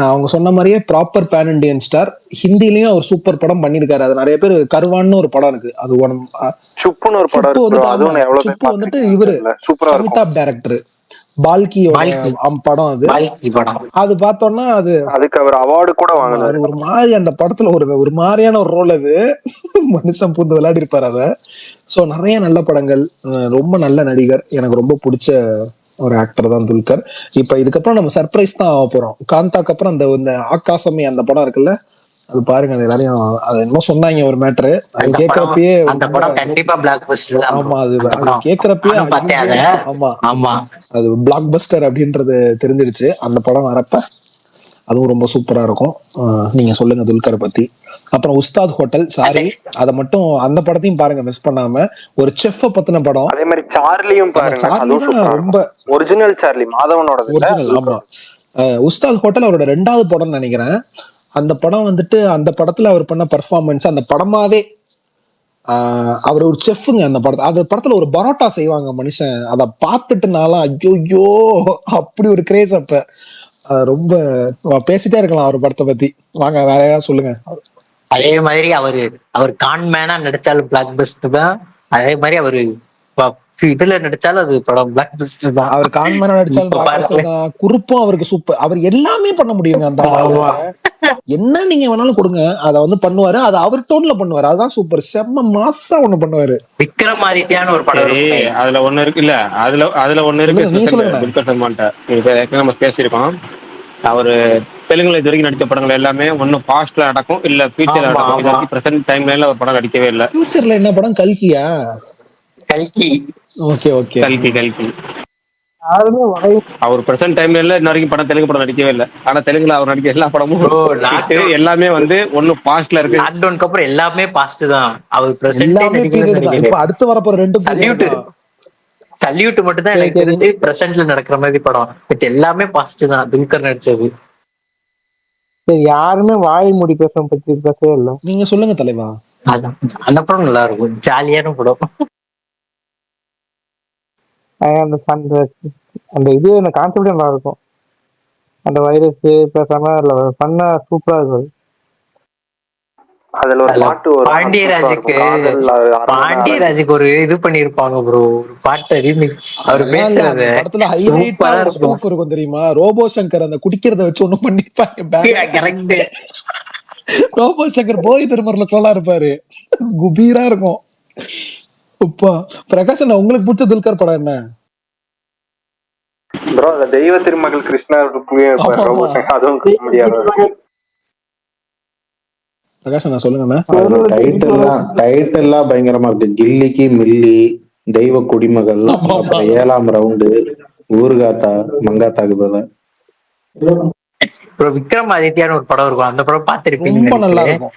அவங்க சொன்ன மாதிரியே ப்ராப்பர் பேன் இண்டியன் ஸ்டார். ஹிந்திலயும் அவர் சூப்பர் படம் பண்ணிருக்காரு. அது நிறைய பேர் கர்வான்னு ஒரு படம் இருக்கு, அது சுப்புன்னு ஒரு படம் சுப்பு வந்துட்டு இவரு அமிதாப் டைரக்டர் பால்கியோட படம். அது பார்த்தோம்னா அதுக்கு அவர் அவார்டு கூட வாங்கினாரு. ஒரு மாதிரி அந்த படத்துல ஒரு மாதிரியான ஒரு ரோல், அது மனுஷன் பூந்து விளையாடி இருப்பாரு அத. சோ நிறைய நல்ல படங்கள், ரொம்ப நல்ல நடிகர், எனக்கு ரொம்ப பிடிச்ச ஒரு ஆக்டர் தான் துல்கர். இப்ப இதுக்கப்புறம் நம்ம சர்ப்ரைஸ் தான் ஆக போறோம். காந்தாக்கு அப்புறம் அந்த ஆகாசமே அந்த படம் இருக்குல்ல, அது பாருங்க. அது எல்லாரையும் அது என்னமோ சொன்னாங்க ஒரு மேட்ரு, அது கேக்குறப்பயே ஆமா அது கேக்குறப்பயே ஆமா அது பிளாக் பஸ்டர் அப்படின்றது தெரிஞ்சிடுச்சு. அந்த படம் வரப்ப அதுவும் ரொம்ப சூப்பரா இருக்கும். நீங்க சொல்லுங்க துல்கரை பத்தி. அப்புறம் உஸ்தாத் ஹோட்டல், சாரி அதை மட்டும் அந்த படத்தையும் பாருங்க மிஸ் பண்ணாம. ஒரு செஃப் பத்தின படம். அதே மாதிரி சார்லியும் பாருங்க, சார்லி அதுவும் தான் சூப்பரா ரொம்ப இருக்கும். ஒரிஜினல் சார்லி, மாதவனோட ஒரிஜினல். ஆமா, உஸ்தாத் ஹோட்டல் அவரோட 2வது படம்னு நினைக்கிறேன். அந்த படம் வந்துட்டு அந்த படத்துல அவர் பண்ண பெர்ஃபார்மன்ஸ், அந்த படமாவே அவர் ஒரு செஃப்ங்க. அந்த படத்துல ஒரு பரோட்டா செய்வாங்க மனுஷன், அதை பார்த்துட்டுனால ஐயோ அப்படி ஒரு கிரேஸ். அப்ப ரொம்ப பேசிட்டே இருக்கலாம் அவர் படத்தை பத்தி. வாங்க வேற யாராவது சொல்லுங்க. அதே மாதிரி அவர் கான்மேனா நடிச்சாலும் பிளாக் பஸ்டர் தான். அதே மாதிரி அவரு இதுல நடிச்சாலும் அது படம் பிளாக் பஸ்டர் தான். அவர் கான்மேனா நடிச்சாலும் பிளாக் பஸ்டர் தான். குறுப்பும் அவருக்கு சூப்பர். அவர் எல்லாமே பண்ண முடியுங்க. அந்த என்ன நீங்க வேணாலும் கொடுங்க, அதை வந்து பண்ணுவாரு. அது அவர் டோன்ல பண்ணுவாரு. அதுதான் சூப்பர். செம்ம மாசா ஒண்ணு பண்ணுவாரு. விக்ரமாதித்யான்னு ஒரு படம் அதுல ஒண்ணு இருக்கு இல்ல, அதுல ஒண்ணு இருக்கு. துல்கர் சல்மான்ட்ட நம்ம பேசியிருக்கோம். அவரு தெலுங்குல இது வரைக்கும் நடிச்ச படங்கள் எல்லாமே ஒண்ணு பாஸ்ட்ல நடக்கும், இல்ல ஃபியூச்சர்ல நடக்கும். இது வரைக்கும் பிரசன்ட் டைம்ல ஒரு படம் நடிக்கவே இல்ல. ஃபியூச்சர்ல என்ன படம்? கல்கியா? கல்கி. Okay okay. கல்கி. அவர் பிரசன்ட் டைம்ல இல்ல இன்ன வரைக்கும் தெலுங்கு படம் நடிக்கவே இல்லை. ஆனா தெலுங்குல அவர் நடிக்க எல்லா படமும் எல்லாமே வந்து ஒண்ணு பாஸ்ட்ல இருக்கு. லாக்டவுனுக்கு அப்புறம் எல்லாமே பாஸ்ட் தான். அவர் எல்லாமே பீரியட் தான். இப்ப அடுத்து வரப்போற 2 சல்யூட் மட்டும் தான் எனக்கு தெரிஞ்சு பிரசன்ட்ல நடக்கிற மாதிரி படம். பட் எல்லாமே பாஸ்ட் தான் துல்கர் நடிச்சது. யாருமே வாய் மூடி பேசவே இல்லை. நீங்க சொல்லுங்க தலைவா. அந்த படம் நல்லா இருக்கும், ஜாலியான படம். அந்த இது கான்செப்டே நல்லா இருக்கும். அந்த வைரஸ் பேசாம பண்ண சூப்பரா இருக்கும். அதுல ஒரு பாட்டு வரும், பாண்டியராஜுக்கு ஒரு இது பண்ணிருப்பாங்க ப்ரோ, ஒரு பாட்டு ரீமிக்ஸ். அவர் பேசுறது படத்துல ஹைலைட்டா ஒரு ஸ்பூஃப் இருக்கும் தெரியுமா? ரோபோ சங்கர் அந்த குடிக்கிறத வச்சு ஒண்ணு பண்ணிருப்பாங்க. ரோபோ சங்கர் போய் திருமர்ல கோலா இருப்பாரு, குபீரா இருக்கும். பிரகாஷ், உங்களுக்கு பிடிச்ச துல்கர் படம் என்ன ப்ரோ? தெய்வ திருமகள் கிருஷ்ணர், அதுவும் முடியாது. பிரகாஷ் சொல்லுங்க. டைட்டில்லாம் பயங்கரமா இருக்கு. கில்லிக்கு மில்லி, தெய்வ குடிமகள், அப்புறம் 7ஆம் ரவுண்டு, ஊர்காத்தா, மங்காத்தாக்கு பதிலா. விக்ரமாதித்யான்னு ஒரு படம் இருக்கும், அந்த படம் பார்த்திருப்பீங்க. ரொம்ப நல்லா இருக்கும்.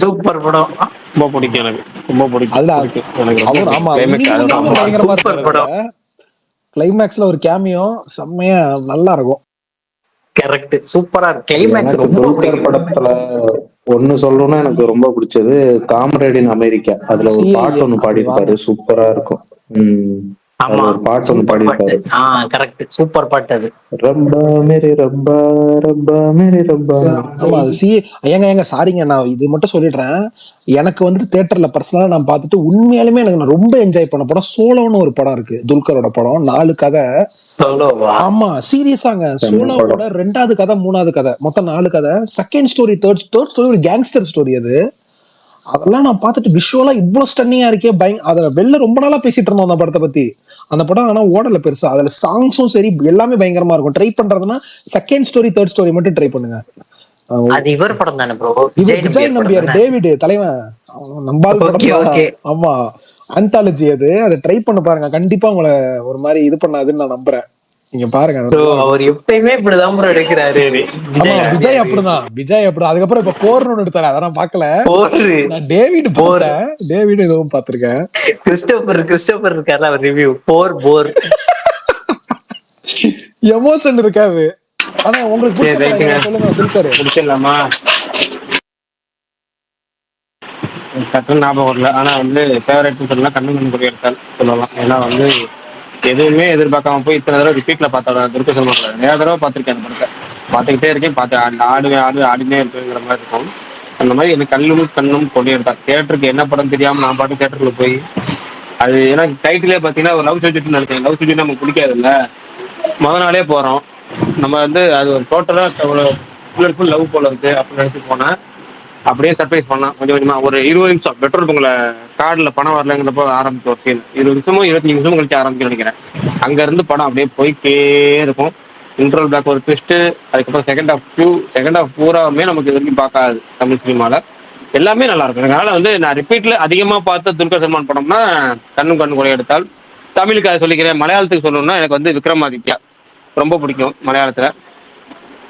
சூப்பர் படம், ரொம்ப பிடிக்கும் எனக்கு. ரொம்ப பிடிக்கும். கிளைமேக்ஸ்ல ஒரு கேமியோ செம்மையா நல்லா இருக்கும். கரெக்ட், சூப்பரா இருக்கு கிளைமேக்ஸ். துல்கர் படத்துல ஒண்ணு சொல்லணும்னா எனக்கு ரொம்ப பிடிச்சது காம்ரேட் இன் அமெரிக்கா. அதுல ஒரு பாட்டு ஒண்ணு பாடியிருப்பாரு, சூப்பரா இருக்கும். ஒரு பாட்டு ஒண்ணு பாடியிருப்பாரு. கரெக்ட், சூப்பர் பாட்டு அது. ரப்பா மேரி ரப்பா ரப்பா மேரி ரப்பா. ஆமா, ஏங்க சாரிங்க, நான் இது மட்டும் சொல்லிடுறேன். எனக்கு வந்துட்டு தியேட்டர்ல பர்சனலா நான் பார்த்துட்டு உண்மையாலுமே எனக்கு நான் ரொம்ப என்ஜாய் பண்ண படம் சோலோன்னு ஒரு படம் இருக்கு, துல்கரோட படம். 4 கதை. ஆமா, சீரியஸாங்க. சோலோவோட 2வது கதை, 3வது கதை, மொத்தம் 4 கதை. செகண்ட் ஸ்டோரி, தேர்ட் ஸ்டோரி ஒரு கேங்ஸ்டர் ஸ்டோரி. அதெல்லாம் நான் பார்த்துட்டு விஷுவலா இவ்வளவு ஸ்டன்னிங்கா இருக்கே. அதுல வெளில ரொம்ப நாளா பேசிட்டு இருந்தோம் அந்த படத்தை பத்தி. அந்த படம் ஆனா ஓடல பெருசா. அதுல சாங்ஸும் சரி எல்லாமே பயங்கரமா இருக்கும். ட்ரை பண்றதுன்னா செகண்ட் ஸ்டோரி, தேர்ட் ஸ்டோரி மட்டும் ட்ரை பண்ணுங்க. அது இவர் படம் தானே ப்ரோ? விஜய் நம்பியார், டேவிட் தலைவன் நம்பால் படம். ஆமா, ஆந்தாலஜி. அதை ட்ரை பண்ண பாருங்க, கண்டிப்பா உங்களை ஒரு மாதிரி இது பண்ணாதுன்னு நான் நம்புறேன். நீங்க பாருங்க. அவர் எப்பயுமே இப்படிதான் ப்ரோ எடுக்கிறாரு. விஜய் அப்படிதான். அதுக்கப்புறம் இப்ப போர்னு ஒண்ணு எடுத்தாரு, அதான் பாக்கல. நான் டேவிட் பார்த்தேன், டேவிட் எதுவும் பாத்திருக்கேன். கிறிஸ்டோபர் இருக்காரு, அவர் ரிவ்யூ போர் எமோஷன் இருக்காது. ஆனா உங்களுக்கு பிடிச்ச சொல்லுங்க துல்கர். பிடிச்சிடலாமா? சட்டம் ஞாபகம் வரல. ஆனா வந்து ஃபேவரட்னு சொல்லலாம், கண்ணு கொடியெடுத்தால் சொல்லலாம். ஏன்னா வந்து எதுவுமே எதிர்பார்க்காம போய் இத்தனை தடவை ரிப்பீட்ல பார்த்தோம். துல்கர் சல்மான் நிறைய தடவை பார்த்துருக்கேன். அந்த படத்தை பார்த்துக்கிட்டே இருக்கேன், ஆடினே இருக்குங்கிற மாதிரி இருக்கும். அந்த மாதிரி எனக்கு கண்ணும் கொடியெடுத்தால். தியேட்டருக்கு என்ன படம் தெரியாம நான் பாட்டு தியேட்டருக்குள்ள போய் அது ஏன்னா டைட்டிலே பார்த்தீங்கன்னா ஒரு லவ் சப்ஜெக்ட்னு நினைச்சேன். லவ் சப்ஜெக்ட் நமக்கு பிடிக்காது இல்லை, நாளே போகிறோம் நம்ம வந்து அது ஒரு டோட்டலாக ஃபுல் லவ் போல இருக்கு அப்படின்னு நினச்சி போனேன். அப்படியே சர்ப்ரைஸ் பண்ணலாம் கொஞ்சம் கொஞ்சமாக. ஒரு 20 நிமிஷம் பெட்ரோல் பங்கில் கார்டில் பணம் வரலங்கிறப்போ ஆரம்பிச்ச ஒரு சீன் 20 நிமிஷமோ 25 நிமிஷமும் கழிச்சு ஆரம்பிச்சு நினைக்கிறேன். அங்கேருந்து படம் அப்படியே போய்ட்டே இருக்கும். இன்ட்ரோல் பேக் ஒரு ட்விஸ்ட்டு, அதுக்கப்புறம் செகண்ட் ஆஃப் பூராவுமே நமக்கு இது வரைக்கும் பார்க்காது தமிழ் சினிமாவில். எல்லாமே நல்லா இருக்கும். அதனால வந்து நான் ரிப்பீட்ல அதிகமாக பார்த்த துல்கர் சல்மான் படம்னா கண்ணு கொடையெடுத்தால். தமிழுக்கு அதை சொல்லிக்கிறேன். மலையாளத்துக்கு சொல்லணும்னா எனக்கு வந்து விக்ரமாதித்யா ரொம்ப பிடிக்கும் மலையாளத்தில்.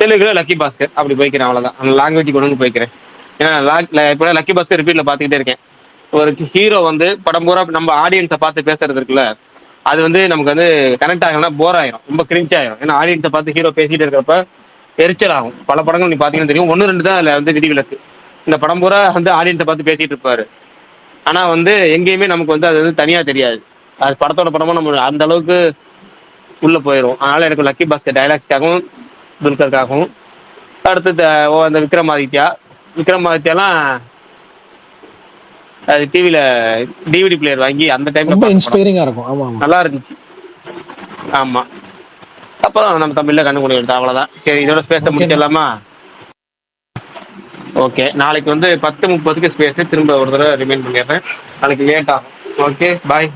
தெலுங்குல லக்கி பாஸ்கர் அப்படி போய்க்கிறேன், அவ்வளவுதான். அந்த லாங்குவேஜ் கொண்டு வந்து போய்க்கிறேன். ஏன்னா இப்போ லக்கி பாஸ்கர் ரிப்பீட்ல பார்த்துக்கிட்டே இருக்கேன். ஒரு ஹீரோ வந்து படம் பூரா நம்ம ஆடியன்ஸை பார்த்து பேசுறது இருக்குல்ல, அது வந்து நமக்கு வந்து கனெக்ட் ஆகணும்னா போர் ஆயிரும், ரொம்ப கிரிஞ்ச் ஆயிரும். ஏன்னா ஆடியன்ஸை பார்த்து ஹீரோ பேசிட்டு இருக்கிறப்ப எரிச்சல் ஆகும். பல படங்கள் நீ பார்த்தீங்கன்னா தெரியும், 1-2 தான் அதில் வந்து விதிவிலக்கு. இந்த படம் பூரா வந்து ஆடியன்ஸை பார்த்து பேசிட்டு இருப்பாரு, ஆனா வந்து எங்கேயுமே நமக்கு வந்து அது வந்து தனியா தெரியாது. அது படத்தோட படமா நம்ம அந்த அளவுக்கு உள்ள போயிடும். அதனால எனக்கு லக்கி பாஸ்கர் டைலாக்ஸ்க்காகவும் துல்கருக்காகவும். அடுத்து அந்த விக்ரமாதித்யாலாம் அது டிவியில டிவிடி பிளேயர் வாங்கி அந்த டைம்ல ரொம்ப இன்ஸ்பைரிங்கா இருக்கும். ஆமா ஆமா, நல்லா இருந்துச்சு. ஆமா, அப்புறம் நம்ம தமிழ்ல கண்டுபிடி எடுத்தோம், அவ்வளவுதான். சரி, இதோட ஸ்பேஸை முடிச்சிடலாமா? ஓகே, நாளைக்கு வந்து 10:30க்கு ஸ்பேஸ் திரும்ப ஒரு தடவை ரிமைண்ட் பண்ணிடுறேன். நாளைக்கு லேட் ஆகும். ஓகே, பாய்.